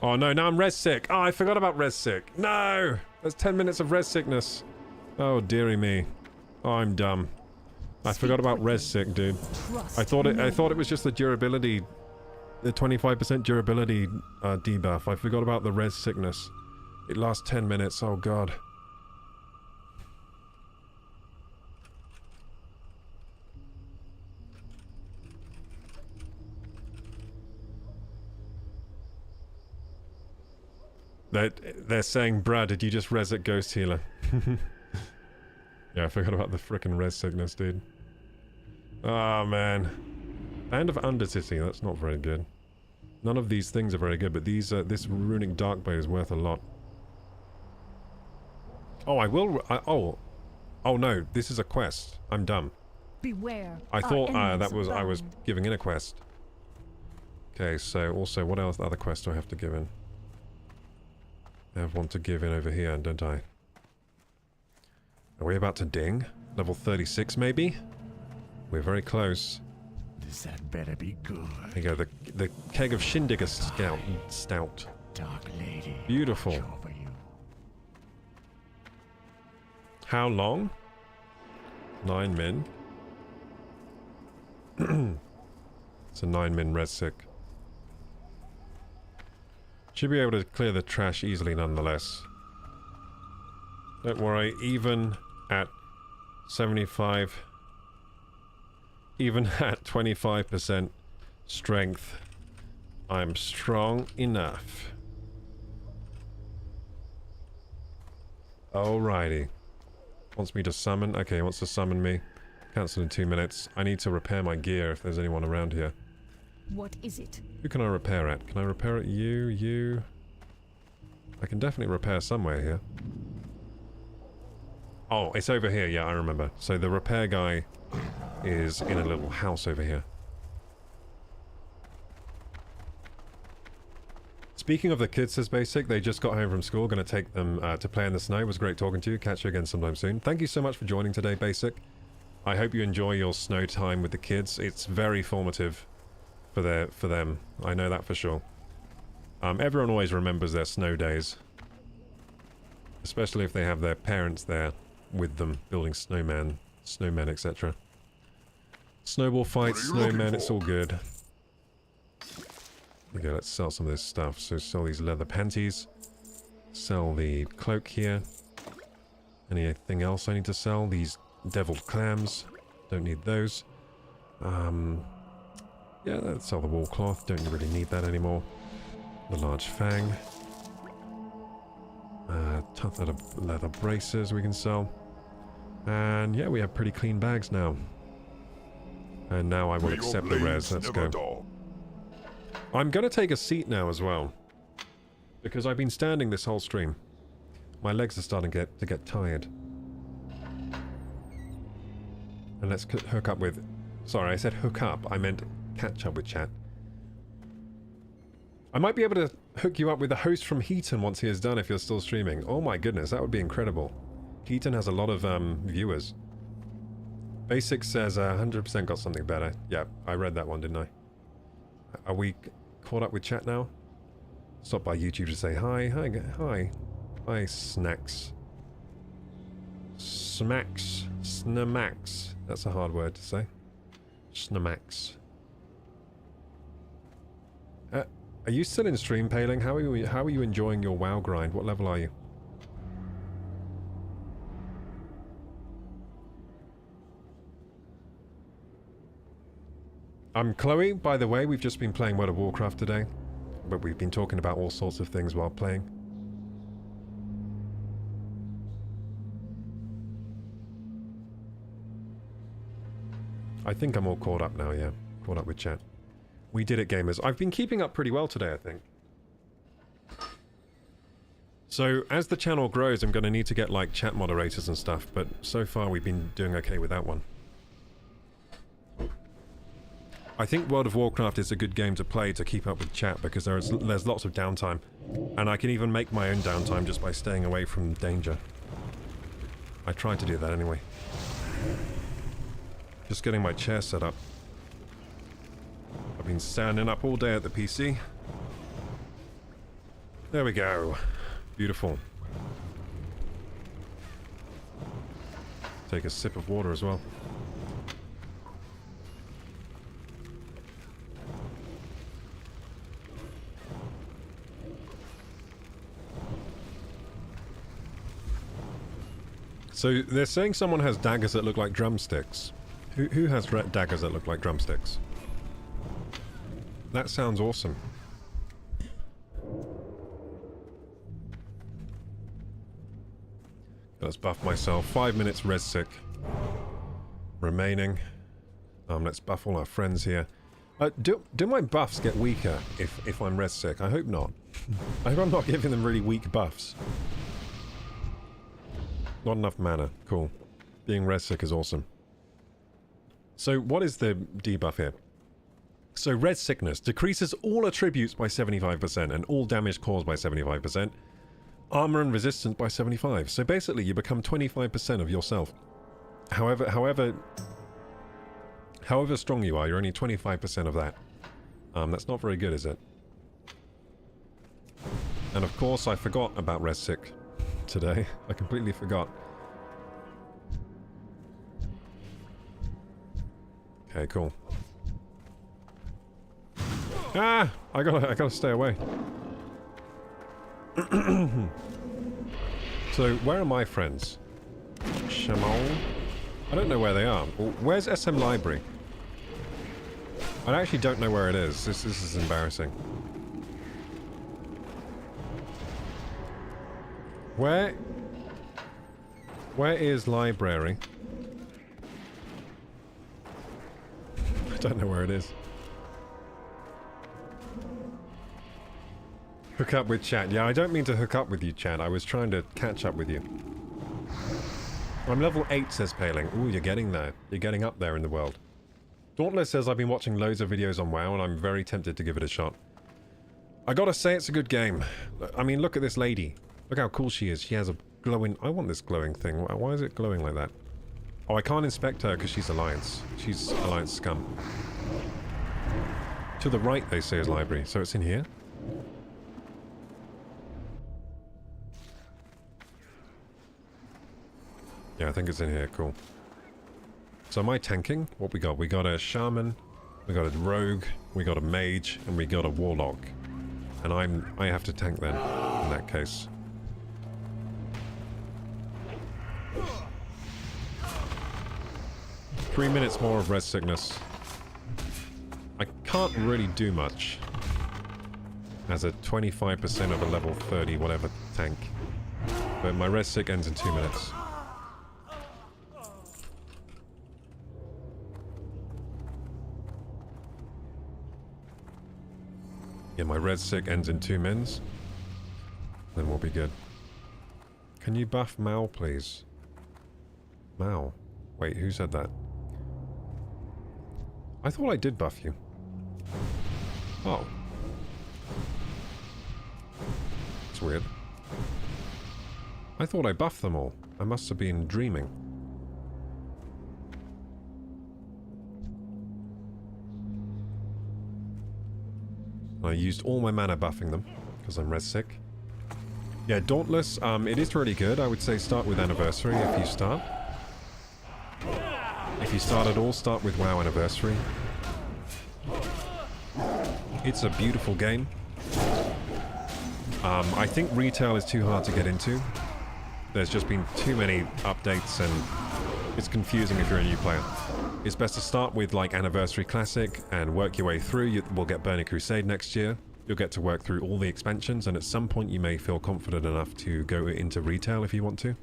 Oh, no. Now I'm res sick. Oh, I forgot about res sick. No! There's 10 minutes of res sickness. Oh, dearie me. Oh, I'm dumb. I forgot about res sick, dude. I thought it was just the durability, the 25% durability debuff. I forgot about the res sickness. It lasts 10 minutes. Oh god. They're saying, Brad, did you just res at Ghost Healer? Yeah, I forgot about the frickin' res sickness, dude. Oh, man. Band of Undercity, that's not very good. None of these things are very good, but these, this Runic Darkblade is worth a lot. Oh, I will... Oh, no, this is a quest. I'm dumb. Beware. I thought that was... I was giving in a quest. Okay, so also, what else other quest do I have to give in? I have one to give in over here, don't I? Are we about to ding? Level 36 maybe? We're very close. This had better be good. There you go, the keg of Shindigger Stout. Dark lady. Beautiful. watch over you. How long? 9 min. It's a 9 min res sick. Should be able to clear the trash easily nonetheless. Don't worry, even at 75, even at 25% strength, I'm strong enough. Alrighty. Wants me to summon? Okay, wants to summon me. Cancel in 2 minutes. I need to repair my gear if there's anyone around here. What is it? Who can I repair at? Can I repair at you? You? I can definitely repair somewhere here. Oh, it's over here. Yeah, I remember. So the repair guy is in a little house over here. Speaking of the kids, says Basic, they just got home from school. Going to take them to play in the snow. It was great talking to you. Catch you again sometime soon. Thank you so much for joining today, Basic. I hope you enjoy your snow time with the kids. It's very formative for them. I know that for sure. Everyone always remembers their snow days. Especially if they have their parents there with them, building snowmen, etc. Snowball fights, snowmen, it's all good. Okay, let's sell some of this stuff. So sell these leather panties. Sell the cloak here. Anything else I need to sell? These deviled clams. Don't need those. Yeah, let's sell the wool cloth. Don't really need that anymore. The large fang. Tough leather braces we can sell. And yeah, we have pretty clean bags now. And now I will accept the res. Let's go. I'm going to take a seat now as well. Because I've been standing this whole stream. My legs are starting to get tired. And let's hook up with... Sorry, I said hook up. I meant catch up with chat. I might be able to hook you up with a host from Heaton once he is done if you're still streaming. Oh my goodness, that would be incredible. Heaton has a lot of viewers. Basic says 100% got something better. Yeah, I read that one, didn't I? Are we caught up with chat now? Stop by YouTube to say hi. Hi, snacks. Smacks. Snamax. That's a hard word to say. Snamax. Are you still in stream, Paling? How are you enjoying your WoW grind? What level are you? Chloe, by the way, we've just been playing World of Warcraft today. But we've been talking about all sorts of things while playing. I think I'm all caught up now, yeah. Caught up with chat. We did it, gamers. I've been keeping up pretty well today, I think. So, as the channel grows, I'm going to need to get, like, chat moderators and stuff, but so far we've been doing okay with that one. I think World of Warcraft is a good game to play to keep up with chat, because there's lots of downtime. And I can even make my own downtime just by staying away from danger. I try to do that anyway. Just getting my chair set up. I've been standing up all day at the PC. There we go. Beautiful. Take a sip of water as well. So they're saying someone has daggers that look like drumsticks. Who has daggers that look like drumsticks? That sounds awesome. Let's buff myself. 5 minutes res sick remaining. Let's buff all our friends here. Do my buffs get weaker if I'm res sick? I hope not. I hope I'm not giving them really weak buffs. Not enough mana. Cool. Being res sick is awesome. So what is the debuff here? So res sickness decreases all attributes by 75% and all damage caused by 75%. Armor and resistance by 75%. So basically you become 25% of yourself. However strong you are, you're only 25% of that. That's not very good, is it? And of course, I forgot about res sick today. I completely forgot. Okay, cool. Ah! I gotta stay away. So, where are my friends? Shamal? I don't know where they are. Well, where's SM Library? I actually don't know where it is. This is embarrassing. Where is library? I don't know where it is. Hook up with chat. Yeah, I don't mean to hook up with you, chat. I was trying to catch up with you. I'm level 8, says Paling. Ooh, you're getting there. You're getting up there in the world. Dauntless says, I've been watching loads of videos on WoW and I'm very tempted to give it a shot. I gotta say it's a good game. I mean, look at this lady. Look how cool she is. She has a glowing... I want this glowing thing. Why is it glowing like that? Oh, I can't inspect her because she's Alliance. She's Alliance scum. To the right, they say, is library. So it's in here? Yeah, I think it's in here. Cool. So am I tanking? What we got? We got a shaman, we got a rogue, we got a mage, and we got a warlock. And I have to tank then, in that case. Three minutes more of res sickness. I can't really do much as a 25% of a level 30 whatever tank. But my res sick ends in 2 minutes. Yeah, my red sick ends in 2 mins. Then we'll be good. Can you buff Mal, please? Mal? Wait, who said that? I thought I did buff you. Oh. That's weird. I thought I buffed them all. I must have been dreaming. I used all my mana buffing them, because I'm res sick. Yeah, Dauntless, it is really good. I would say start with Anniversary if you start. If you start at all, start with WoW Anniversary. It's a beautiful game. I think retail is too hard to get into. There's just been too many updates and it's confusing if you're a new player. It's best to start with like Anniversary Classic and work your way through. We'll get Burning Crusade next year. You'll get to work through all the expansions and at some point you may feel confident enough to go into retail if you want to.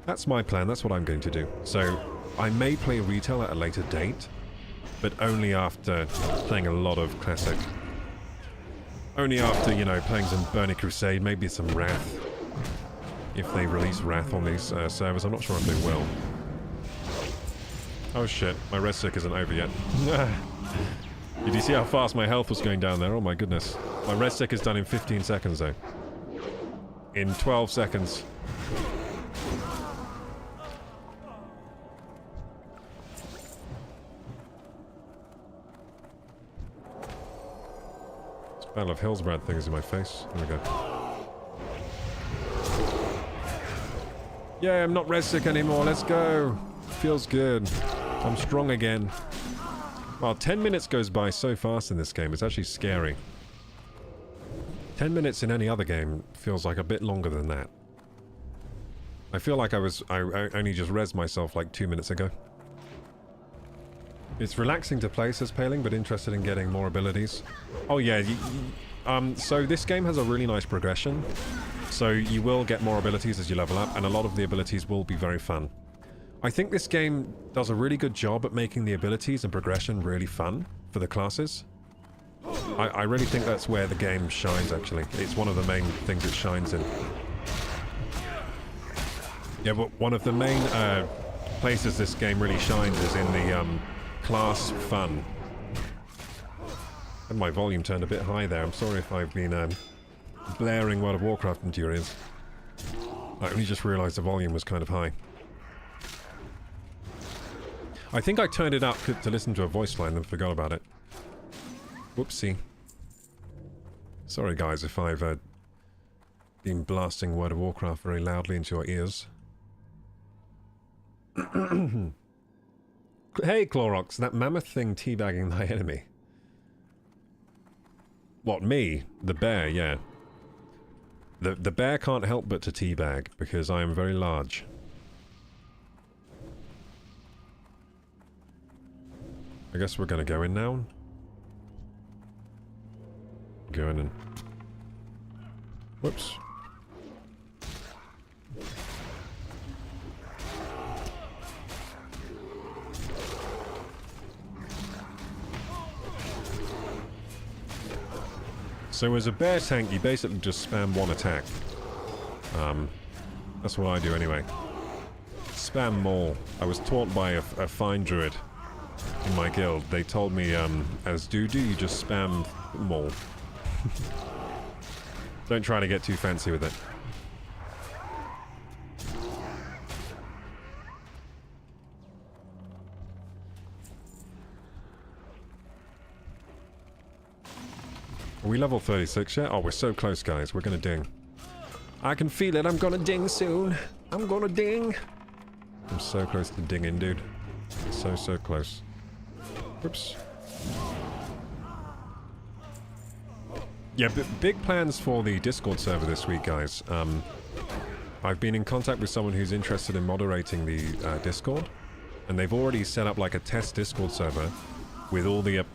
That's my plan, that's what I'm going to do. So I may play retail at a later date, but only after playing a lot of Classic. Only after, you know, playing some Burning Crusade, maybe some Wrath. If they release Wrath on these servers, I'm not sure if they will. Oh shit, my red sick isn't over yet. Did you see how fast my health was going down there? Oh my goodness. My red sick is done in 15 seconds though. In 12 seconds. This Battle of Hillsbrad thing is in my face. There we go. Yeah, I'm not red sick anymore. Let's go. Feels good. I'm strong again. Well, 10 minutes goes by so fast in this game. It's actually scary. 10 minutes in any other game feels like a bit longer than that. I feel like I only just rezzed myself like 2 minutes ago. It's relaxing to play, says Paling, but interested in getting more abilities. Oh yeah, so this game has a really nice progression. So you will get more abilities as you level up, and a lot of the abilities will be very fun. I think this game does a really good job at making the abilities and progression really fun for the classes. I really think that's where the game shines, actually. It's one of the main things it shines in. Yeah, but one of the main places this game really shines is in the class fun. And my volume turned a bit high there. I'm sorry if I've been blaring World of Warcraft into your ears. I only just realised the volume was kind of high. I think I turned it up to listen to a voice line and forgot about it. Whoopsie. Sorry guys if I've been blasting World of Warcraft very loudly into your ears. Hey Clorox, that mammoth thing teabagging thy enemy. What, me? The bear, yeah. The bear can't help but to teabag, because I am very large. I guess we're gonna go in now. Go in and... Whoops. So as a bear tank, you basically just spam one attack. That's what I do anyway. Spam maul. I was taught by a fine druid in my guild. They told me, as do you just spam maul. Don't try to get too fancy with it. Are we level 36 yet? Oh, we're so close, guys. We're gonna ding. I can feel it. I'm gonna ding soon. I'm gonna ding. I'm so close to dinging, dude. So close. Whoops. Yeah, big plans for the Discord server this week, guys. I've been in contact with someone who's interested in moderating the Discord, and they've already set up like a test Discord server with all the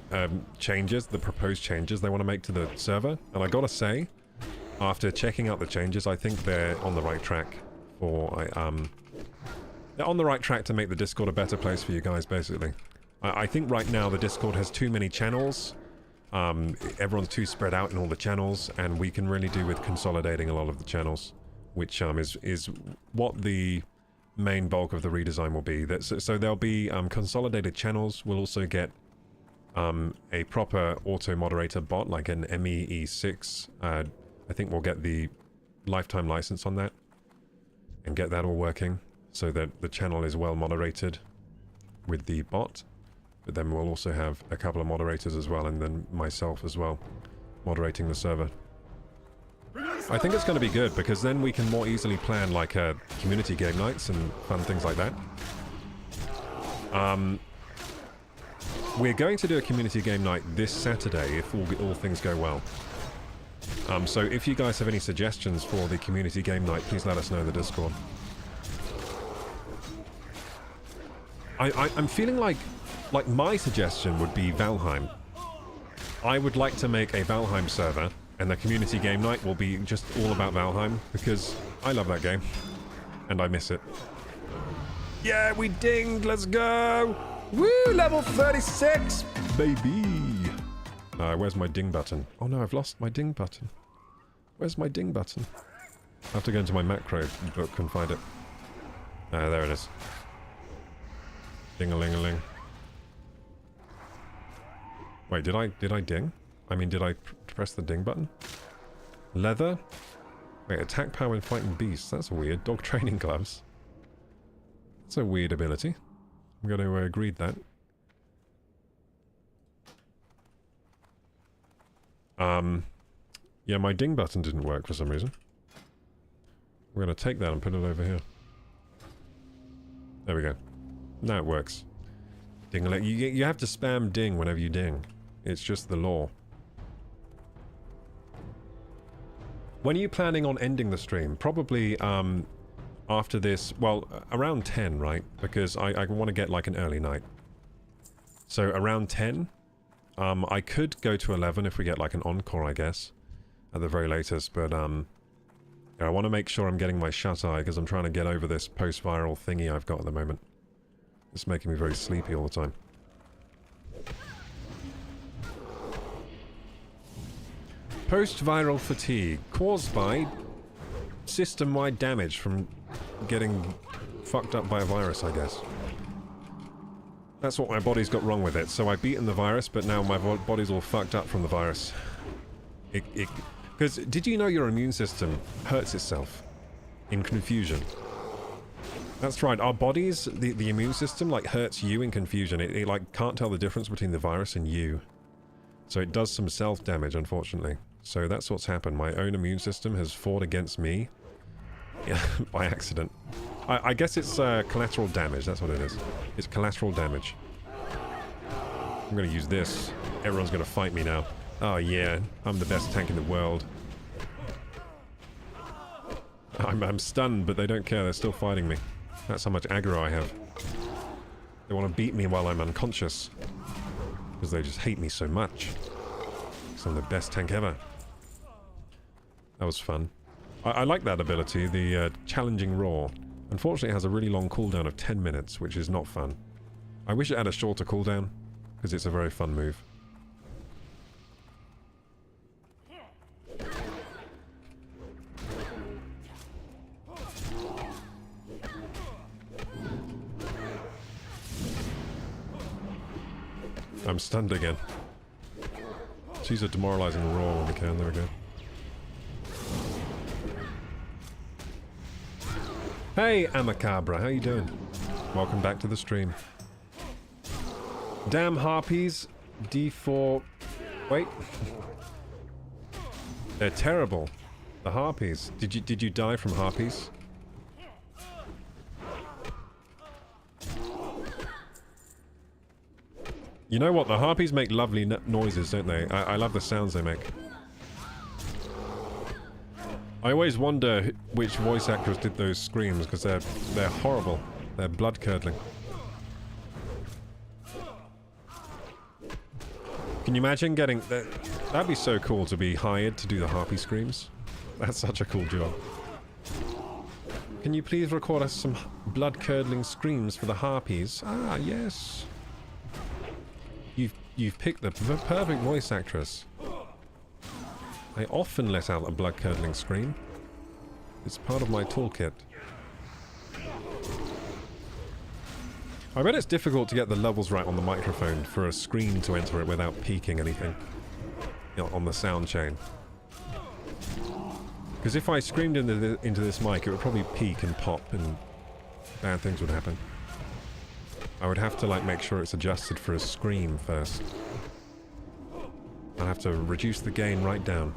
changes, the proposed changes they want to make to the server. And I gotta say, after checking out the changes, I think they're on the right track for, they're on the right track to make the Discord a better place for you guys, basically. I think right now the Discord has too many channels, everyone's too spread out in all the channels, and we can really do with consolidating a lot of the channels, which is what the main bulk of the redesign will be. So there'll be consolidated channels. We'll also get a proper auto-moderator bot, like an MEE6. I think we'll get the lifetime license on that and get that all working so that the channel is well moderated with the bot. But then we'll also have a couple of moderators as well, and then myself as well, moderating the server. I think it's going to be good, because then we can more easily plan like community game nights and fun things like that. We're going to do a community game night this Saturday if all things go well. So if you guys have any suggestions for the community game night, please let us know in the Discord. I'm feeling like my suggestion would be Valheim. I would like to make a Valheim server, and the community game night will be just all about Valheim, because I love that game, and I miss it. Yeah, we dinged, let's go! Woo, level 36, baby! Where's my ding button? Oh no, I've lost my ding button. Where's my ding button? I have to go into my macro book and find it. There it is. Ding-a-ling-a-ling. Wait, did I ding? I mean, did I press the ding button? Leather? Wait, attack power when fighting beasts. That's weird. Dog training gloves. That's a weird ability. I'm going to read that. Yeah, my ding button didn't work for some reason. We're going to take that and put it over here. There we go. Now it works. Ding. You have to spam ding whenever you ding. It's just the law. When are you planning on ending the stream? Probably after this, well, around 10, right? Because I want to get like an early night. So around 10, I could go to 11 if we get like an encore, I guess, at the very latest. But I want to make sure I'm getting my shut-eye, because I'm trying to get over this post-viral thingy I've got at the moment. It's making me very sleepy all the time. Post-viral fatigue caused by system-wide damage from getting fucked up by a virus, I guess. That's what my body's got wrong with it. So I've beaten the virus, but now my body's all fucked up from the virus. Because did you know your immune system hurts itself in confusion? That's right, our bodies, the immune system, like, hurts you in confusion. It, like, can't tell the difference between the virus and you. So it does some self-damage, unfortunately. So that's what's happened. My own immune system has fought against me by accident. I guess it's collateral damage, that's what it is. It's collateral damage. I'm gonna use this. Everyone's gonna fight me now. Oh yeah, I'm the best tank in the world. I'm stunned, but they don't care, they're still fighting me. That's how much aggro I have. They want to beat me while I'm unconscious. Because they just hate me so much. Because I'm the best tank ever. That was fun. I like that ability, the challenging roar. Unfortunately, it has a really long cooldown of 10 minutes, which is not fun. I wish it had a shorter cooldown, because it's a very fun move. I'm stunned again. She's a demoralizing roar when we can. There we go. Hey, Amacabra, how you doing? Welcome back to the stream. Damn harpies. D4... Wait. They're terrible. The harpies. Did you die from harpies? You know what? The harpies make lovely noises, don't they? I love the sounds they make. I always wonder which voice actress did those screams, because they're horrible. They're blood-curdling. Can you imagine getting... That'd be so cool to be hired to do the harpy screams. That's such a cool job. Can you please record us some blood-curdling screams for the harpies? Ah, yes. You've picked the perfect voice actress. I often let out a blood-curdling scream. It's part of my toolkit. I bet it's difficult to get the levels right on the microphone for a screen to enter it without peaking anything, you know, on the sound chain. Because if I screamed into this mic, it would probably peak and pop and bad things would happen. I would have to, like, make sure it's adjusted for a scream first. I'd have to reduce the gain right down.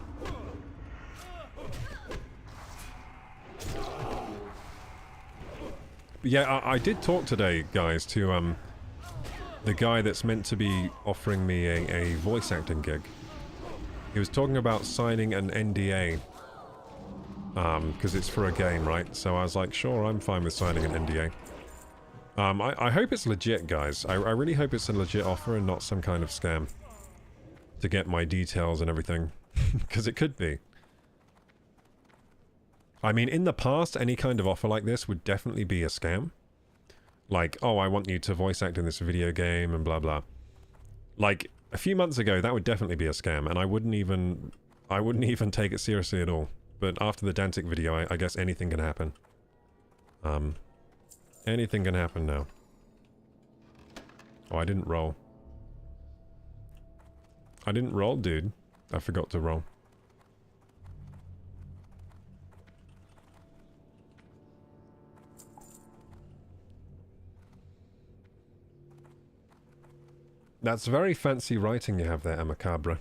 But yeah, I did talk today, guys, to the guy that's meant to be offering me a voice acting gig. He was talking about signing an NDA. Because it's for a game, right? So I was like, sure, I'm fine with signing an NDA. I hope it's legit, guys. I really hope it's a legit offer and not some kind of scam. To get my details and everything. Because it could be. I mean, in the past, any kind of offer like this would definitely be a scam. Like, oh, I want you to voice act in this video game and blah blah. Like, a few months ago, that would definitely be a scam, and I wouldn't even take it seriously at all. But after the Dantic video, I guess anything can happen. Anything can happen now. Oh, I didn't roll. I didn't roll, dude. I forgot to roll. That's very fancy writing you have there, Amacabra.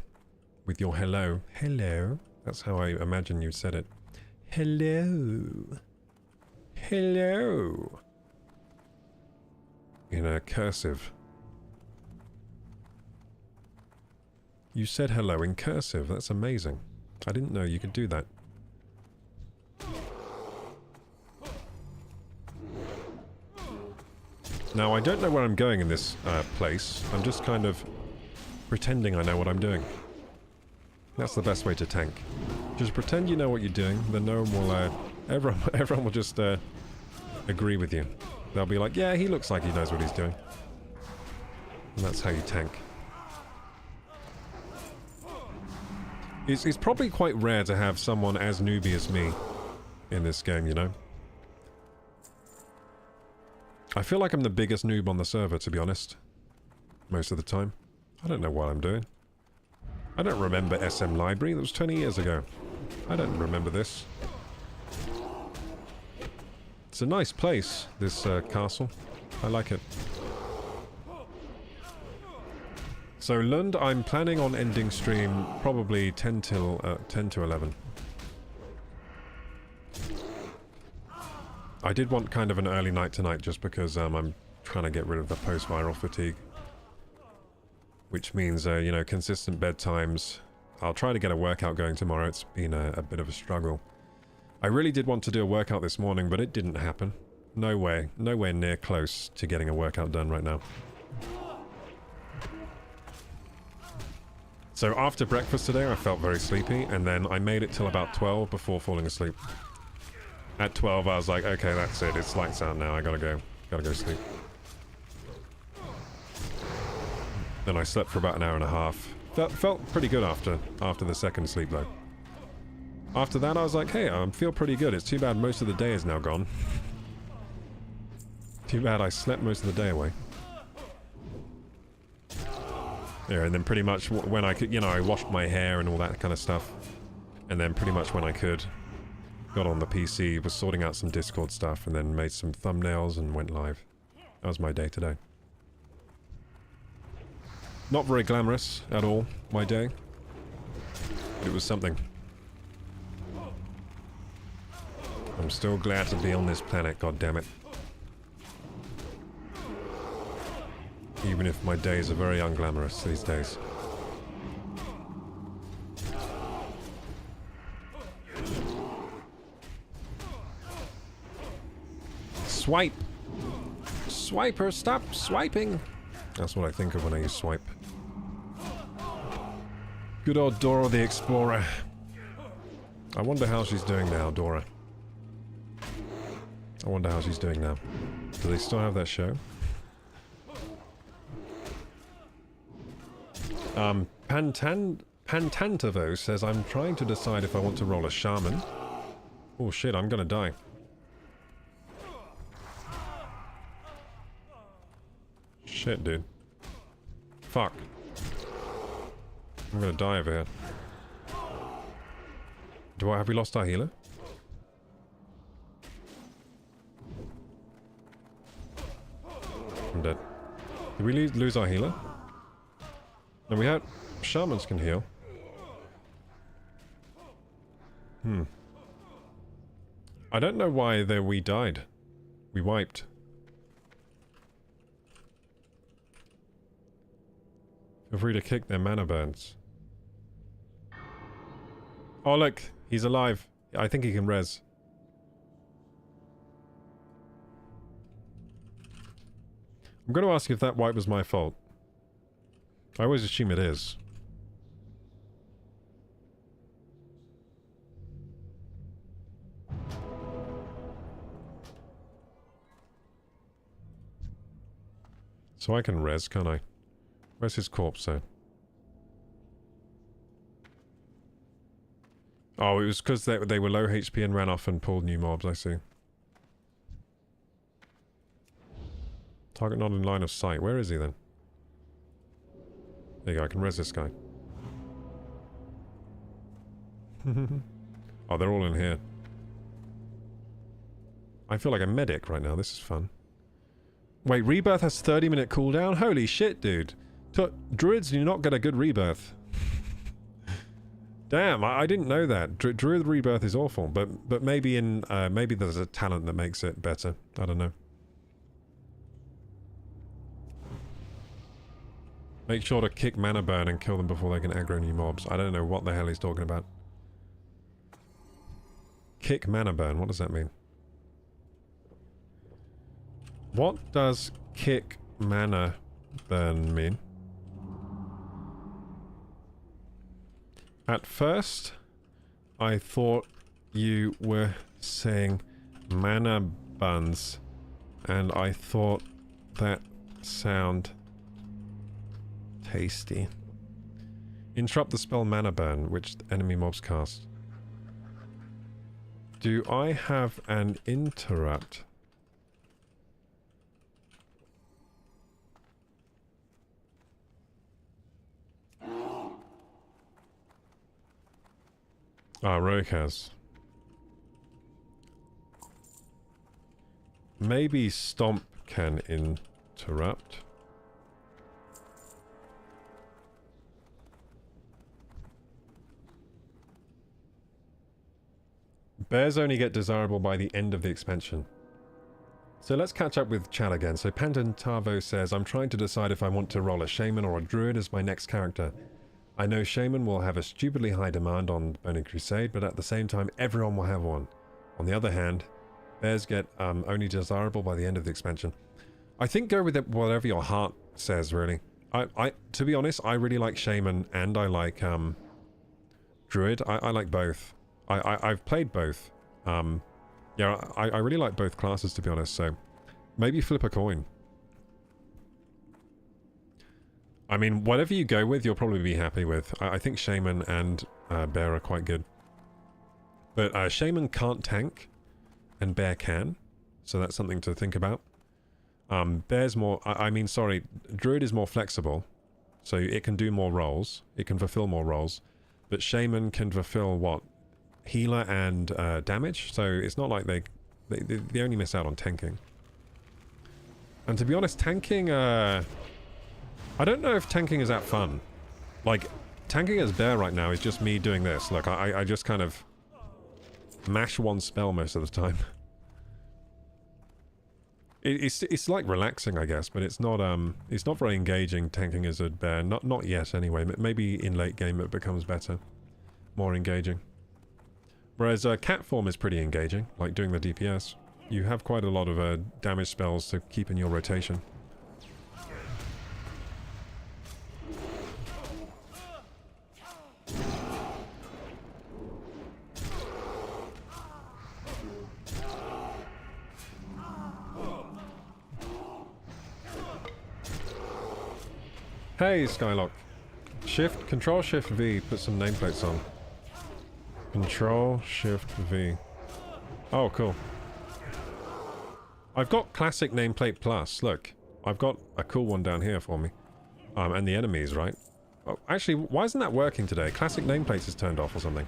With your hello. Hello. That's how I imagine you said it. Hello. Hello. In a cursive. You said hello in cursive. That's amazing. I didn't know you could do that. Now, I don't know where I'm going in this place. I'm just kind of pretending I know what I'm doing. That's the best way to tank. Just pretend you know what you're doing, then no one will, everyone will just agree with you. They'll be like, yeah, he looks like he knows what he's doing. And that's how you tank. It's probably quite rare to have someone as newbie as me in this game, you know? I feel like I'm the biggest noob on the server, to be honest. Most of the time. I don't know what I'm doing. I don't remember SM Library. That was 20 years ago. I don't remember this. It's a nice place, this castle. I like it. So Lund, I'm planning on ending stream probably 10 to 11. I did want kind of an early night tonight just because I'm trying to get rid of the post-viral fatigue. Which means, you know, consistent bedtimes. I'll try to get a workout going tomorrow. It's been a bit of a struggle. I really did want to do a workout this morning, but it didn't happen. No way. Nowhere near close to getting a workout done right now. So after breakfast today, I felt very sleepy, and then I made it till about 12 before falling asleep. At 12, I was like, okay, that's it. It's lights out now. I gotta go. Gotta go sleep. Then I slept for about an hour and a half. Felt pretty good after the second sleep, though. After that, I was like, hey, I feel pretty good. It's too bad most of the day is now gone. Too bad I slept most of the day away. Yeah, and then pretty much when I could, you know, I washed my hair and all that kind of stuff. And then pretty much when I could, got on the PC, was sorting out some Discord stuff, and then made some thumbnails and went live. That was my day today. Not very glamorous at all, my day. But it was something. I'm still glad to be on this planet, goddammit. Even if my days are very unglamorous these days. Swipe! Swiper, stop swiping! That's what I think of when I use swipe. Good old Dora the Explorer. I wonder how she's doing now, Dora. I wonder how she's doing now. Do they still have that show? Pantantavo says, I'm trying to decide if I want to roll a shaman. Oh shit, I'm gonna die. Shit, dude. Fuck. I'm gonna die over here. Have we lost our healer? I'm dead. Did we lose our healer? No, we had... Shamans can heal. I don't know why we died. We wiped. Feel free to kick their mana burns. Oh look, he's alive. I think he can res. I'm going to ask if that wipe was my fault. I always assume it is. So I can res, can't I? Where's his corpse, though? Oh, it was because they were low HP and ran off and pulled new mobs, I see. Target not in line of sight. Where is he, then? There you go, I can res this guy. Oh, they're all in here. I feel like a medic right now. This is fun. Wait, rebirth has 30-minute cooldown? Holy shit, dude. Druids do not get a good rebirth. Damn, I didn't know that. Druid rebirth is awful, but maybe maybe there's a talent that makes it better. I don't know. Make sure to kick mana burn and kill them before they can aggro new mobs. I don't know what the hell he's talking about. Kick mana burn, what does that mean? What does kick mana burn mean? At first, I thought you were saying mana buns, and I thought that sound tasty. Interrupt the spell mana burn, which enemy mobs cast. Do I have an interrupt? Ah, Rogue has. Maybe Stomp can interrupt. Bears only get desirable by the end of the expansion. So let's catch up with chat again. So Pandantavo says, I'm trying to decide if I want to roll a Shaman or a Druid as my next character. I know Shaman will have a stupidly high demand on Burning Crusade, but at the same time, everyone will have one. On the other hand, Bears get only desirable by the end of the expansion. I think go with it, whatever your heart says, really. To be honest, I really like Shaman and I like Druid. I like both. I've played both. Yeah, I really like both classes, to be honest, so maybe flip a coin. I mean, whatever you go with, you'll probably be happy with. I think Shaman and Bear are quite good. But Shaman can't tank, and Bear can, so that's something to think about. Bear's more... Druid is more flexible, so it can do more roles. It can fulfill more roles. But Shaman can fulfill, what? Healer and damage, so it's not like they only miss out on tanking. And to be honest, tanking, I don't know if tanking is that fun. Like, tanking as Bear right now is just me doing this. Look, I just kind of mash one spell most of the time. It's like relaxing, I guess, but it's not very engaging tanking as a Bear. Not yet, anyway. Maybe in late game it becomes better, more engaging. Whereas cat form is pretty engaging, like doing the DPS. You have quite a lot of damage spells to keep in your rotation. Hey, Skylock. Control Shift V, put some nameplates on. Control Shift V. Oh, cool. I've got Classic Nameplate Plus. Look, I've got a cool one down here for me. And the enemies, right? Oh, actually, why isn't that working today? Classic Nameplates is turned off or something.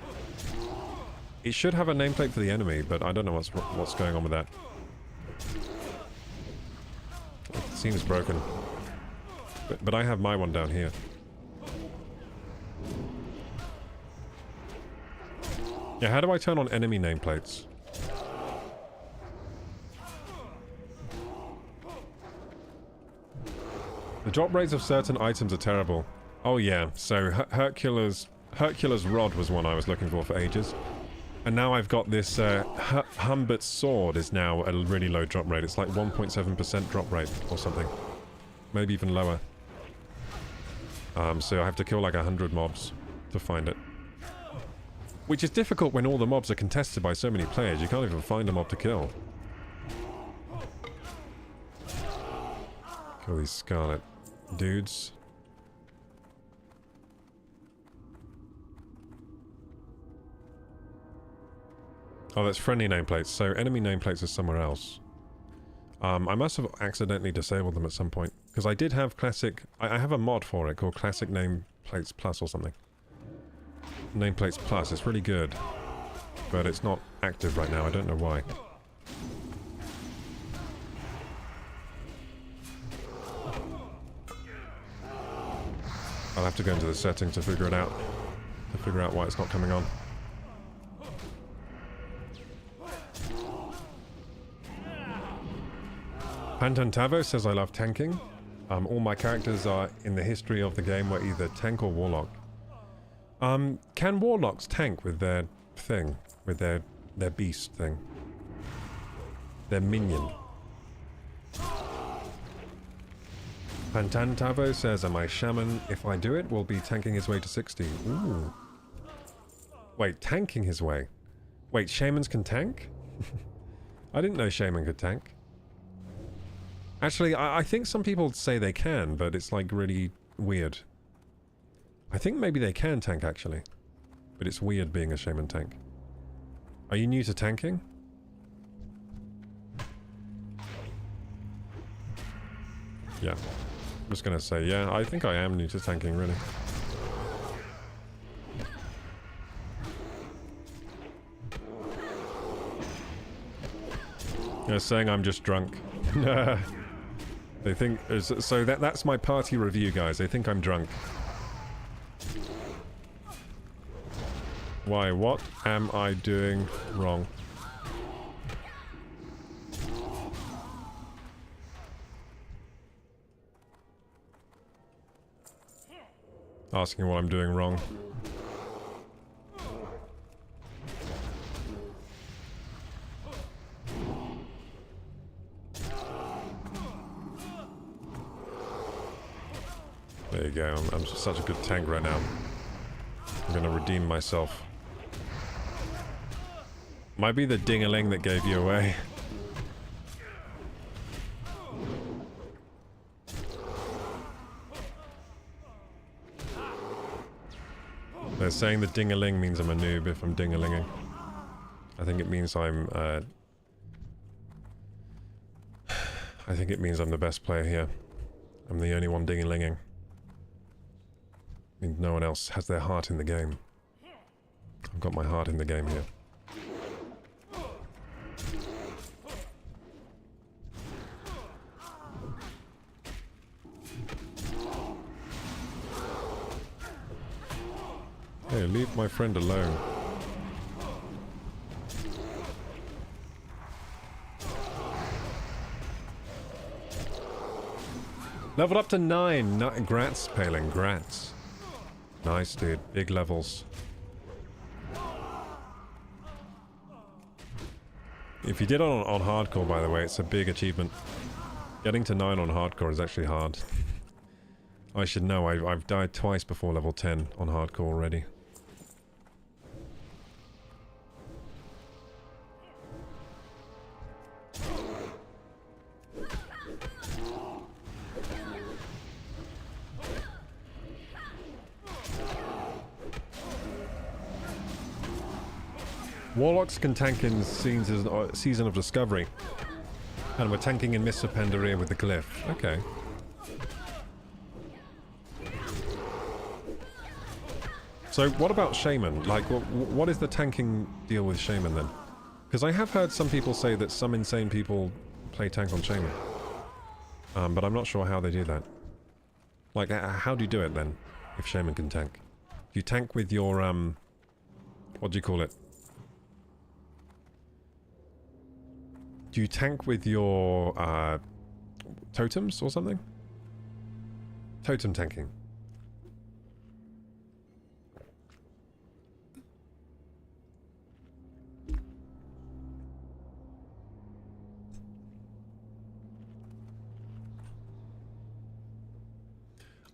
It should have a nameplate for the enemy, but I don't know what's going on with that. It seems broken. But I have my one down here. Yeah, how do I turn on enemy nameplates? The drop rates of certain items are terrible. Oh yeah, so Hercules Rod was one I was looking for ages. And now I've got this Humbert's Sword is now a really low drop rate. It's like 1.7% drop rate or something. Maybe even lower. So I have to kill like 100 mobs to find it. Which is difficult when all the mobs are contested by so many players. You can't even find a mob to kill. Kill these Scarlet dudes. Oh, that's friendly nameplates. So enemy nameplates are somewhere else. I must have accidentally disabled them at some point. Because I did have classic... I have a mod for it called Classic Nameplates Plus or something. Nameplates Plus, it's really good. But it's not active right now, I don't know why. I'll have to go into the settings to figure it out. To figure out why it's not coming on. Pantantavo says I love tanking. All my characters are in the history of the game were either tank or warlock. Can warlocks tank with their thing? With their beast thing? Their minion? Pantantavo says, am I shaman? If I do it, will be tanking his way to 60. Ooh. Wait, tanking his way? Wait, shamans can tank? I didn't know shaman could tank. Actually, I think some people say they can, but it's like really weird. I think maybe they can tank actually. But it's weird being a shaman tank. Are you new to tanking? Yeah. I'm just gonna say, yeah, I think I am new to tanking, really. They're saying I'm just drunk. They think... So that's my party review, guys. They think I'm drunk. Why? What am I doing wrong? Asking what I'm doing wrong. There you go. I'm just such a good tank right now. I'm gonna redeem myself. Might be the ding-a-ling that gave you away. They're saying the ding-a-ling means I'm a noob if I'm ding-a-linging. I think it means I'm, I think it means I'm the best player here. I'm the only one ding-a-linging. Means no one else has their heart in the game. I've got my heart in the game here. Hey, leave my friend alone. Leveled up to 9. Grats, Paling. Grats. Nice, dude. Big levels. If you did it on hardcore, by the way, it's a big achievement. Getting to 9 on hardcore is actually hard. I should know. I've died twice before level 10 on hardcore already. Warlocks can tank in Season of Discovery. And we're tanking in Mists of Pandaria with the Glyph. Okay. So what about Shaman? Like, what is the tanking deal with Shaman then? Because I have heard some people say that some insane people play tank on Shaman. But I'm not sure how they do that. Like, how do you do it then, if Shaman can tank? Do you tank with your, what do you call it? Do you tank with your, totems or something? Totem tanking.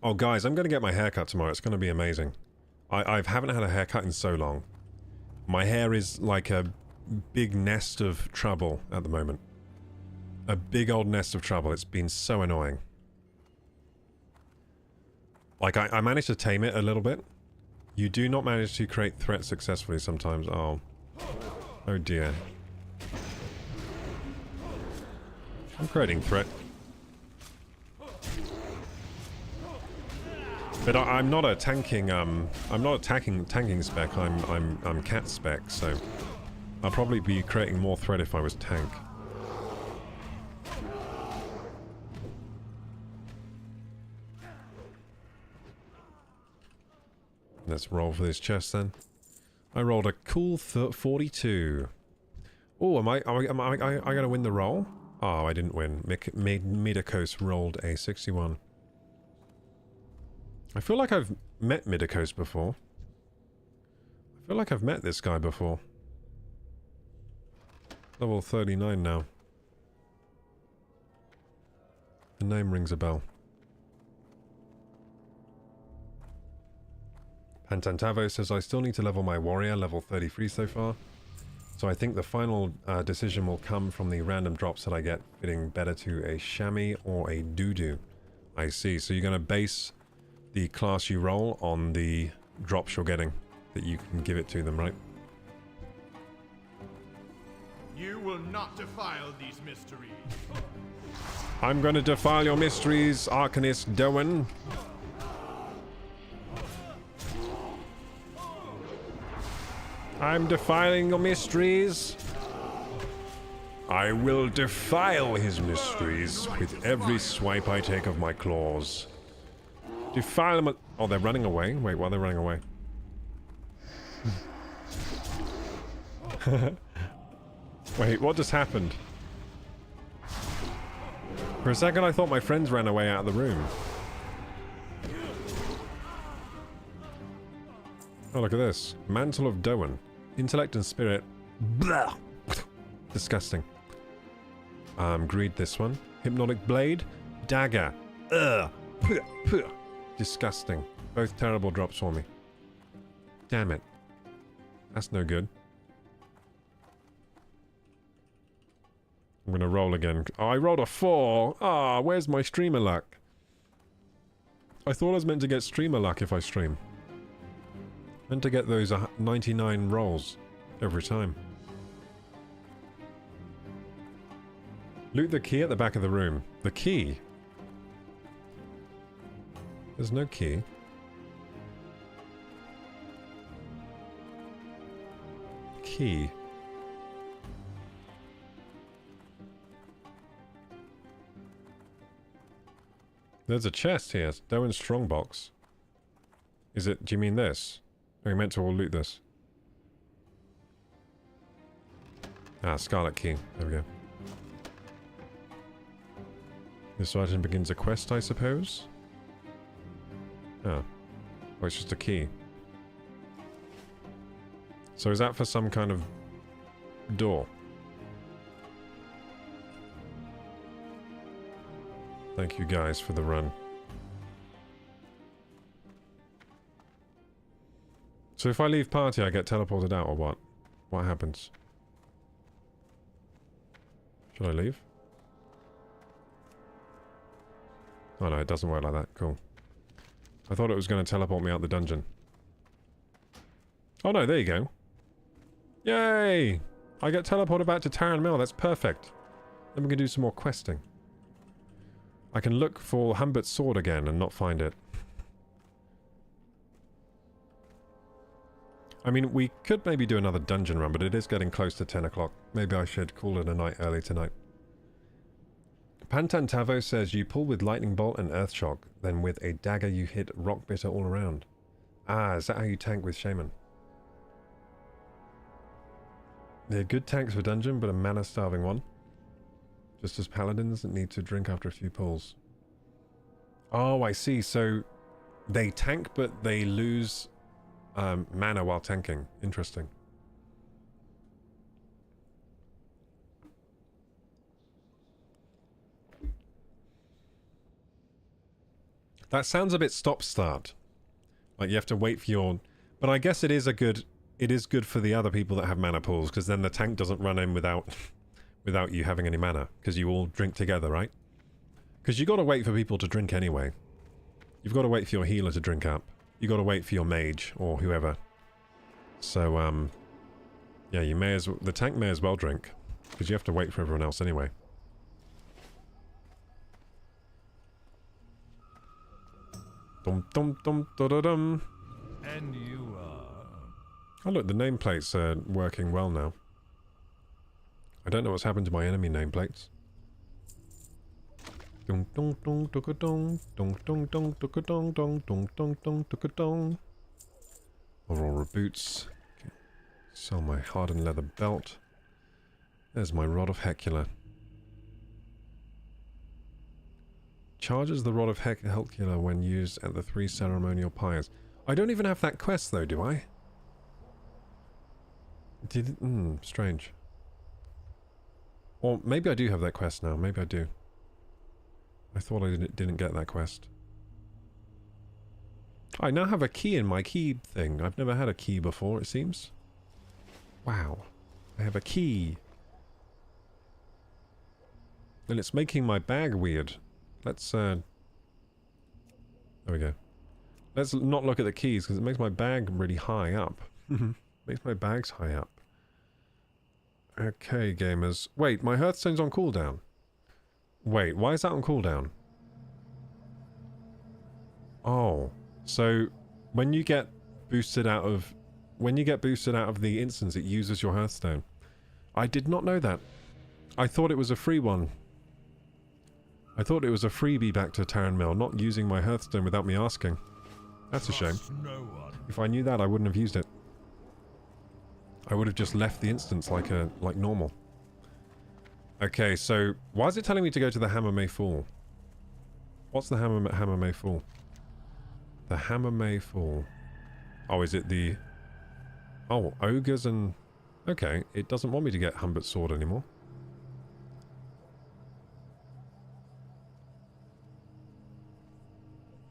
Oh, guys, I'm going to get my hair cut tomorrow. It's going to be amazing. I haven't had a haircut in so long. My hair is like a big nest of trouble at the moment. A big old nest of trouble. It's been so annoying. Like, I managed to tame it a little bit. You do not manage to create threats successfully sometimes. Oh. Oh dear. I'm creating threat. But I'm not a tanking, I'm not a tanking spec, I'm cat spec, so I'll probably be creating more threat if I was tank. Let's roll for this chest then. I rolled a cool 42. Oh, am I gonna win the roll? Oh, I didn't win. Midakos rolled a 61. I feel like I've met Midakos before. I feel like I've met this guy before. Level 39 now. The name rings a bell. Pantantavo says, I still need to level my warrior, level 33 so far. So I think the final decision will come from the random drops that I get fitting better to a chamois or a doo-doo. I see. So you're going to base the class you roll on the drops you're getting, that you can give it to them, right? You will not defile these mysteries. I'm going to defile your mysteries, Arcanist Doan. I'm defiling your mysteries. I will defile his mysteries with every swipe I take of my claws. Defilement. Oh, they're running away. Wait, why are they running away? Wait, what just happened? For a second, I thought my friends ran away out of the room. Oh, look at this. Mantle of Doan. Intellect and spirit. Blah. Disgusting. Greed this one. Hypnotic blade. Dagger. Ugh. Disgusting. Both terrible drops for me. Damn it. That's no good. I'm gonna roll again. Oh, I rolled a 4. Ah, where's my streamer luck? I thought I was meant to get streamer luck if I stream. Meant to get those 99 rolls every time. Loot the key at the back of the room. The key? There's no key. Key. There's a chest here. Doan's strongbox. Is it? Do you mean this? We meant to all loot this. Ah, Scarlet key. There we go. This item begins a quest, I suppose? Oh. Oh, it's just a key. So is that for some kind of door? Thank you guys for the run. So if I leave party, I get teleported out or what? What happens? Should I leave? Oh no, it doesn't work like that. Cool. I thought it was going to teleport me out the dungeon. Oh no, there you go. Yay! I get teleported back to Tauren Mill. That's perfect. Then we can do some more questing. I can look for Humbert's sword again and not find it. I mean, we could maybe do another dungeon run, but it is getting close to 10 o'clock. Maybe I should call it a night early tonight. Pantantavo says you pull with lightning bolt and earth shock, then with a dagger you hit rock bitter all around. Ah, is that how you tank with shaman? They're good tanks for dungeon, but a mana starving one. Just as paladins that need to drink after a few pulls. Oh, I see. So they tank, but they lose mana while tanking. Interesting. That sounds a bit stop-start. Like you have to wait for your... But I guess it is good for the other people that have mana pools, because then the tank doesn't run in without without you having any mana, because you all drink together, right? Because you got to wait for people to drink anyway. You've got to wait for your healer to drink up. You got to wait for your mage or whoever. So yeah, you may as the tank may as well drink, because you have to wait for everyone else anyway. Dum dum dum da da dum. And you are... Oh look, the nameplates are working well now. I don't know what's happened to my enemy nameplates. Dong dong dong dong dong dong dong dong dong dong dong dong dong dong. Aurora boots. Okay. Sell my hardened leather belt. There's my rod of Hecula. Charges the rod of Hecula when used at the 3 ceremonial pyres. I don't even have that quest though, do I? Strange. Or maybe I do have that quest now. Maybe I do. I thought I didn't get that quest. I now have a key in my key thing. I've never had a key before, it seems. Wow. I have a key. And it's making my bag weird. Let's, there we go. Let's not look at the keys, because it makes my bag really high up. Makes my bags high up. Okay, gamers. Wait, my Hearthstone's on cooldown. Wait, why is that on cooldown? Oh, so when you get boosted out of the instance, it uses your Hearthstone. I did not know that. I thought it was a free one. I thought it was a freebie back to Tauren Mill, not using my Hearthstone without me asking. That's a shame. If I knew that, I wouldn't have used it. I would have just left the instance like normal. Okay, so why is it telling me to go to the Hammer May Fall? What's the Hammer May Fall? The Hammer May Fall. Oh, is it the... Oh, ogres and... Okay, it doesn't want me to get Humbert's sword anymore.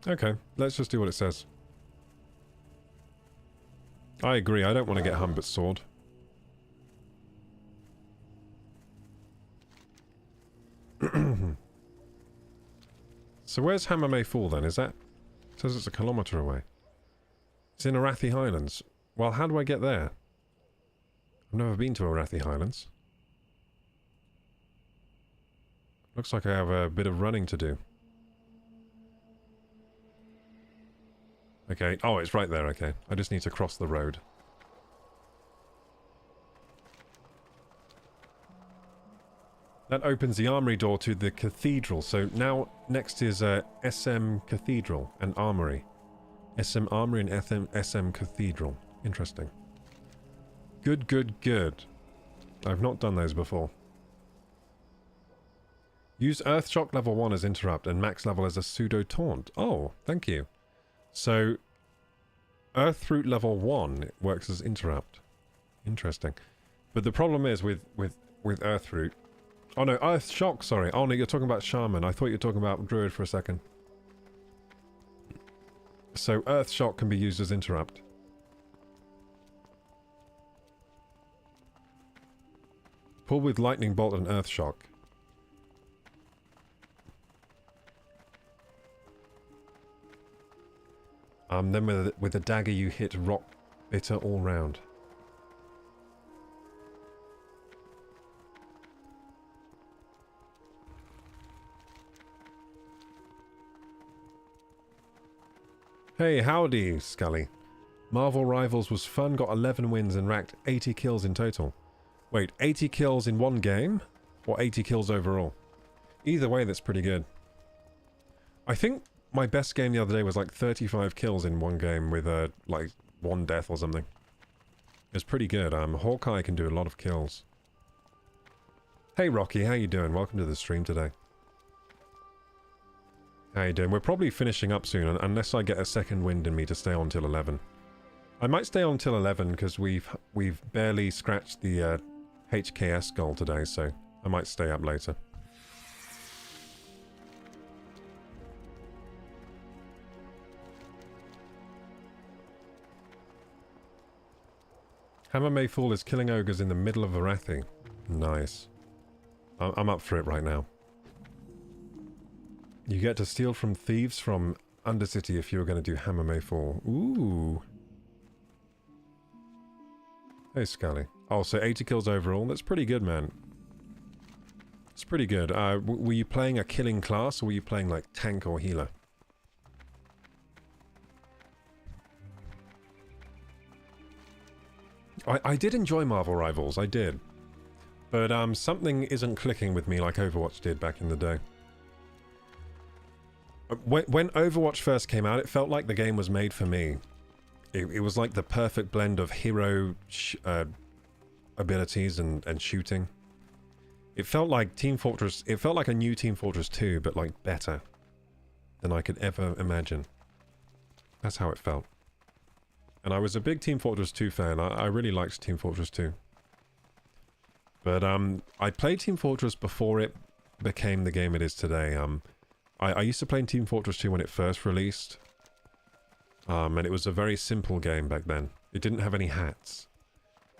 Okay, let's just do what it says. I agree, I don't want to get Humbert's sword. So where's Hammer May Fall then? Is that... It says it's a kilometre away. It's in Arathi Highlands. Well, how do I get there? I've never been to Arathi Highlands. Looks like I have a bit of running to do. Okay. Oh, it's right there, okay. I just need to cross the road. That opens the armory door to the cathedral. So now, next is SM Cathedral and Armory. SM Armory and SM Cathedral. Interesting. Good, good, good. I've not done those before. Use Earthshock level 1 as interrupt and max level as a pseudo taunt. Oh, thank you. So, Earthroot level 1 works as interrupt. Interesting. But the problem is with Earthroot... Oh no, Earthshock, sorry. Oh no, you're talking about Shaman. I thought you were talking about Druid for a second. So, Earthshock can be used as interrupt. Pull with Lightning Bolt and Earthshock. Then with a dagger you hit Rock Bitter all round. Hey, howdy, Scully. Marvel Rivals was fun, got 11 wins and racked 80 kills in total. Wait, 80 kills in one game? Or 80 kills overall? Either way, that's pretty good. I think my best game the other day was like 35 kills in one game with like 1 death or something. It's pretty good. Hawkeye can do a lot of kills. Hey Rocky, how you doing? Welcome to the stream today. How you doing? We're probably finishing up soon, unless I get a second wind in me to stay on till 11. I might stay on till 11 because we've barely scratched the HKS goal today, so I might stay up later. Hammer May Fall is killing ogres in the middle of Arathi. Nice. I'm up for it right now. You get to steal from thieves from Undercity if you were going to do Hammer May Fall. Ooh. Hey, Scully. Oh, so 80 kills overall. That's pretty good, man. It's pretty good. Were you playing a killing class, or were you playing, like, tank or healer? I did enjoy Marvel Rivals, I did. But, something isn't clicking with me like Overwatch did back in the day. When Overwatch first came out, it felt like the game was made for me. It was like the perfect blend of hero abilities and shooting. It felt like Team Fortress... It felt like a new Team Fortress 2, but like better than I could ever imagine. That's how it felt. And I was a big Team Fortress 2 fan. I really liked Team Fortress 2. But I played Team Fortress before it became the game it is today. I used to play Team Fortress 2 when it first released. And it was a very simple game back then. It didn't have any hats.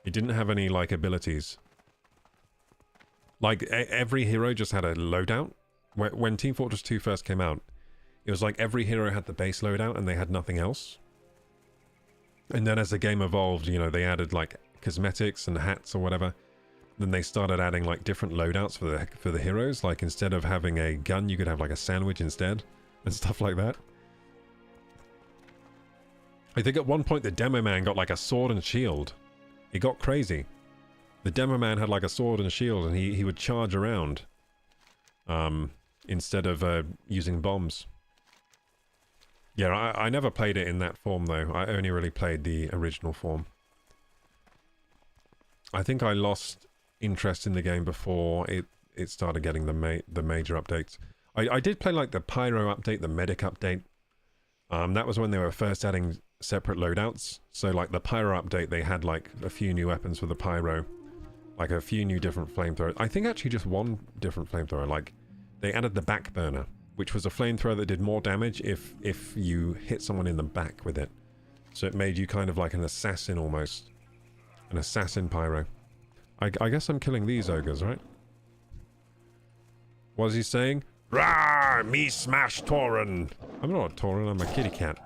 It didn't have any, like, abilities. Like, every hero just had a loadout. When Team Fortress 2 first came out, it was like every hero had the base loadout and they had nothing else. And then as the game evolved, you know, they added, like, cosmetics and hats or whatever. Then they started adding, like, different loadouts for the heroes. Like, instead of having a gun, you could have, like, a sandwich instead. And stuff like that. I think at one point the demo man got, like, a sword and shield. It got crazy. The demo man had like a sword and a shield, and he would charge around instead of using bombs. Yeah, I never played it in that form though. I only really played the original form. I think I lost interest in the game before it started getting the major updates. I did play like the Pyro update, the Medic update. That was when they were first adding separate loadouts. So like the Pyro update, they had like a few new weapons for the Pyro. Like a few new different flamethrowers. I think actually just one different flamethrower. Like they added the back burner, which was a flamethrower that did more damage if you hit someone in the back with it. So it made you kind of like an assassin almost. An assassin pyro. I guess I'm killing these ogres, right? What is he saying? Rawr! Me smash Tauren! I'm not a Tauren, I'm a kitty cat.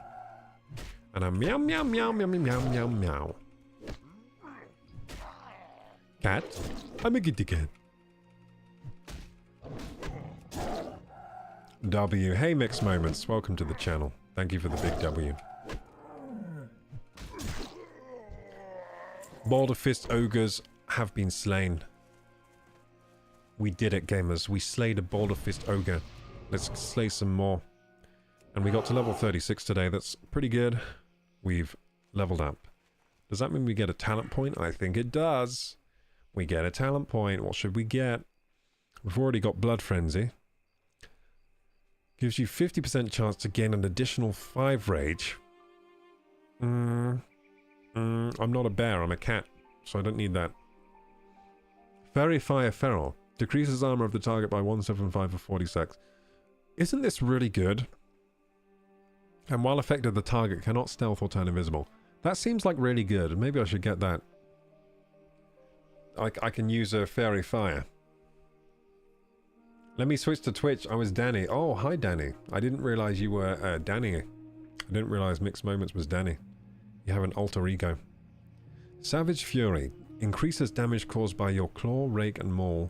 And I'm meow meow meow meow meow meow meow. Cat? I'm a kitty cat. W. Hey Mixed Moments, welcome to the channel. Thank you for the big W. Boulder Fist ogres have been slain. We did it, gamers. We slayed a Boulder Fist ogre. Let's slay some more. And we got to level 36 today. That's pretty good. We've leveled up. Does that mean we get a talent point? I think it does. We get a talent point. What should we get? We've already got Blood Frenzy. Gives you 50% chance to gain an additional 5 rage. I'm not a bear, I'm a cat, so I don't need that. Fairy Fire Feral. Decreases armor of the target by 175 for 40 seconds. Isn't this really good? And while affected, the target cannot stealth or turn invisible. That seems like really good. Maybe I should get that. I can use a Fairy Fire. Let me switch to Twitch. I was Danny. Oh, hi Danny. I didn't realize you were Danny. I didn't realize Mixed Moments was Danny. You have an alter ego. Savage Fury. Increases damage caused by your claw, rake, and maul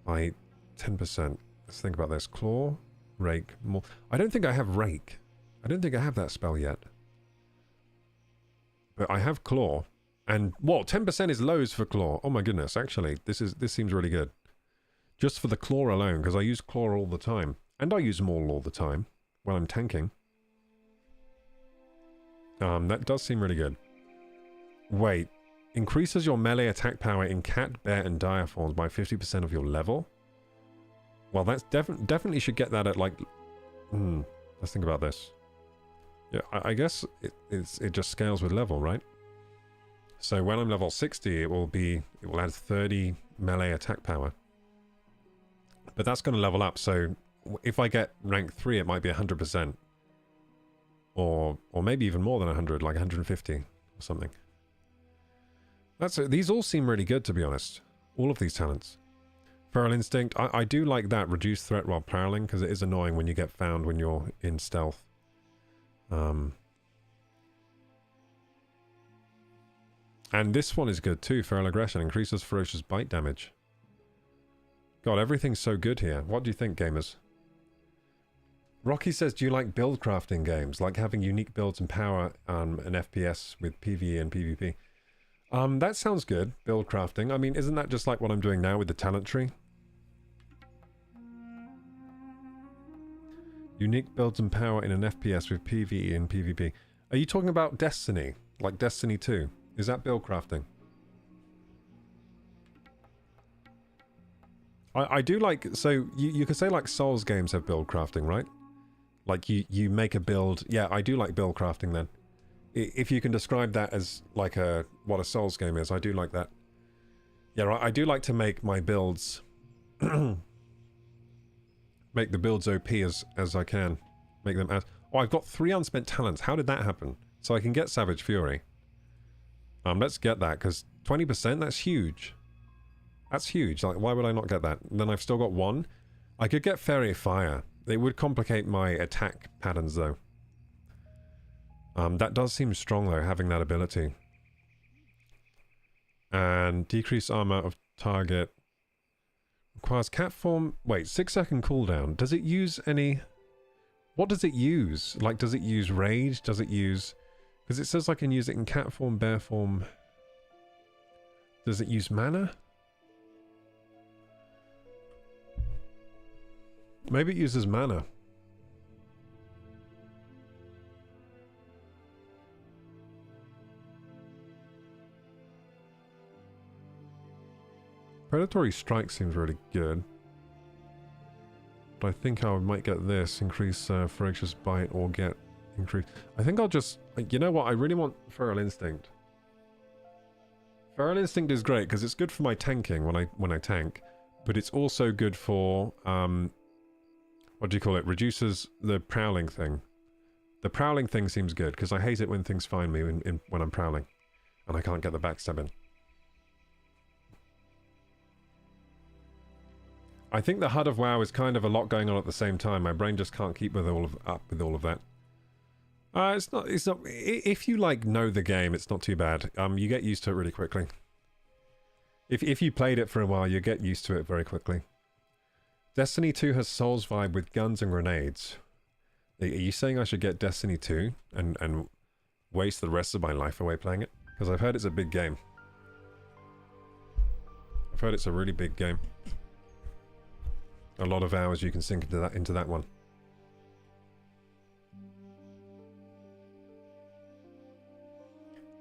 by 10%. Let's think about this. Claw, rake, maul. I don't think I have rake. I don't think I have that spell yet. But I have claw. And what? 10% is lows for claw. Oh my goodness, actually. This seems really good. Just for the claw alone, because I use claw all the time. And I use maul all the time when I'm tanking. That does seem really good. Wait. Increases your melee attack power in cat, bear, and dire forms by 50% of your level? Well, that's definitely should get that at like... let's think about this. Yeah, I guess it just scales with level, right? So when I'm level 60, it will add 30 melee attack power. But that's going to level up, so if I get rank 3, it might be 100%. Or maybe even more than 100, like 150 or something. These all seem really good, to be honest. All of these talents. Feral Instinct, I do like that. Reduced threat while prowling, because it is annoying when you get found when you're in stealth. And this one is good too. Feral Aggression increases ferocious bite damage. God, everything's so good here. What do you think, gamers? Rocky says, do you like build crafting games? Like having unique builds and power an FPS with PvE and PvP? That sounds good, build crafting. I mean, isn't that just like what I'm doing now with the talent tree? Unique builds and power in an FPS with PvE and PvP. Are you talking about Destiny? Like Destiny 2? Is that build crafting? I do like... So, you could say like Souls games have build crafting, right? Like you make a build... Yeah, I do like build crafting then. If you can describe that as like what a Souls game is, I do like that. Yeah, I do like to make my builds... make the builds OP as I can. Make them as... Oh, I've got 3 unspent talents. How did that happen? So I can get Savage Fury. Let's get that, because 20%, that's huge. That's huge. Like, why would I not get that? And then I've still got 1. I could get Fairy Fire. It would complicate my attack patterns, though. That does seem strong, though, having that ability. And decrease armor of target. Requires cat form... Wait, 6-second cooldown. Does it use any... What does it use? Like, does it use rage? Does it use... Because it says I can use it in cat form, bear form... Does it use mana? Maybe it uses mana. Predatory Strike seems really good. But I think I might get this, increase Ferocious Bite, or get increase... I think I'll just... You know what? I really want Feral Instinct. Feral Instinct is great because it's good for my tanking when I tank. But it's also good for... what do you call it? Reduces the prowling thing. The prowling thing seems good because I hate it when things find me when I'm prowling. And I can't get the backstabbing. I think the HUD of WoW is kind of a lot going on at the same time. My brain just can't keep up with all of that. It's not. If you like know the game, it's not too bad. You get used to it really quickly. If you played it for a while, you get used to it very quickly. Destiny 2 has Souls vibe with guns and grenades. Are you saying I should get Destiny 2 and waste the rest of my life away playing it? Because I've heard it's a big game. I've heard it's a really big game. A lot of hours you can sink into that one.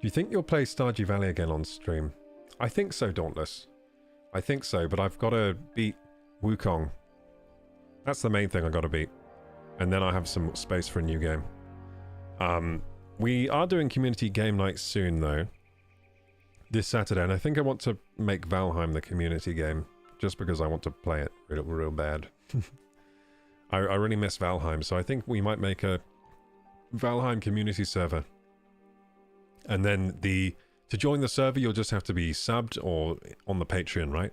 Do you think you'll play Stardew Valley again on stream? I think so, Dauntless. I think so, but I've got to beat Wukong. That's the main thing I got to beat. And then I have some space for a new game. We are doing community game nights soon, though. This Saturday, and I think I want to make Valheim the community game. Just because I want to play it real bad. I really miss Valheim, so I think we might make a Valheim community server. And then to join the server, you'll just have to be subbed or on the Patreon, right?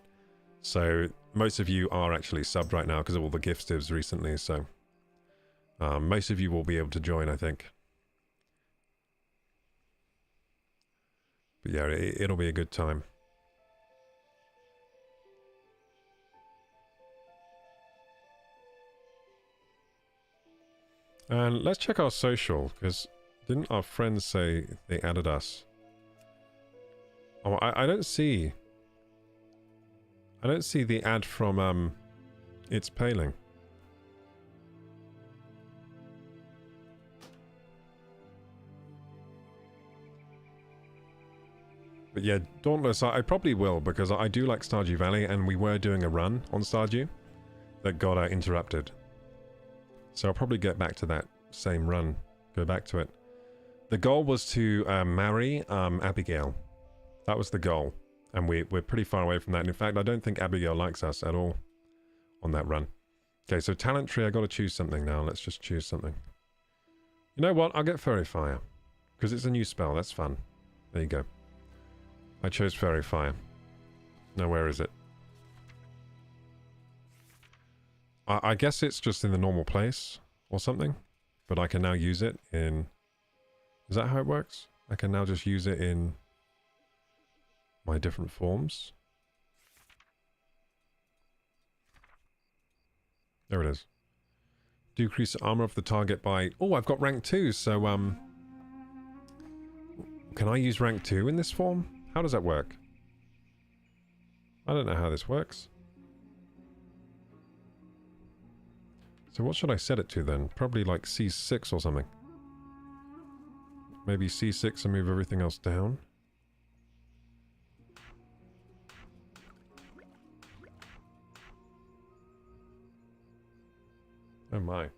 So most of you are actually subbed right now because of all the gift divs recently, so most of you will be able to join, I think. But yeah, it'll be a good time. And let's check our social, because didn't our friends say they added us? Oh, I don't see... I don't see the ad from, It's Paling. But yeah, Dauntless, I probably will, because I do like Stardew Valley, and we were doing a run on Stardew that got interrupted. So I'll probably get back to that same run. Go back to it. The goal was to marry Abigail. That was the goal. And we're pretty far away from that. And in fact, I don't think Abigail likes us at all on that run. Okay, so talent tree, I got to choose something now. Let's just choose something. You know what? I'll get Fairy Fire. Because it's a new spell. That's fun. There you go. I chose Fairy Fire. Now, where is it? I guess it's just in the normal place or something, but I can now use it in... Is that how it works? I can now just use it in my different forms. There it is. Decrease armor of the target by... Oh, I've got rank 2, so can I use rank 2 in this form? How does that work? I don't know how this works. So what should I set it to then? Probably like C6 or something. Maybe C6 and move everything else down. Oh my.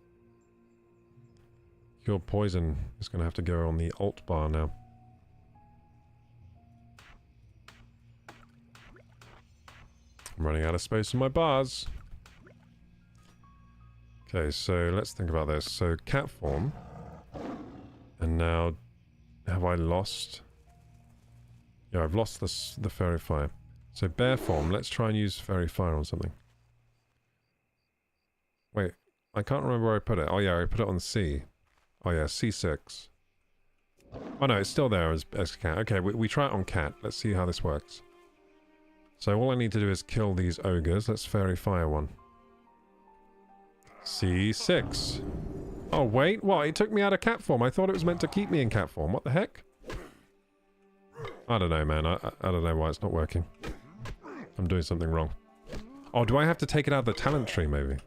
Cure poison is going to have to go on the alt bar now. I'm running out of space on my bars. Okay, so let's think about this. So cat form. And now, have I lost? Yeah, I've lost the Fairy Fire. So bear form, let's try and use Fairy Fire on something. Wait, I can't remember where I put it. Oh yeah, I put it on C. Oh yeah, C6. Oh no, it's still there as cat. Okay, we try it on cat. Let's see how this works. So all I need to do is kill these ogres. Let's Fairy Fire one. C6. Oh wait, what? It took me out of cat form. I thought it was meant to keep me in cat form. What the heck? I don't know, man. I don't know why it's not working. I'm doing something wrong. Oh, do I have to take it out of the talent tree, maybe?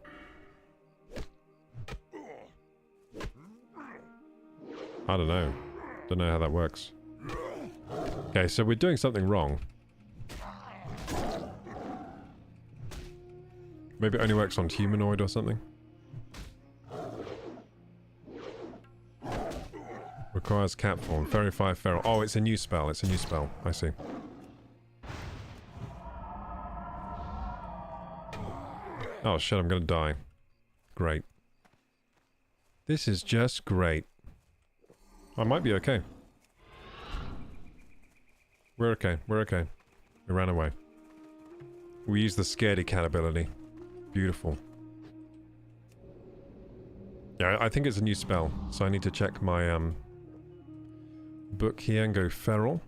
I don't know. Don't know how that works. Okay, so we're doing something wrong. Maybe it only works on humanoid or something. Requires cat form. Fairy fire feral. Oh, it's a new spell. It's a new spell. I see. Oh shit, I'm gonna die. Great. This is just great. I might be okay. We're okay. We're okay. We ran away. We used the scaredy cat ability. Beautiful. Yeah, I think it's a new spell, so I need to check my book here and go feral.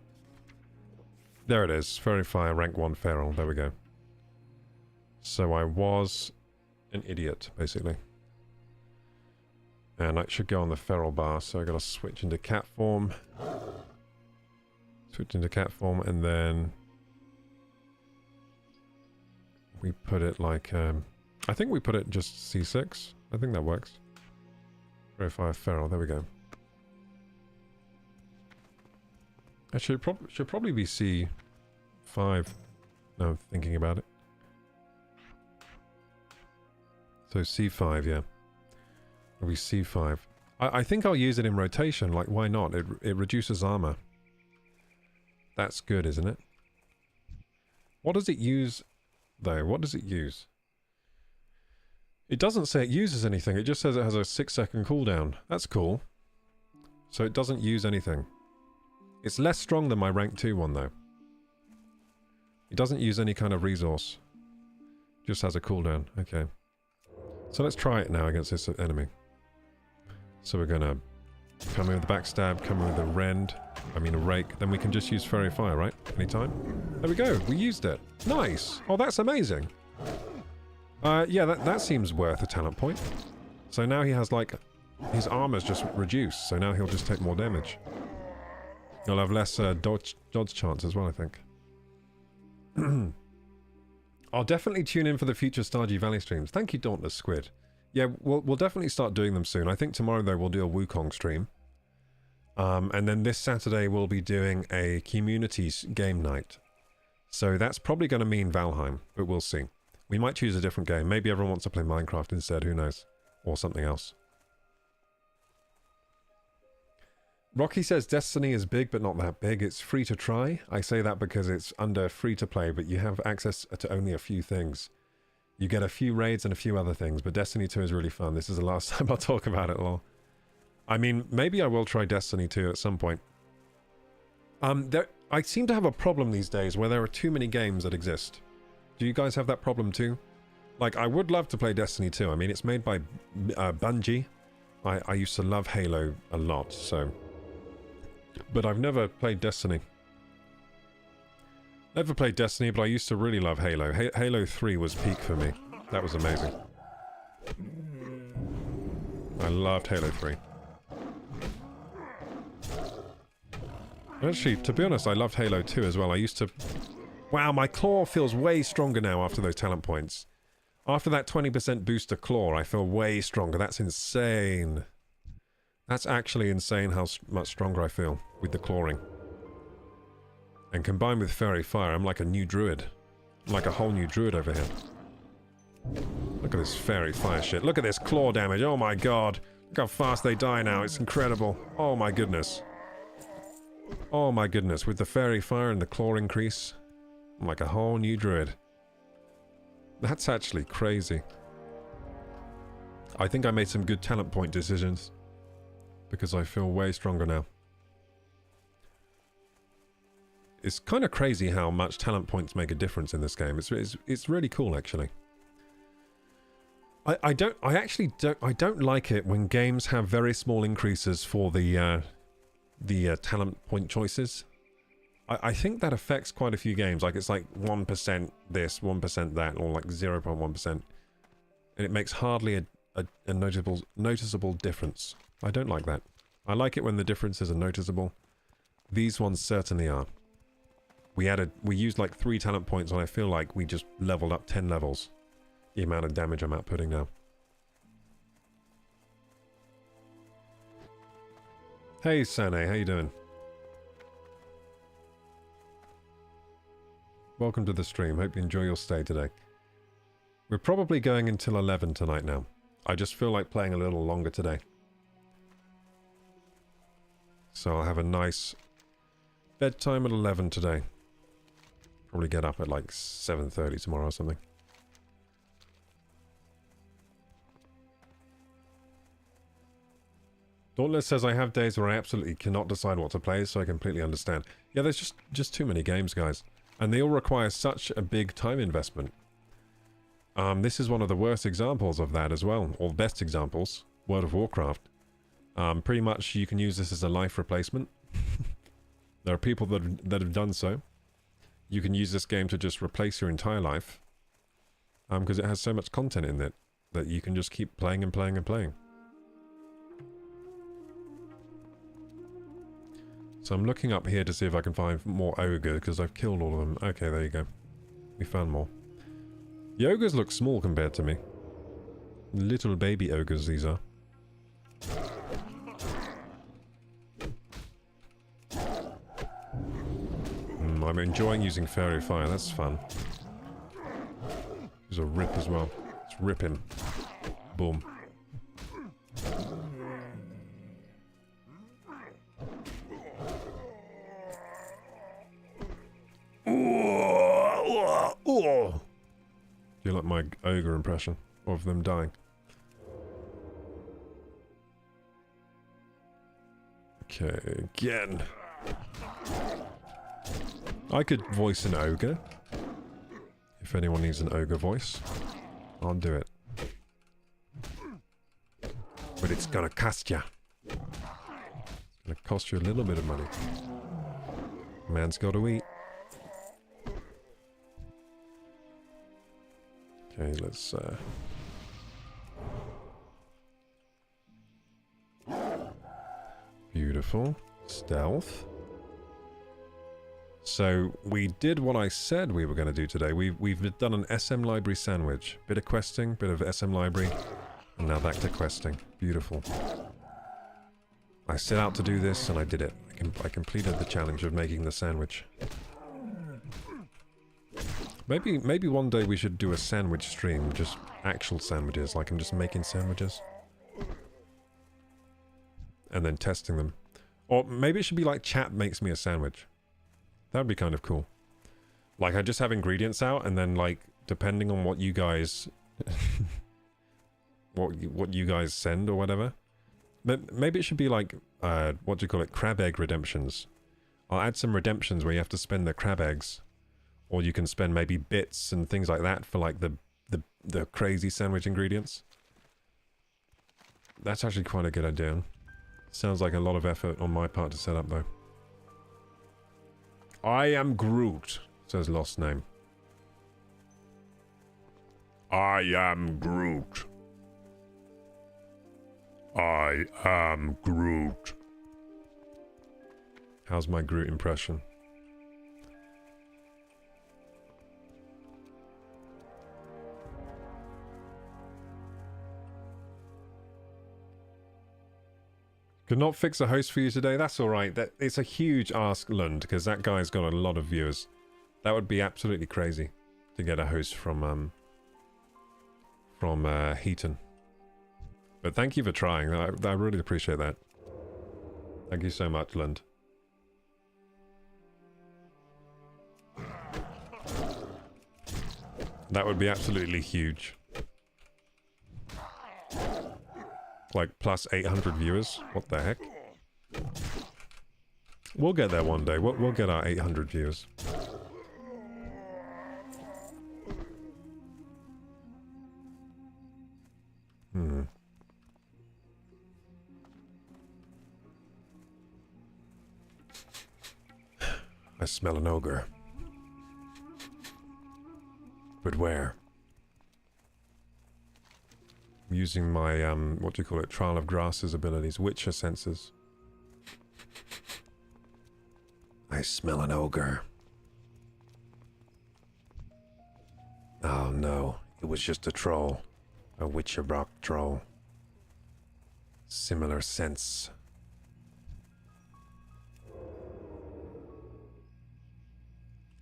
There it is. Fairy fire rank 1 feral. There we go. So I was an idiot, basically. And I should go on the feral bar, so I gotta switch into cat form. Switch into cat form, and then we put it like, I think we put it just C6. I think that works. Verify feral, there we go. Actually, it should probably be C5. Now I'm thinking about it. So C5, yeah. It'll be C5. I think I'll use it in rotation, like why not? It reduces armor. That's good, isn't it? What does it use, though? What does it use? It doesn't say it uses anything, it just says it has a 6-second cooldown. That's cool. So it doesn't use anything. It's less strong than my rank 2 one, though. It doesn't use any kind of resource. Just has a cooldown. Okay. So let's try it now against this enemy. So we're gonna come in with the backstab, come in with a rend, a rake, then we can just use fairy fire, right? Anytime? There we go, we used it. Nice! Oh, that's amazing! Yeah, that seems worth a talent point. So now he has, like, his armor's just reduced, so now he'll just take more damage. He'll have less dodge chance as well, I think. I'll definitely tune in for the future Stardew Valley streams. Thank you, Dauntless Squid. Yeah, we'll definitely start doing them soon. I think tomorrow, though, we'll do a Wukong stream. And then this Saturday, we'll be doing a communities game night. So that's probably going to mean Valheim, but we'll see. We might choose a different game. Maybe everyone wants to play Minecraft instead, who knows? Or something else. Rocky says Destiny is big, but not that big. It's free to try. I say that because it's under free to play, but you have access to only a few things. You get a few raids and a few other things, but Destiny 2 is really fun. This is the last time I'll talk about it, lol. I mean, maybe I will try Destiny 2 at some point. I seem to have a problem these days where there are too many games that exist. Do you guys have that problem too? Like, I would love to play Destiny 2. I mean, it's made by Bungie. I used to love Halo a lot, so... But I've never played Destiny. Never played Destiny, but I used to really love Halo. Halo 3 was peak for me. That was amazing. I loved Halo 3. Actually, to be honest, I loved Halo 2 as well. I used to... Wow, my claw feels way stronger now after those talent points. After that 20% boost to claw, I feel way stronger. That's insane. That's actually insane how much stronger I feel with the clawing. And combined with Fairy Fire, I'm like a new druid. I'm like a whole new druid over here. Look at this Fairy Fire shit. Look at this claw damage. Oh my god. Look how fast they die now. It's incredible. Oh my goodness. Oh my goodness. With the Fairy Fire and the claw increase, I'm like a whole new druid. That's actually crazy. I think I made some good talent point decisions. Because I feel way stronger now. It's kind of crazy how much talent points make a difference in this game. It's really cool, actually. I don't like it when games have very small increases for the talent point choices. I think that affects quite a few games. Like, it's like 1% this, 1% that, or like 0.1%. And it makes hardly a noticeable difference. I don't like that. I like it when the differences are noticeable. These ones certainly are. We used like 3 talent points, and I feel like we just leveled up 10 levels. The amount of damage I'm outputting now. Hey Sane, how you doing? Welcome to the stream. Hope you enjoy your stay today. We're probably going until 11 tonight now. I just feel like playing a little longer today. So I'll have a nice bedtime at 11 today. Probably get up at like 7:30 tomorrow or something. Dauntless says I have days where I absolutely cannot decide what to play, so I completely understand. Yeah, there's just too many games, guys. And they all require such a big time investment. This is one of the worst examples of that as well, or best examples. World of Warcraft. Pretty much you can use this as a life replacement. There are people that have done so. You can use this game to just replace your entire life. Because it has so much content in it that you can just keep playing and playing and playing. So I'm looking up here to see if I can find more ogre, because I've killed all of them. Okay, there you go. We found more. The ogres look small compared to me. Little baby ogres these are. I'm enjoying using fairy fire, that's fun. There's a rip as well. Let's rip him. Boom. Do you like my ogre impression of them dying? Okay, again. I could voice an ogre. If anyone needs an ogre voice, I'll do it. But it's gonna cost ya. It's gonna cost you a little bit of money. Man's gotta eat. Okay, let's beautiful. Stealth. So, we did what I said we were going to do today. We've done an SM library sandwich. Bit of questing, bit of SM library, and now back to questing. Beautiful. I set out to do this, and I did it. I completed the challenge of making the sandwich. Maybe one day we should do a sandwich stream, just actual sandwiches, like I'm just making sandwiches. And then testing them. Or maybe it should be like chat makes me a sandwich. That would be kind of cool. Like, I just have ingredients out, and then, like, depending on what you guys... what you guys send or whatever. Maybe it should be like, what do you call it? Crab egg redemptions. I'll add some redemptions where you have to spend the crab eggs. Or you can spend maybe bits and things like that for, like, the crazy sandwich ingredients. That's actually quite a good idea. Sounds like a lot of effort on my part to set up, though. I am Groot, says Lost Name. I am Groot. I am Groot. How's my Groot impression? Could not fix a host for you today? That's alright. It's a huge ask, Lund, because that guy's got a lot of viewers. That would be absolutely crazy to get a host from Heaton. But thank you for trying. I really appreciate that. Thank you so much, Lund. That would be absolutely huge. Like, plus 800 viewers? What the heck? We'll get there one day. We'll get our 800 viewers. I smell an ogre. But where? I'm using my, what do you call it? Trial of Grasses abilities. Witcher senses. I smell an ogre. Oh no, it was just a troll. A Witcher rock troll. Similar sense.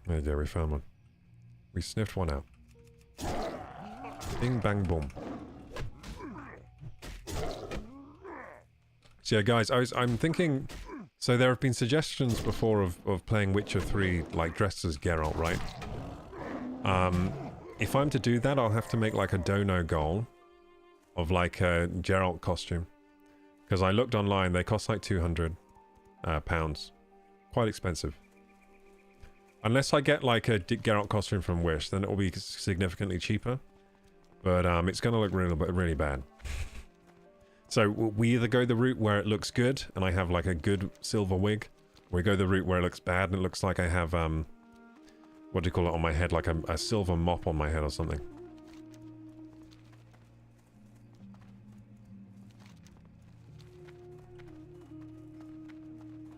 There you go, we found one. We sniffed one out. Bing, bang, boom. So yeah, guys, I'm thinking... So there have been suggestions before of playing Witcher 3, like, dressed as Geralt, right? If I'm to do that, I'll have to make, like, a dono goal of, like, a Geralt costume. Because I looked online, they cost, like, £200. Quite expensive. Unless I get, like, a Geralt costume from Wish, then it will be significantly cheaper. But it's going to look really bad. So we either go the route where it looks good, and I have, like, a good silver wig, or we go the route where it looks bad, and it looks like I have, what do you call it on my head? Like a silver mop on my head or something.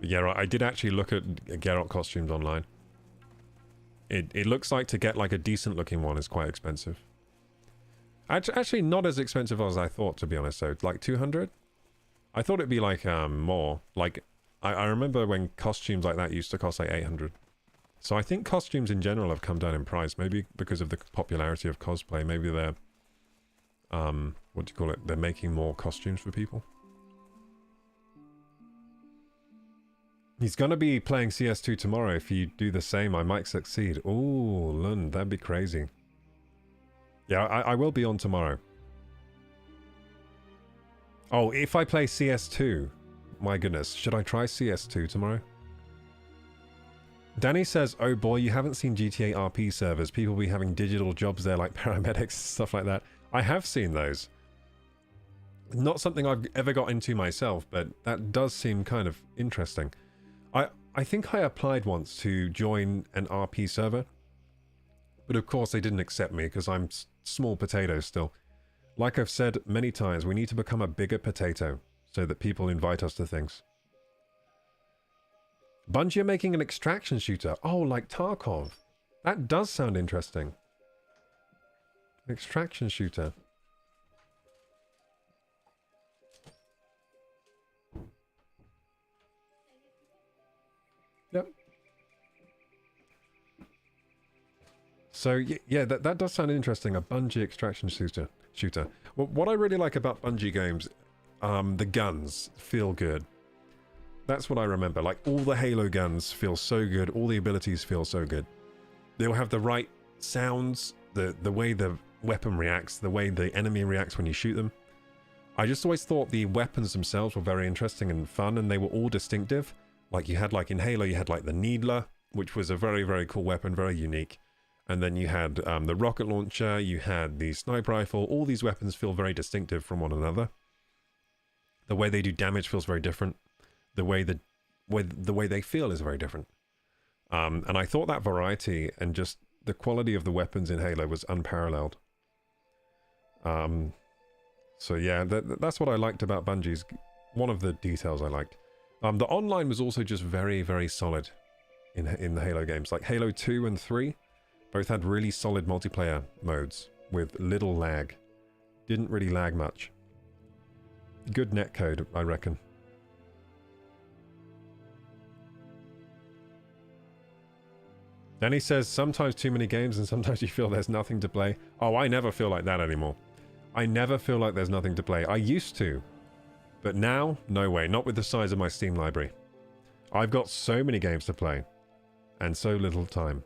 But yeah, right, I did actually look at Geralt costumes online. It looks like to get, like, a decent looking one is quite expensive. Actually, not as expensive as I thought, to be honest, so, like, 200? I thought it'd be, like, more. Like, I remember when costumes like that used to cost, like, 800. So I think costumes in general have come down in price, maybe because of the popularity of cosplay. Maybe they're, what do you call it? They're making more costumes for people. He's gonna be playing CS2 tomorrow. If you do the same, I might succeed. Ooh, Lund, that'd be crazy. Yeah, I will be on tomorrow. Oh, if I play CS2, my goodness, should I try CS2 tomorrow? Danny says, oh boy, you haven't seen GTA RP servers. People be having digital jobs there like paramedics, stuff like that. I have seen those. Not something I've ever got into myself, but that does seem kind of interesting. I think I applied once to join an RP server, but of course they didn't accept me because I'm small potato still. Like I've said many times, we need to become a bigger potato so that people invite us to things. Bungie are making an extraction shooter. Oh, like Tarkov. That does sound interesting. An extraction shooter. Yep. So, yeah, that does sound interesting. A Bungie extraction shooter. Well, what I really like about Bungie games, the guns feel good. That's what I remember. Like, all the Halo guns feel so good. All the abilities feel so good. They'll have the right sounds, the way the weapon reacts, the way the enemy reacts when you shoot them. I just always thought the weapons themselves were very interesting and fun, and they were all distinctive. Like, you had, like, in Halo, you had, like, the Needler, which was a very, very cool weapon, very unique. And then you had the rocket launcher, you had the sniper rifle. All these weapons feel very distinctive from one another. The way they do damage feels very different. The way they feel is very different. And I thought that variety and just the quality of the weapons in Halo was unparalleled. So yeah, that's what I liked about Bungie's. One of the details I liked. The online was also just very, very solid in the Halo games. Like Halo 2 and 3 both had really solid multiplayer modes with little lag. Didn't really lag much. Good netcode, I reckon. Danny says, sometimes too many games and sometimes you feel there's nothing to play. Oh, I never feel like that anymore. I never feel like there's nothing to play. I used to. But now, no way. Not with the size of my Steam library. I've got so many games to play. And so little time.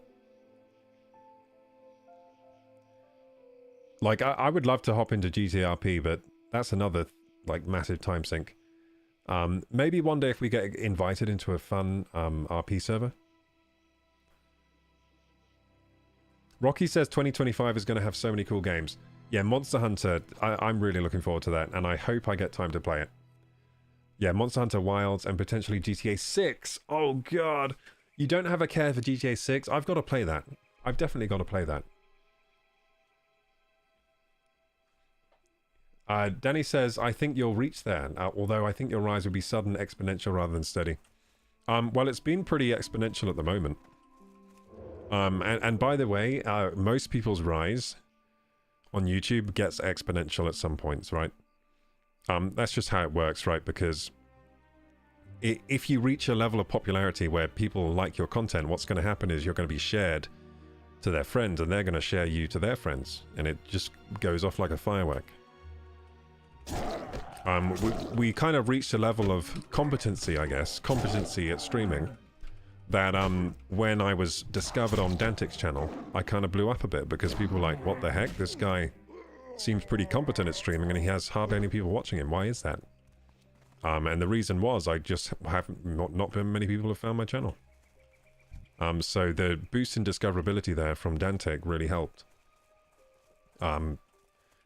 Like, I would love to hop into GTRP, but that's another, like, massive time sink. Maybe one day if we get invited into a fun RP server. Rocky says 2025 is going to have so many cool games. Yeah, Monster Hunter, I'm really looking forward to that, and I hope I get time to play it. Yeah, Monster Hunter Wilds and potentially GTA 6. Oh, God. You don't have a care for GTA 6? I've got to play that. I've definitely got to play that. Danny says, I think you'll reach there, although I think your rise will be sudden, exponential rather than steady. Well, it's been pretty exponential at the moment. And by the way, most people's rise on YouTube gets exponential at some points, right? That's just how it works, right? Because if you reach a level of popularity where people like your content, what's going to happen is you're going to be shared to their friends, and they're going to share you to their friends, and it just goes off like a firework. We kind of reached a level of competency, I guess, competency at streaming, that when I was discovered on Dantic's channel, I kind of blew up a bit, because people were like, what the heck, this guy seems pretty competent at streaming and he has hardly any people watching him, why is that? And the reason was I just haven't, not very many people have found my channel. So the boost in discoverability there from Dantic really helped. And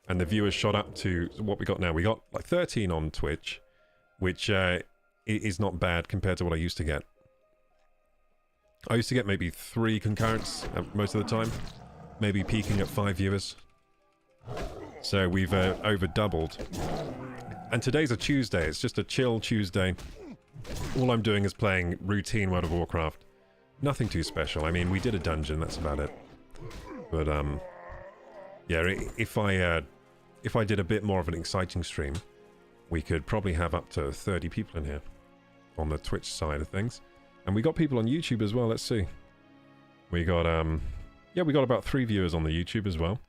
the viewers shot up to what we got now. We got like 13 on Twitch, which is not bad compared to what I used to get. I used to get maybe 3 concurrents most of the time, maybe peaking at 5 viewers. So we've over doubled. And today's a Tuesday, it's just a chill Tuesday. All I'm doing is playing routine World of Warcraft. Nothing too special. I mean, we did a dungeon, that's about it. But yeah, if I did a bit more of an exciting stream, we could probably have up to 30 people in here on the Twitch side of things. And we got people on YouTube as well, let's see. We got, yeah, we got about 3 viewers on the YouTube as well.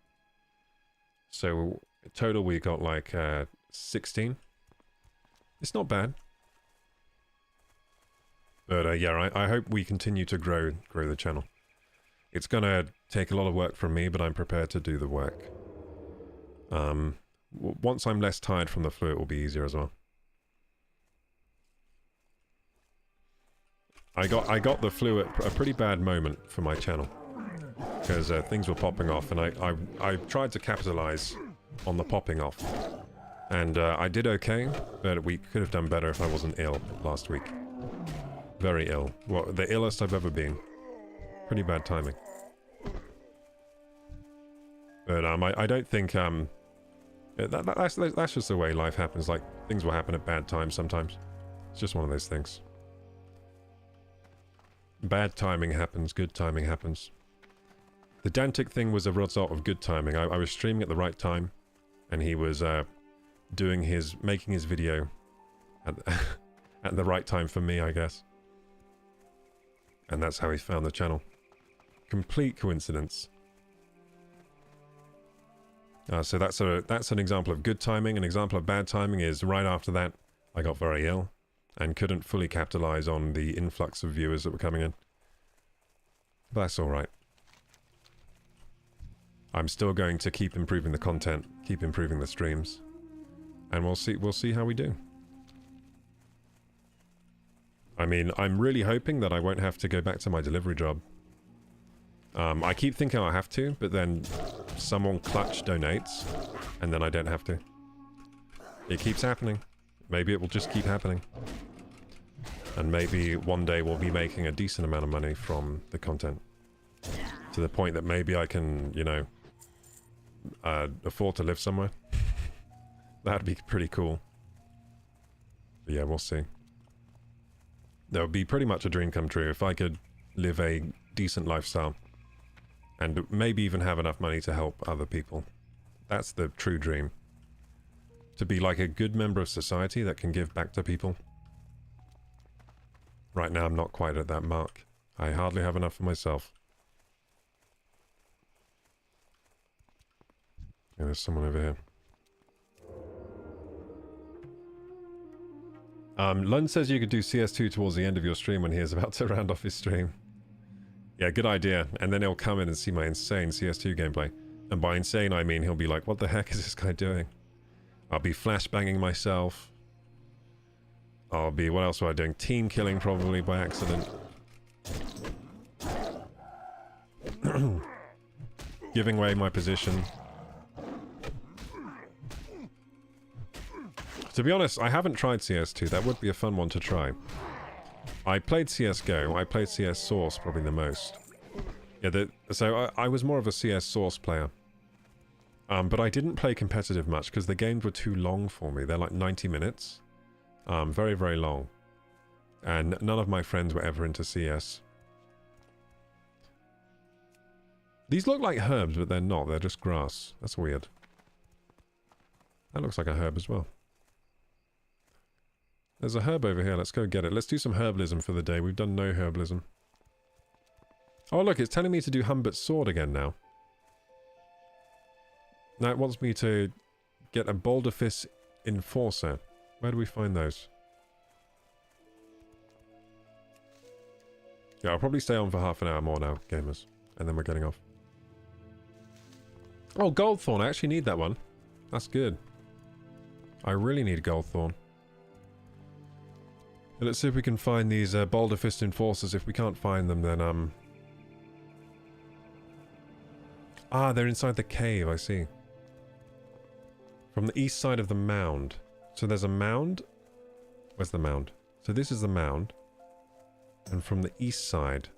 So, in total we got like 16. It's not bad. But yeah, I hope we continue to grow the channel. It's gonna take a lot of work from me, but I'm prepared to do the work. Once I'm less tired from the flu, it will be easier as well. I got the flu at a pretty bad moment for my channel, because things were popping off, and I tried to capitalize on the popping off, and I did okay, but we could have done better if I wasn't ill last week. Very ill. Well, the illest I've ever been. Pretty bad timing. But I don't think that's just the way life happens. Like, things will happen at bad times sometimes. It's just one of those things. Bad timing happens, good timing happens. The Dantic thing was a result of good timing. I was streaming at the right time, and he was making his video at the right time for me, I guess. And that's how he found the channel. Complete coincidence. So that's an example of good timing. An example of bad timing is right after that, I got very ill and couldn't fully capitalize on the influx of viewers that were coming in. But that's alright. I'm still going to keep improving the content, keep improving the streams, and we'll see how we do. I mean, I'm really hoping that I won't have to go back to my delivery job. I keep thinking I'll have to, but then someone clutch donates, and then I don't have to. It keeps happening. Maybe it will just keep happening. And maybe one day we'll be making a decent amount of money from the content. To the point that maybe I can, you know, afford to live somewhere. That'd be pretty cool. But yeah, we'll see. That would be pretty much a dream come true if I could live a decent lifestyle. And maybe even have enough money to help other people. That's the true dream. To be like a good member of society that can give back to people. Right now I'm not quite at that mark. I hardly have enough for myself. Yeah, there's someone over here. Lund says you could do CS2 towards the end of your stream when he is about to round off his stream. Yeah, good idea. And then he'll come in and see my insane CS2 gameplay. And by insane, I mean he'll be like, what the heck is this guy doing? I'll be flashbanging myself. I'll be, what else am I doing? Team killing probably by accident. Giving away my position. To be honest, I haven't tried CS2. That would be a fun one to try. I played CSGO. I played CS Source probably the most. Yeah, so I was more of a CS Source player. But I didn't play competitive much because the games were too long for me. They're like 90 minutes. Very, very long. And none of my friends were ever into CS. These look like herbs, but they're not. They're just grass. That's weird. That looks like a herb as well. There's a herb over here. Let's go get it. Let's do some herbalism for the day. We've done no herbalism. Oh, look. It's telling me to do Humbert's sword again now. Now it wants me to get a Boulderfist Enforcer. Where do we find those? Yeah, I'll probably stay on for half an hour more now, gamers. And then we're getting off. Oh, Goldthorn. I actually need that one. That's good. I really need Goldthorn. Let's see if we can find these Boulderfist Enforcers. If we can't find them, then, Ah, they're inside the cave, I see. From the east side of the mound. So there's a mound. Where's the mound? So this is the mound. And from the east side.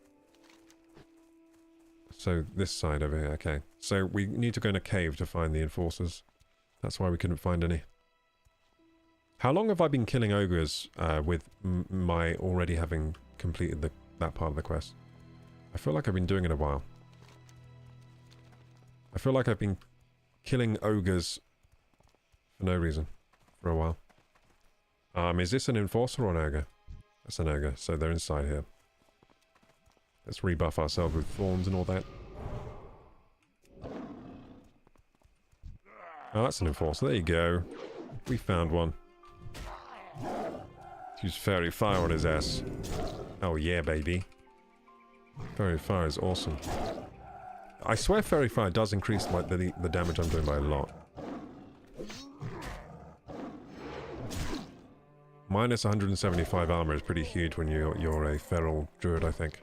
So this side over here, okay. So we need to go in a cave to find the enforcers. That's why we couldn't find any. How long have I been killing ogres with my already having completed that part of the quest? I feel like I've been doing it a while. I feel like I've been killing ogres for no reason for a while. Is this an enforcer or an ogre? That's an ogre, so they're inside here. Let's rebuff ourselves with thorns and all that. Oh, that's an enforcer. There you go. We found one. Use fairy fire on his ass. Oh yeah, baby. Fairy fire is awesome. I swear fairy fire does increase like the damage I'm doing by a lot. Minus 175 armor is pretty huge when you're a feral druid, I think.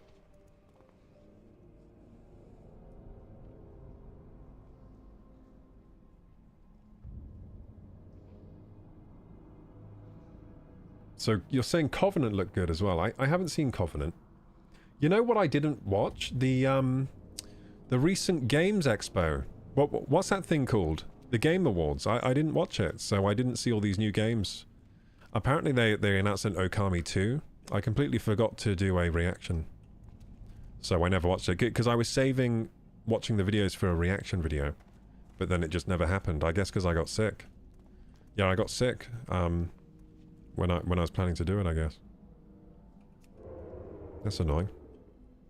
So you're saying Covenant looked good as well. I haven't seen Covenant. You know what I didn't watch? The recent Games Expo. What's that thing called? The Game Awards. I didn't watch it, so I didn't see all these new games. Apparently they announced an Okami 2. I completely forgot to do a reaction. So I never watched it. Because I was saving watching the videos for a reaction video. But then it just never happened. I guess because I got sick. Yeah, I got sick. When I was planning to do it, I guess. That's annoying.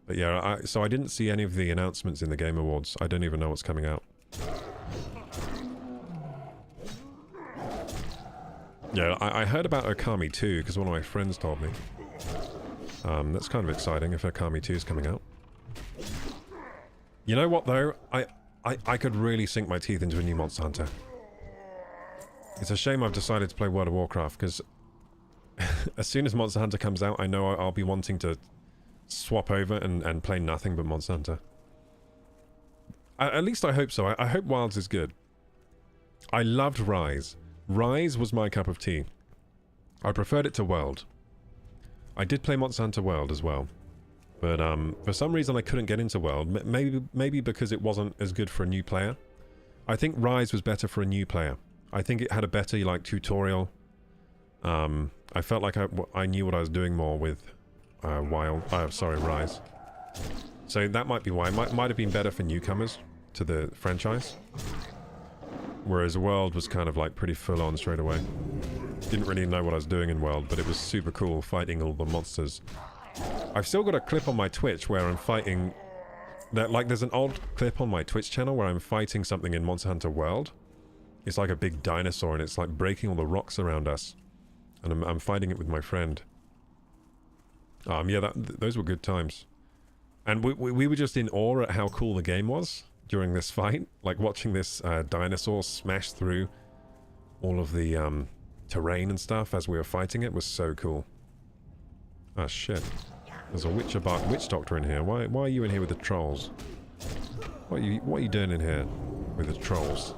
But yeah, so I didn't see any of the announcements in the Game Awards. I don't even know what's coming out. Yeah, I heard about Okami 2 because one of my friends told me. That's kind of exciting if Okami 2 is coming out. You know what though? I could really sink my teeth into a new Monster Hunter. It's a shame I've decided to play World of Warcraft because as soon as Monster Hunter comes out, I know I'll be wanting to swap over and play nothing but Monster Hunter. At least I hope so. I hope Wilds is good. I loved Rise. Rise was my cup of tea. I preferred it to World. I did play Monster Hunter World as well. But for some reason I couldn't get into World. Maybe because it wasn't as good for a new player. I think Rise was better for a new player. I think it had a better tutorial. I felt like I knew what I was doing more with Rise. So that might be why. It might have been better for newcomers to the franchise. Whereas World was kind of like pretty full on straight away. Didn't really know what I was doing in World, but it was super cool fighting all the monsters. I've still got a clip on my Twitch where I'm fighting... there's an old clip on my Twitch channel where I'm fighting something in Monster Hunter World. It's like a big dinosaur and it's like breaking all the rocks around us. And I'm fighting it with my friend. Yeah, those were good times. And we were just in awe at how cool the game was during this fight. Like watching this dinosaur smash through all of the terrain and stuff as we were fighting it was so cool. Ah, shit. There's a witch doctor in here. Why are you in here with the trolls? What are you doing in here with the trolls?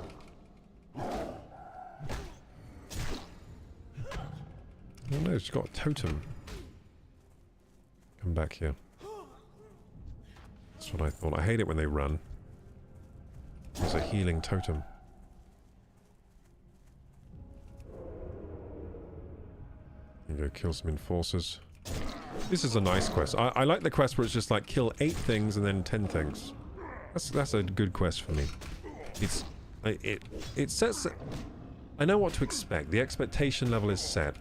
Oh no, she's got a totem. Come back here. That's what I thought. I hate it when they run. There's a healing totem. You go kill some enforcers. This is a nice quest. I like the quest where it's just like kill 8 things and then 10 things. That's a good quest for me. It sets... I know what to expect. The expectation level is set.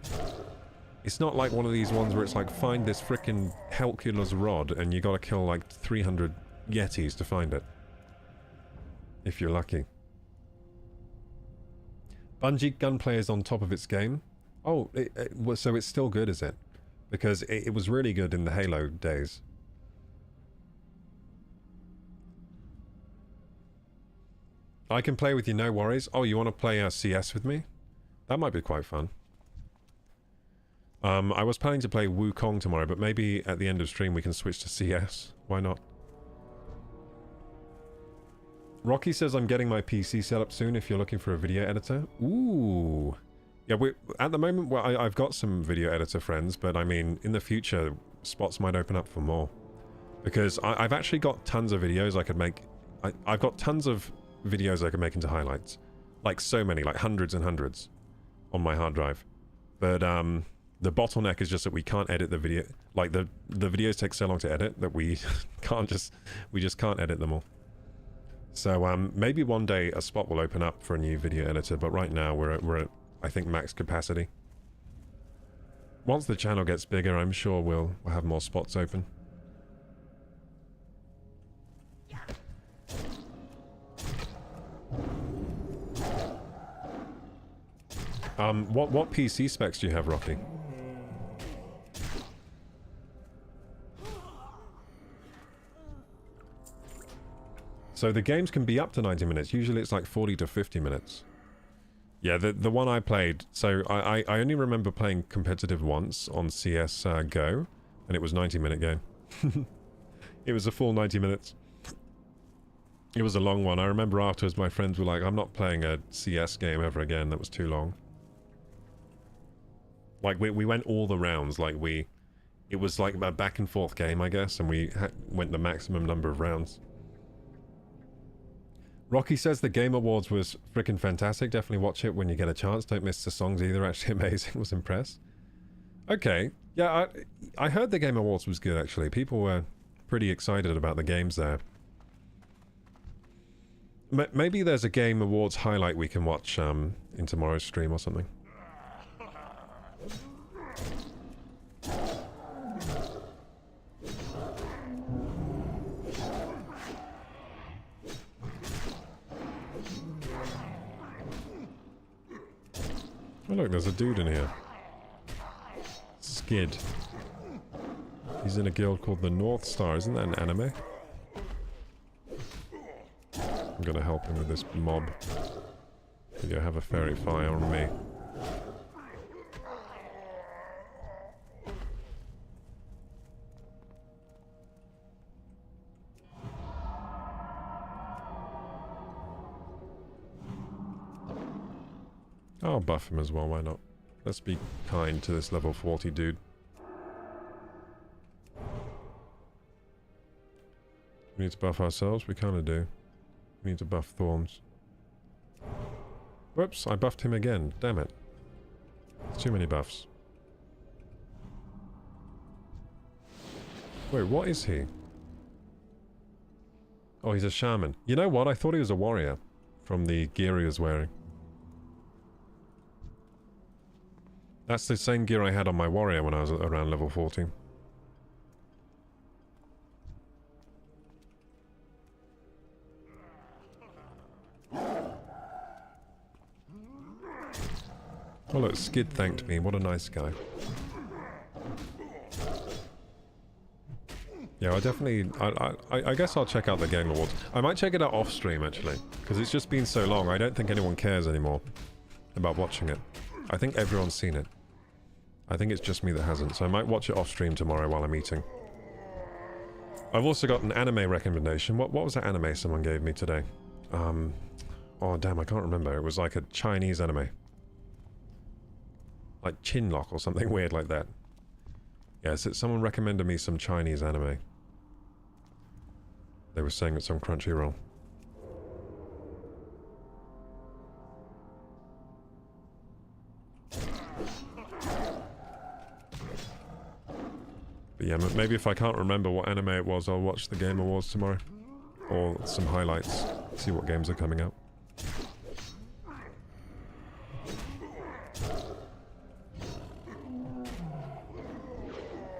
It's not like one of these ones where it's like, find this frickin' Helcula's rod and you gotta kill like 300 Yetis to find it. If you're lucky. Bungie gunplay is on top of its game. Oh, so it's still good, is it? Because it was really good in the Halo days. I can play with you, no worries. Oh, you want to play CS with me? That might be quite fun. I was planning to play Wukong tomorrow, but maybe at the end of stream we can switch to CS. Why not? Rocky says I'm getting my PC set up soon if you're looking for a video editor. Ooh. Yeah, at the moment, well, I've got some video editor friends, but I mean, in the future, spots might open up for more. Because I've actually got tons of videos I could make. I've got tons of videos I could make into highlights. Like so many, like hundreds and hundreds on my hard drive. But the bottleneck is just that we can't edit the video. Like the videos take so long to edit that we just can't edit them all. So maybe one day a spot will open up for a new video editor, but right now we're at I think max capacity. Once the channel gets bigger, I'm sure we'll have more spots open. What PC specs do you have, Rocky? So the games can be up to 90 minutes. Usually it's like 40 to 50 minutes. Yeah, the one I played, so I only remember playing competitive once on CS GO, and it was a 90-minute game. It was a full 90 minutes. It was a long one. I remember afterwards my friends were like, I'm not playing a CS game ever again, that was too long. Like, we went all the rounds, like it was like a back and forth game, I guess, and we went the maximum number of rounds. Rocky says the Game Awards was freaking fantastic. Definitely watch it when you get a chance. Don't miss the songs either. Actually amazing. Was impressed. Okay. Yeah, I heard the Game Awards was good, actually. People were pretty excited about the games there. Maybe there's a Game Awards highlight we can watch in tomorrow's stream or something. Oh look, there's a dude in here. Skid. He's in a guild called the North Star. Isn't that an anime? I'm gonna help him with this mob. You have a fairy fire on me. I'll buff him as well, why not? Let's be kind to this level 40 dude. We need to buff ourselves? We kinda do. We need to buff Thorns. Whoops, I buffed him again. Damn it. It's too many buffs. Wait, what is he? Oh, he's a shaman. You know what? I thought he was a warrior from the gear he was wearing. That's the same gear I had on my warrior when I was around level 40. Oh look, Skid thanked me. What a nice guy. Yeah, I guess I'll check out the Game Awards. I might check it out off stream actually, because it's just been so long. I don't think anyone cares anymore about watching it. I think everyone's seen it. I think it's just me that hasn't, so I might watch it off stream tomorrow while I'm eating. I've also got an anime recommendation. What was that anime someone gave me today? Oh damn, I can't remember. It was like a Chinese anime. Like Chinlock or something weird like that. Yes, someone recommended me some Chinese anime. They were saying it's on Crunchyroll. But yeah, maybe if I can't remember what anime it was, I'll watch the Game Awards tomorrow. or some highlights, see what games are coming out.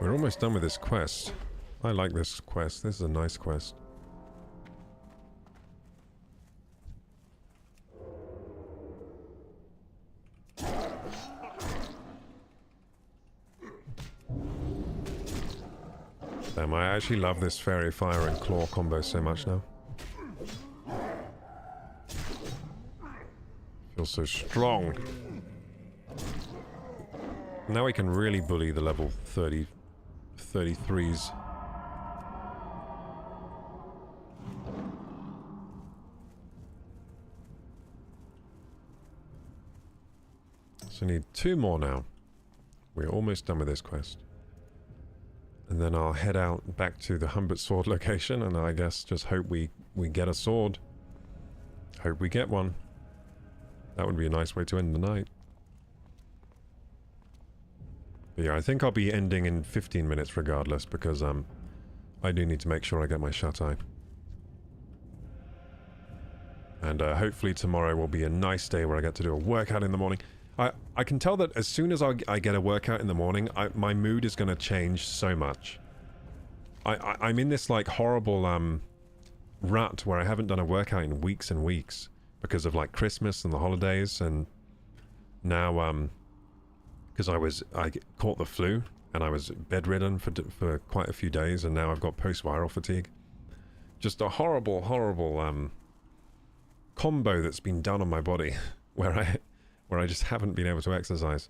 We're almost done with this quest. I like this quest. This is a nice quest. Damn, I actually love this Fairy Fire and Claw combo so much now. Feels so strong. Now we can really bully the level 33s. So we need 2 more now. We're almost done with this quest. And then I'll head out back to the Humbert Sword location, and I guess just hope we get a sword. Hope we get one. That would be a nice way to end the night. But yeah, I think I'll be ending in 15 minutes regardless, because I do need to make sure I get my shut-eye. And hopefully tomorrow will be a nice day where I get to do a workout in the morning. I can tell that as soon as I get a workout in the morning, my mood is going to change so much. I'm in this like horrible rut where I haven't done a workout in weeks and weeks because of like Christmas and the holidays, and now because I caught the flu and I was bedridden for quite a few days, and now I've got post-viral fatigue. Just a horrible combo that's been done on my body where I just haven't been able to exercise.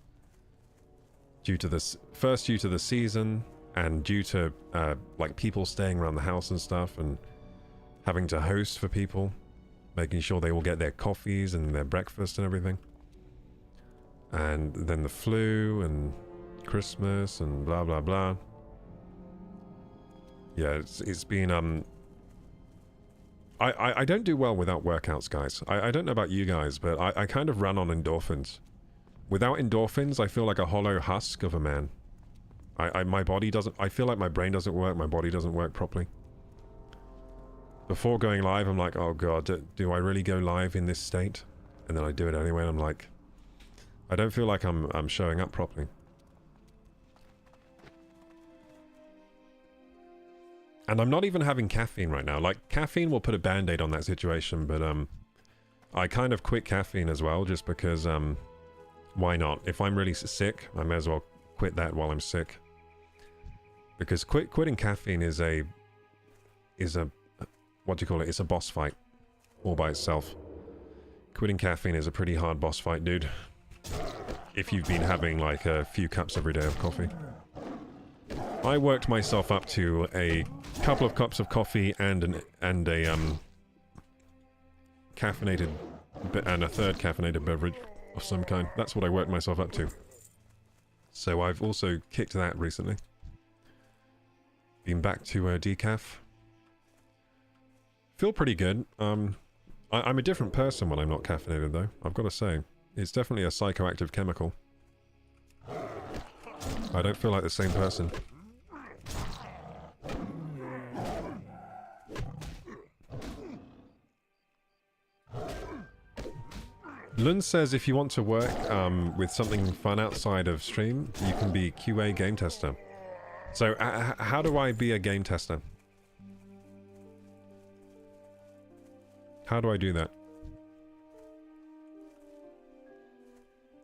Due to this, first due to the season, and due to like people staying around the house and stuff, and having to host for people, making sure they all get their coffees and their breakfast and everything. And then the flu and Christmas and blah blah blah. Yeah, it's been I don't do well without workouts, guys. I don't know about you guys, but I kind of run on endorphins. Without endorphins, I feel like a hollow husk of a man. My body doesn't... I feel like my brain doesn't work, my body doesn't work properly. Before going live, I'm like, oh god, do I really go live in this state? And then I do it anyway, and I'm like... I don't feel like I'm showing up properly. And I'm not even having caffeine right now. Like, caffeine will put a band-aid on that situation, but I kind of quit caffeine as well, just because why not? If I'm really sick, I may as well quit that while I'm sick. Because quitting caffeine is a what do you call it? It's a boss fight all by itself. Quitting caffeine is a pretty hard boss fight, dude. If you've been having like a few cups every day of coffee. I worked myself up to a couple of cups of coffee and a caffeinated and a third caffeinated beverage of some kind. That's what I worked myself up to. So I've also kicked that recently. Been back to decaf. Feel pretty good. I'm a different person when I'm not caffeinated though, I've got to say. It's definitely a psychoactive chemical. I don't feel like the same person. Lund says if you want to work with something fun outside of stream, you can be QA game tester. So how do I be a game tester? How do I do that?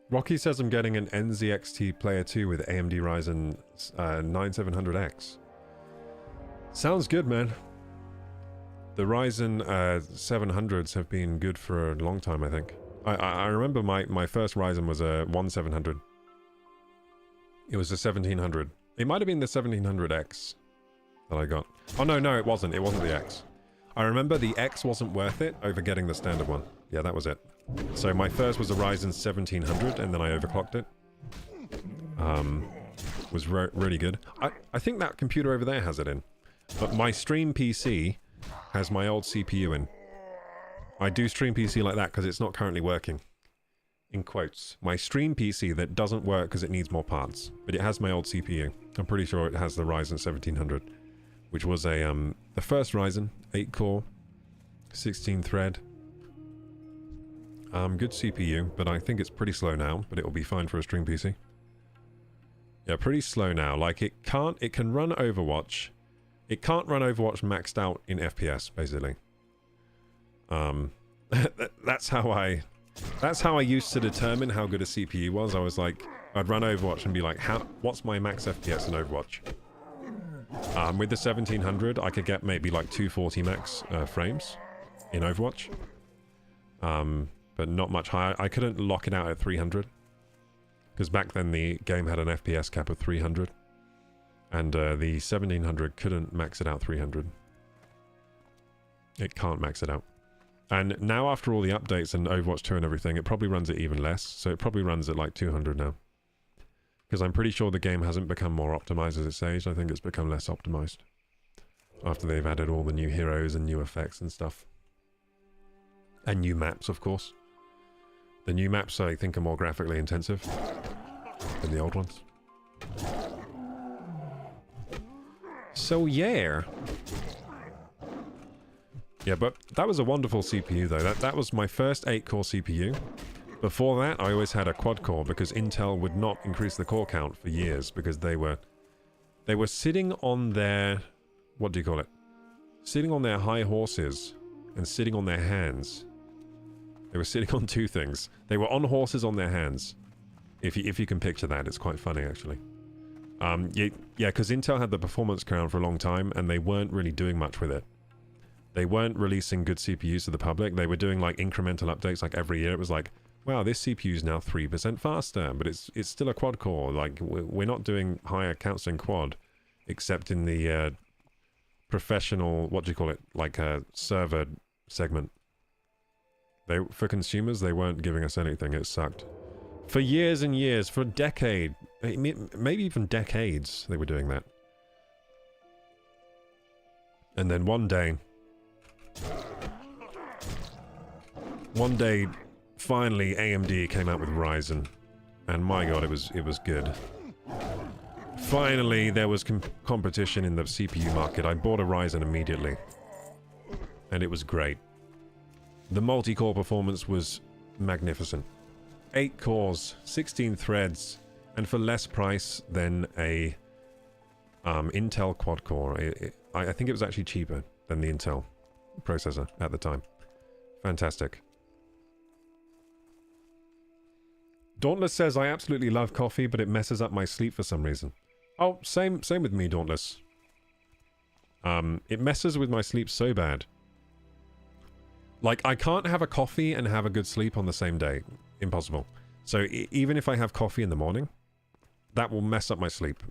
Rocky says I'm getting an NZXT Player 2 with AMD Ryzen 9700X. Sounds good, man. The Ryzen 700s have been good for a long time, I think. I remember my first Ryzen was a 1700. It was a 1700. It might have been the 1700X that I got. Oh, no, it wasn't. It wasn't the X. I remember the X wasn't worth it over getting the standard one. Yeah, that was it. So my first was a Ryzen 1700, and then I overclocked it. Was really good. I think that computer over there has it in. But my stream PC has my old CPU in. I do stream PC like that because it's not currently working. In quotes. My stream PC that doesn't work because it needs more parts. But it has my old CPU. I'm pretty sure it has the Ryzen 1700. Which was a the first Ryzen, 8 core, 16 thread. Good CPU, but I think it's pretty slow now, but it will be fine for a stream PC. Yeah, pretty slow now. Like, it can run Overwatch. It can't run Overwatch maxed out in FPS, basically. That's how I used to determine how good a CPU was. I was like, I'd run Overwatch and be like, what's my max FPS in Overwatch? With the 1700, I could get maybe like 240 max frames in Overwatch. But not much higher. I couldn't lock it out at 300. Because back then the game had an FPS cap of 300. And the 1700 couldn't max it out 300. It can't max it out. And now after all the updates and Overwatch 2 and everything, it probably runs it even less. So it probably runs at like 200 now. Because I'm pretty sure the game hasn't become more optimized as it's aged. I think it's become less optimized. After they've added all the new heroes and new effects and stuff. And new maps, of course. The new maps, I think, are more graphically intensive than the old ones. So, yeah. Yeah, but that was a wonderful CPU, though. That was my first 8-core CPU. Before that, I always had a quad-core, because Intel would not increase the core count for years, because they were sitting on their... What do you call it? Sitting on their high horses and sitting on their hands. They were sitting on two things. They were on horses on their hands. If you can picture that, it's quite funny, actually. Yeah, because Intel had the performance crown for a long time, and they weren't really doing much with it. They weren't releasing good CPUs to the public. They were doing, like, incremental updates, like, every year. It was like, wow, this CPU is now 3% faster, but it's still a quad-core. Like, we're not doing higher counts than quad, except in the professional, what do you call it, like a server segment. For consumers, they weren't giving us anything. It sucked. For years and years, for a decade, maybe even decades, they were doing that. And then one day, finally, AMD came out with Ryzen, and my god, it was good. Finally, there was competition in the CPU market. I bought a Ryzen immediately, and it was great. The multi-core performance was magnificent. 8 cores, 16 threads, and for less price than a Intel quad-core. I think it was actually cheaper than the Intel processor at the time. Fantastic. Dauntless says, I absolutely love coffee, but it messes up my sleep for some reason. Oh, same with me, Dauntless. It messes with my sleep so bad. Like, I can't have a coffee and have a good sleep on the same day. Impossible. So, even if I have coffee in the morning, that will mess up my sleep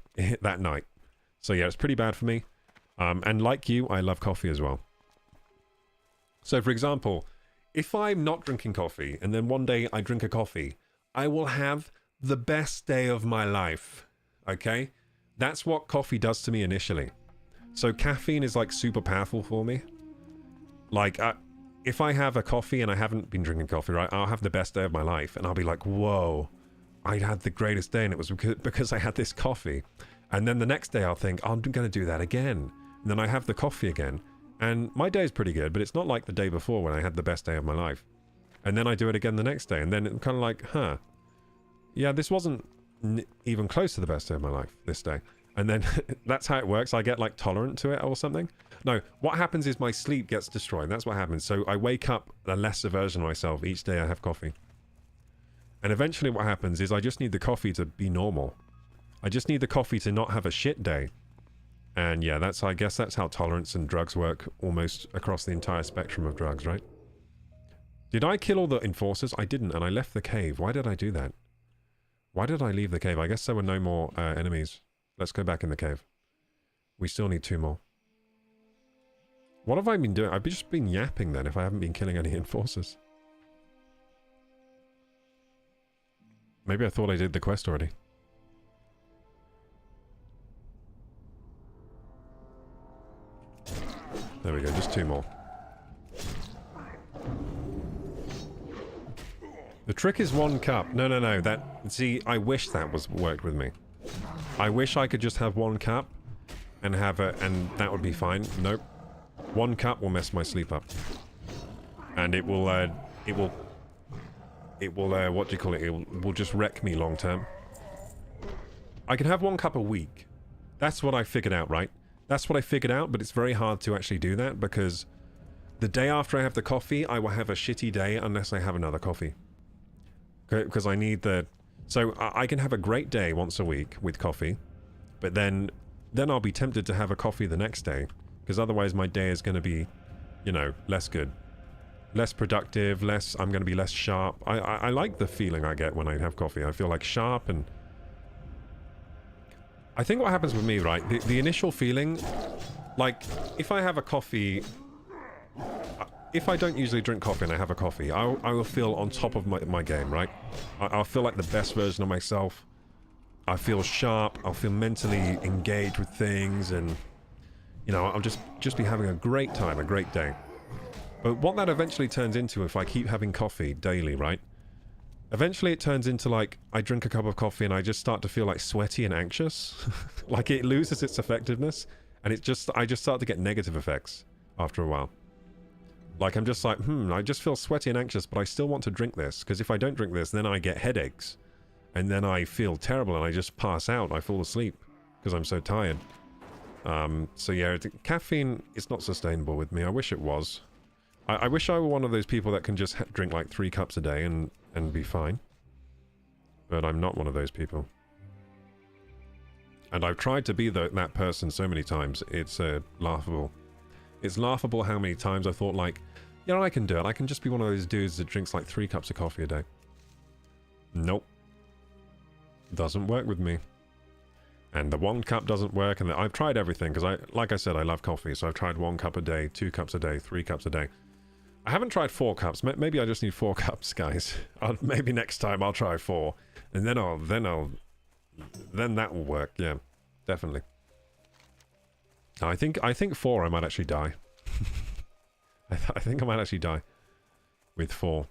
that night. So, yeah, it's pretty bad for me. And like you, I love coffee as well. So, for example, if I'm not drinking coffee, and then one day I drink a coffee, I will have the best day of my life. Okay? That's what coffee does to me initially. So, caffeine is, like, super powerful for me. Like, if I have a coffee and I haven't been drinking coffee, right, I'll have the best day of my life. And I'll be like, whoa, I had the greatest day, and it was because I had this coffee. And then the next day I'll think, I'm going to do that again. And then I have the coffee again. And my day is pretty good, but it's not like the day before when I had the best day of my life. And then I do it again the next day. And then it's kind of like, huh, yeah, this wasn't even close to the best day of my life this day. And then that's how it works. I get like tolerant to it or something. No, what happens is my sleep gets destroyed. That's what happens. So I wake up a lesser version of myself each day I have coffee. And eventually what happens is I just need the coffee to be normal. I just need the coffee to not have a shit day. And yeah, I guess that's how tolerance and drugs work almost across the entire spectrum of drugs, right? Did I kill all the enforcers? I didn't, and I left the cave. Why did I do that? Why did I leave the cave? I guess there were no more enemies. Let's go back in the cave. We still need 2 more. What have I been doing? I've just been yapping then if I haven't been killing any enforcers. Maybe I thought I did the quest already. There we go, just 2 more. The trick is 1 cup. No, see, I wish that worked with me. I wish I could just have 1 cup and have and that would be fine. Nope. 1 cup will mess my sleep up. and it will what do you call it? It will just wreck me long term. I can have 1 cup a week. That's what I figured out, right? That's what I figured out, but it's very hard to actually do that because the day after I have the coffee, I will have a shitty day unless I have another coffee. Okay, because I need the... So I can have a great day once a week with coffee, but then I'll be tempted to have a coffee the next day because otherwise my day is going to be, you know, less good. Less productive, I'm going to be less sharp. I like the feeling I get when I have coffee. I feel like sharp and... I think what happens with me, right, the initial feeling, like, if I have a coffee... If I don't usually drink coffee and I have a coffee, I will feel on top of my game, right? I'll feel like the best version of myself. I feel sharp, I'll feel mentally engaged with things, and, you know, I'll just be having a great time, a great day. But what that eventually turns into, if I keep having coffee daily, right? Eventually it turns into, like, I drink a cup of coffee and I just start to feel, like, sweaty and anxious. Like, it loses its effectiveness, and I just start to get negative effects after a while. Like, I'm just like, I just feel sweaty and anxious, but I still want to drink this, because if I don't drink this, then I get headaches. And then I feel terrible, and I just pass out, I fall asleep, because I'm so tired. So yeah, caffeine is not sustainable with me. I wish it was. I wish I were one of those people that can just drink, like, 3 cups a day and be fine. But I'm not one of those people. And I've tried to be that person so many times, it's laughable. It's laughable how many times I thought, like, you know, I can do it. I can just be one of those dudes that drinks like 3 cups of coffee a day. Nope. Doesn't work with me. And the 1 cup doesn't work, and I've tried everything, because like I said, I love coffee, so I've tried 1 cup a day, 2 cups a day, 3 cups a day. I haven't tried 4 cups. Maybe I just need 4 cups, guys. Maybe next time I'll try 4, and then that will work. Yeah, definitely. I think 4 I might actually die. I think I might actually die with 4.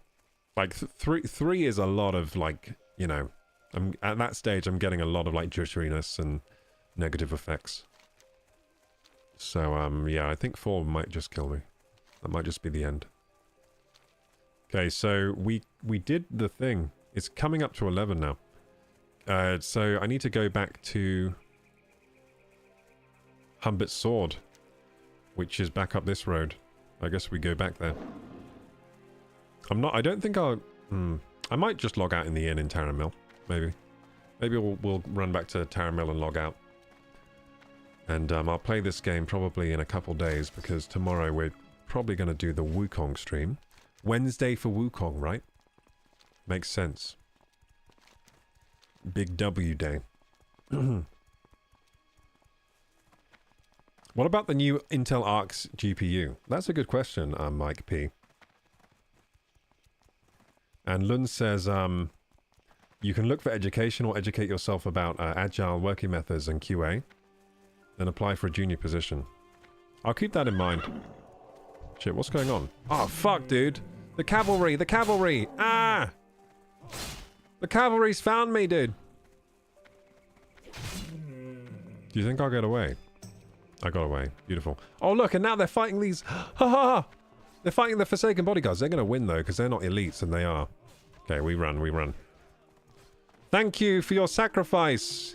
Like 3 is a lot of, like, you know, at that stage I'm getting a lot of, like, jitteriness and negative effects. So yeah, I think 4 might just kill me. That might just be the end. Okay, so we did the thing. It's coming up to 11 now. So I need to go back to Humbit's Sword, which is back up this road. I guess we go back there. I don't think I'll... I might just log out in the inn in Tauren Mill, maybe. Maybe we'll run back to Tauren Mill and log out. And I'll play this game probably in a couple days, because tomorrow we're probably going to do the Wukong stream. Wednesday for Wukong, right? Makes sense. Big W day. What about the new Intel Arcs GPU? That's a good question, Mike P. And Lund says, you can look for education or educate yourself about agile working methods and QA, then apply for a junior position. I'll keep that in mind. Shit, what's going on? Oh, fuck, dude. The cavalry! The cavalry! Ah! The cavalry's found me, dude! Do you think I'll get away? I got away. Beautiful. Oh, look, and now they're fighting these... Ha ha ha! They're fighting the Forsaken Bodyguards. They're going to win, though, because they're not elites, and they are. Okay, we run, we run. Thank you for your sacrifice!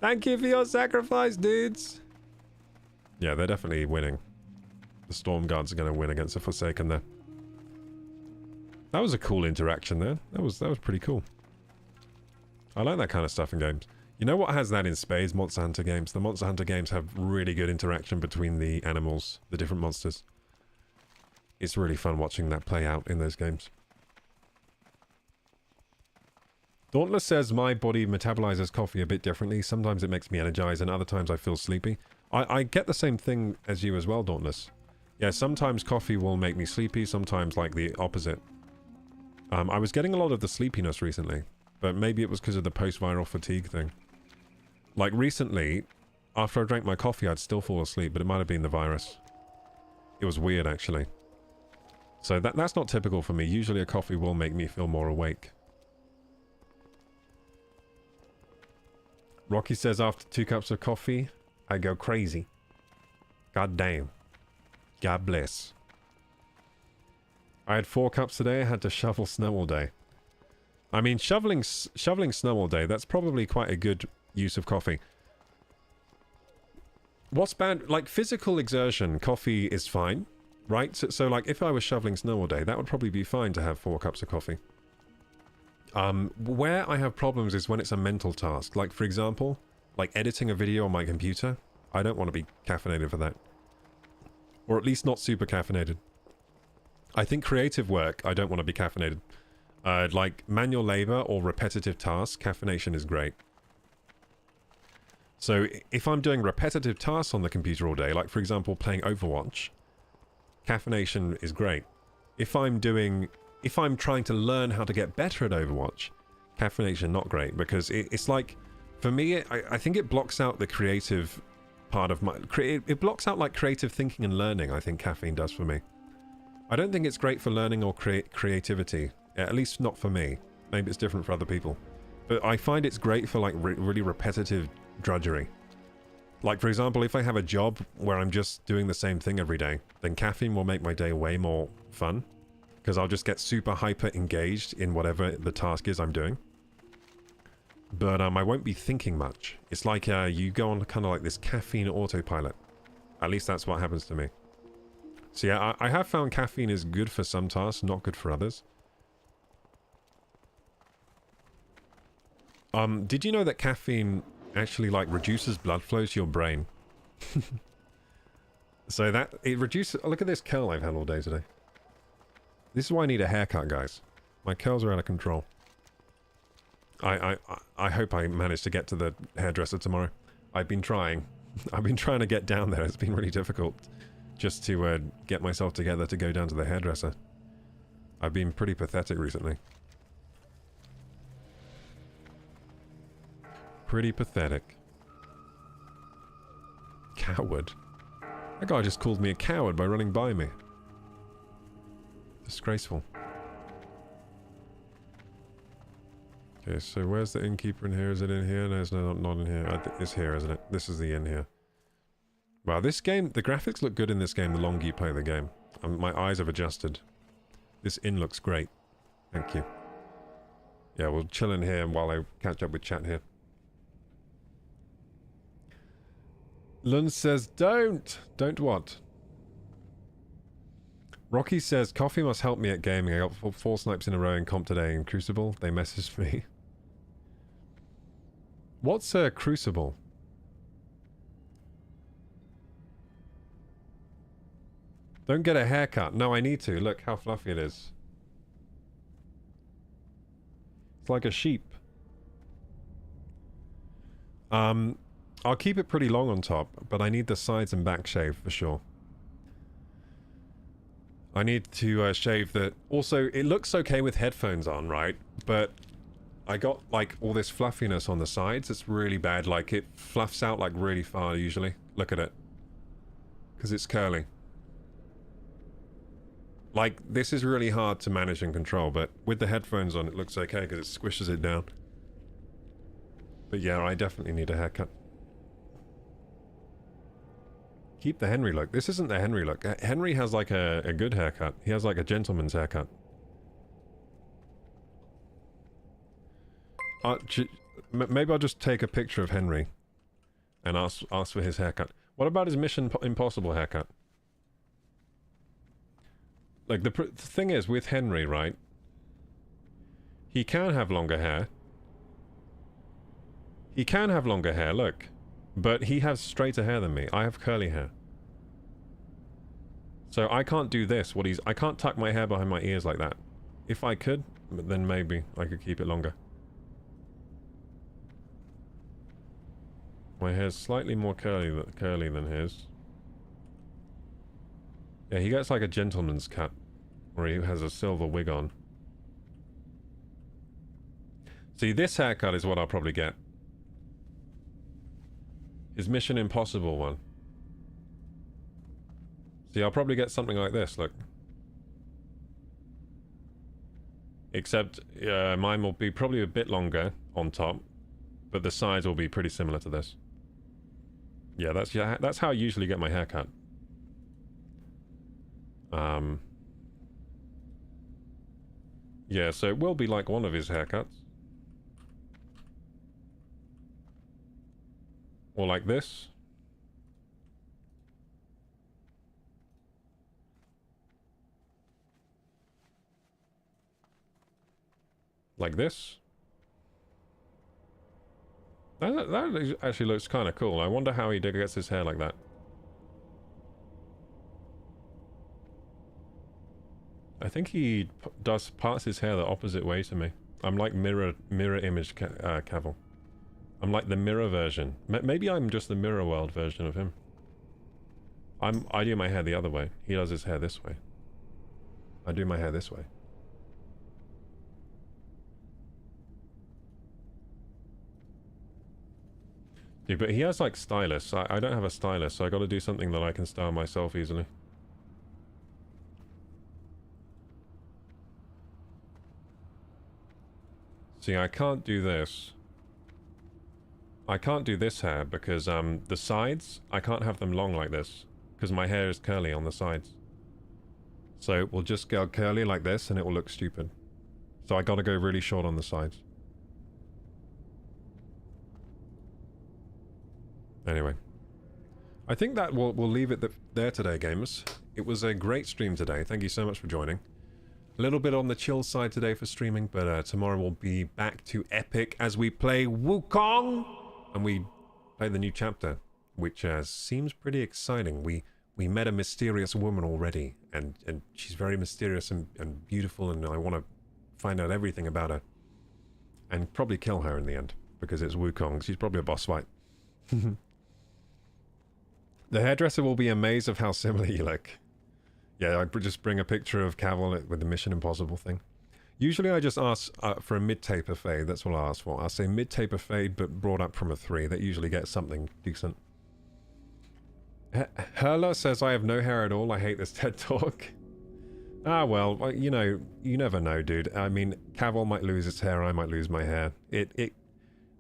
Thank you for your sacrifice, dudes! Yeah, they're definitely winning. The Storm Guards are going to win against the Forsaken there. That was a cool interaction there. That was pretty cool. I like that kind of stuff in games. You know what has that in spades? Monster Hunter games. The Monster Hunter games have really good interaction between the animals, the different monsters. It's really fun watching that play out in those games. Dauntless says, my body metabolizes coffee a bit differently. Sometimes it makes me energized and other times I feel sleepy. I get the same thing as you as well, Dauntless. Yeah, sometimes coffee will make me sleepy, sometimes like the opposite. I was getting a lot of the sleepiness recently, but maybe it was because of the post-viral fatigue thing. Like recently, after I drank my coffee, I'd still fall asleep, but it might have been the virus. It was weird, actually. So that's not typical for me. Usually a coffee will make me feel more awake. Rocky says, after 2 cups of coffee, I go crazy. God damn. God bless. I had 4 cups today. I had to shovel snow all day. I mean, shoveling snow all day, that's probably quite a good use of coffee. What's bad? Like, physical exertion, coffee is fine, right? So like, if I was shoveling snow all day, that would probably be fine to have 4 cups of coffee. Where I have problems is when it's a mental task. Like, for example, like editing a video on my computer. I don't want to be caffeinated for that. Or at least not super caffeinated. I think creative work, I don't want to be caffeinated. Like manual labor or repetitive tasks, caffeination is great. So if I'm doing repetitive tasks on the computer all day, like for example playing Overwatch, caffeination is great. If I'm trying to learn how to get better at Overwatch, caffeination not great, because it's like, for me, I think it blocks out the creative part of my... It blocks out like creative thinking and learning, I think caffeine does for me. I don't think it's great for learning or creativity. At least not for me. Maybe it's different for other people. But I find it's great for like really repetitive drudgery. Like for example, if I have a job where I'm just doing the same thing every day, then caffeine will make my day way more fun. Because I'll just get super hyper engaged in whatever the task is I'm doing. But I won't be thinking much. It's like you go on kind of like this caffeine autopilot. At least that's what happens to me. So yeah, I have found caffeine is good for some tasks, not good for others. Did you know that caffeine actually like reduces blood flow to your brain? So that it reduces... Oh, look at this curl I've had all day today. This is why I need a haircut, guys. My curls are out of control. I hope I manage to get to the hairdresser tomorrow. I've been trying. I've been trying to get down there. It's been really difficult just to get myself together to go down to the hairdresser. I've been pretty pathetic recently. Pretty pathetic. Coward. That guy just called me a coward by running by me. Disgraceful. Okay, so where's the innkeeper in here? Is it in here? No, it's not in here. It's here, isn't it? This is the inn here. Wow, this game... The graphics look good in this game the longer you play the game. My eyes have adjusted. This inn looks great. Thank you. Yeah, we'll chill in here while I catch up with chat here. Lund says, don't! Don't what? Rocky says, coffee must help me at gaming. I got 4 snipes in a row in comp today in Crucible. They messaged me. What's a Crucible? Don't get a haircut. No, I need to. Look how fluffy it is. It's like a sheep. I'll keep it pretty long on top, but I need the sides and back shaved for sure. I need to shave the... Also, it looks okay with headphones on, right? But I got, like, all this fluffiness on the sides. It's really bad. Like, it fluffs out, like, really far, usually. Look at it. Because it's curly. Like, this is really hard to manage and control, but with the headphones on, it looks okay because it squishes it down. But yeah, I definitely need a haircut. Keep the Henry look. This isn't the Henry look. Henry has like a good haircut. He has like a gentleman's haircut. Maybe I'll just take a picture of Henry and ask for his haircut. What about his Mission Impossible haircut? Like, the thing is, with Henry, right? He can have longer hair. He can have longer hair, look. But he has straighter hair than me. I have curly hair. So I can't do this. I can't tuck my hair behind my ears like that. If I could, then maybe I could keep it longer. My hair's slightly more curly than his. Yeah, he gets like a gentleman's cut, where he has a silver wig on. See, this haircut is what I'll probably get. His Mission Impossible one. See, I'll probably get something like this, look. Except, mine will be probably a bit longer on top, but the sides will be pretty similar to this. Yeah, that's how I usually get my haircut. Yeah, so it will be like one of his haircuts. Or like this. Like this. That actually looks kind of cool. I wonder how he gets his hair like that. I think he does parts his hair the opposite way to me. I'm like mirror image Cavill. I'm like the mirror version. Maybe I'm just the mirror world version of him. I do my hair the other way. He does his hair this way. I do my hair this way. Dude, but he has like stylists. I don't have a stylist, so I got to do something that I can style myself easily. See, I can't do this. I can't do this hair because the sides, I can't have them long like this because my hair is curly on the sides. So we'll just go curly like this and it will look stupid. So I got to go really short on the sides. Anyway, I think that we'll leave it there today, gamers. It was a great stream today. Thank you so much for joining. A little bit on the chill side today for streaming, but tomorrow we'll be back to epic as we play Wukong, and we play the new chapter, which seems pretty exciting. We met a mysterious woman already, and she's very mysterious and beautiful, and I want to find out everything about her, and probably kill her in the end because it's Wukong. She's probably a boss fight. The hairdresser will be amazed of how similar you look. Yeah, I'd just bring a picture of Cavill with the Mission Impossible thing. Usually I just ask for a mid-taper fade. That's what I ask for. I'll say mid-taper fade, but brought up from a 3. That usually gets something decent. Herla says, I have no hair at all. I hate this TED Talk. Ah, well, you know, you never know, dude. I mean, Cavill might lose his hair. I might lose my hair. What do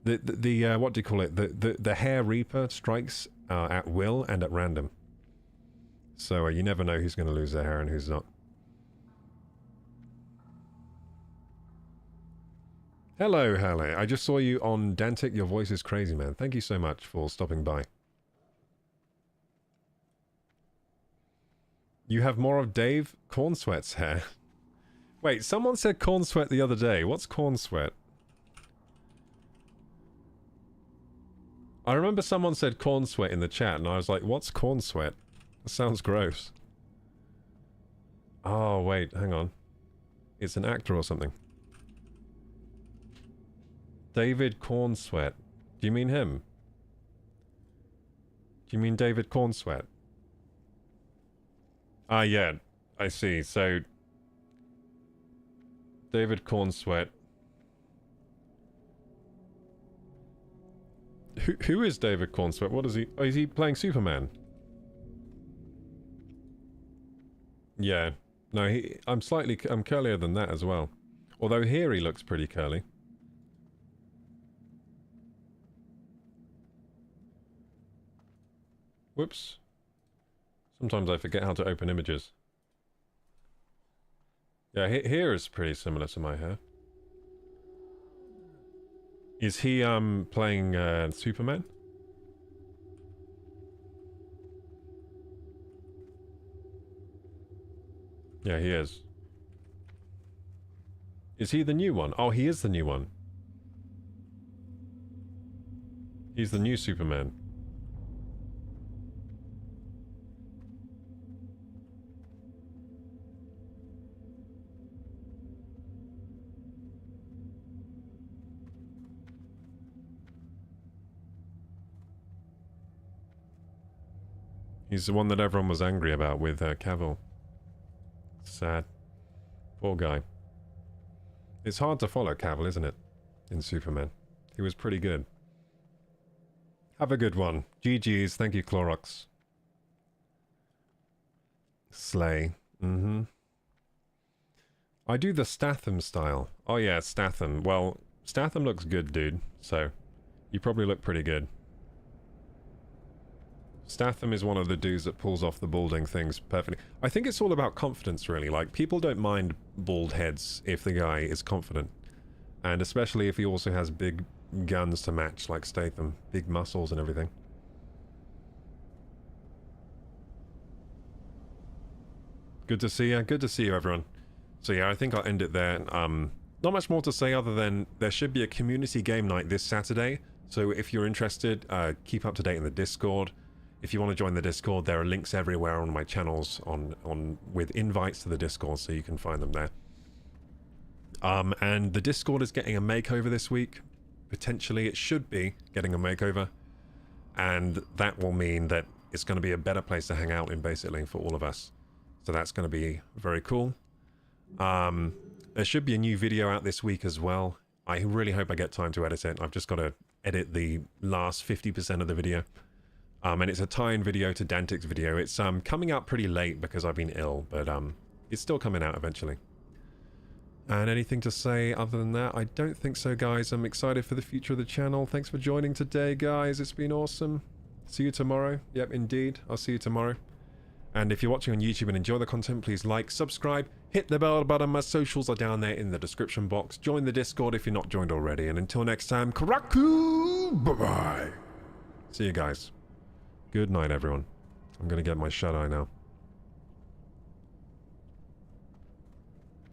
you call it? The hair reaper strikes at will and at random. So you never know who's going to lose their hair and who's not. Hello, Halle. I just saw you on Dantic. Your voice is crazy, man. Thank you so much for stopping by. You have more of Dave Cornsweat's hair. Wait, someone said Cornsweat the other day. What's Cornsweat? I remember someone said Cornsweat in the chat, and I was like, what's Cornsweat? That sounds gross. Oh, wait, hang on. It's an actor or something. David Cornsweat. Do you mean him? Do you mean David Cornsweat? Ah, yeah, I see. So, David Cornsweat. Who is David Cornsweat? What is he? Oh, is he playing Superman? Yeah. No, I'm curlier than that as well. Although here he looks pretty curly. Whoops. Sometimes I forget how to open images. Yeah, here is pretty similar to my hair. Is he playing Superman? Yeah, he is. Is he the new one? Oh, he is the new one. He's the new Superman. He's the one that everyone was angry about with Cavill. Sad. Poor guy. It's hard to follow Cavill, isn't it? In Superman. He was pretty good. Have a good one. GG's. Thank you, Clorox. Slay. Mm-hmm. I do the Statham style. Oh yeah, Statham. Well, Statham looks good, dude. So, you probably look pretty good. Statham is one of the dudes that pulls off the balding things perfectly. I think it's all about confidence, really. Like, people don't mind bald heads if the guy is confident. And especially if he also has big guns to match, like Statham. Big muscles and everything. Good to see you. Good to see you, everyone. So yeah, I think I'll end it there. Not much more to say other than there should be a community game night this Saturday. So if you're interested, keep up to date in the Discord. If you want to join the Discord, there are links everywhere on my channels with invites to the Discord, so you can find them there. And the Discord is getting a makeover this week. Potentially, it should be getting a makeover. And that will mean that it's going to be a better place to hang out in, basically, for all of us. So that's going to be very cool. There should be a new video out this week as well. I really hope I get time to edit it. I've just got to edit the last 50% of the video. And it's a tie-in video to Dantic's video. It's coming out pretty late because I've been ill, but it's still coming out eventually. And anything to say other than that? I don't think so, guys. I'm excited for the future of the channel. Thanks for joining today, guys. It's been awesome. See you tomorrow. Yep, indeed. I'll see you tomorrow. And if you're watching on YouTube and enjoy the content, please like, subscribe, hit the bell button. My socials are down there in the description box. Join the Discord if you're not joined already. And until next time, Koroku! Bye-bye! See you guys. Good night, everyone. I'm going to get my shut-eye now.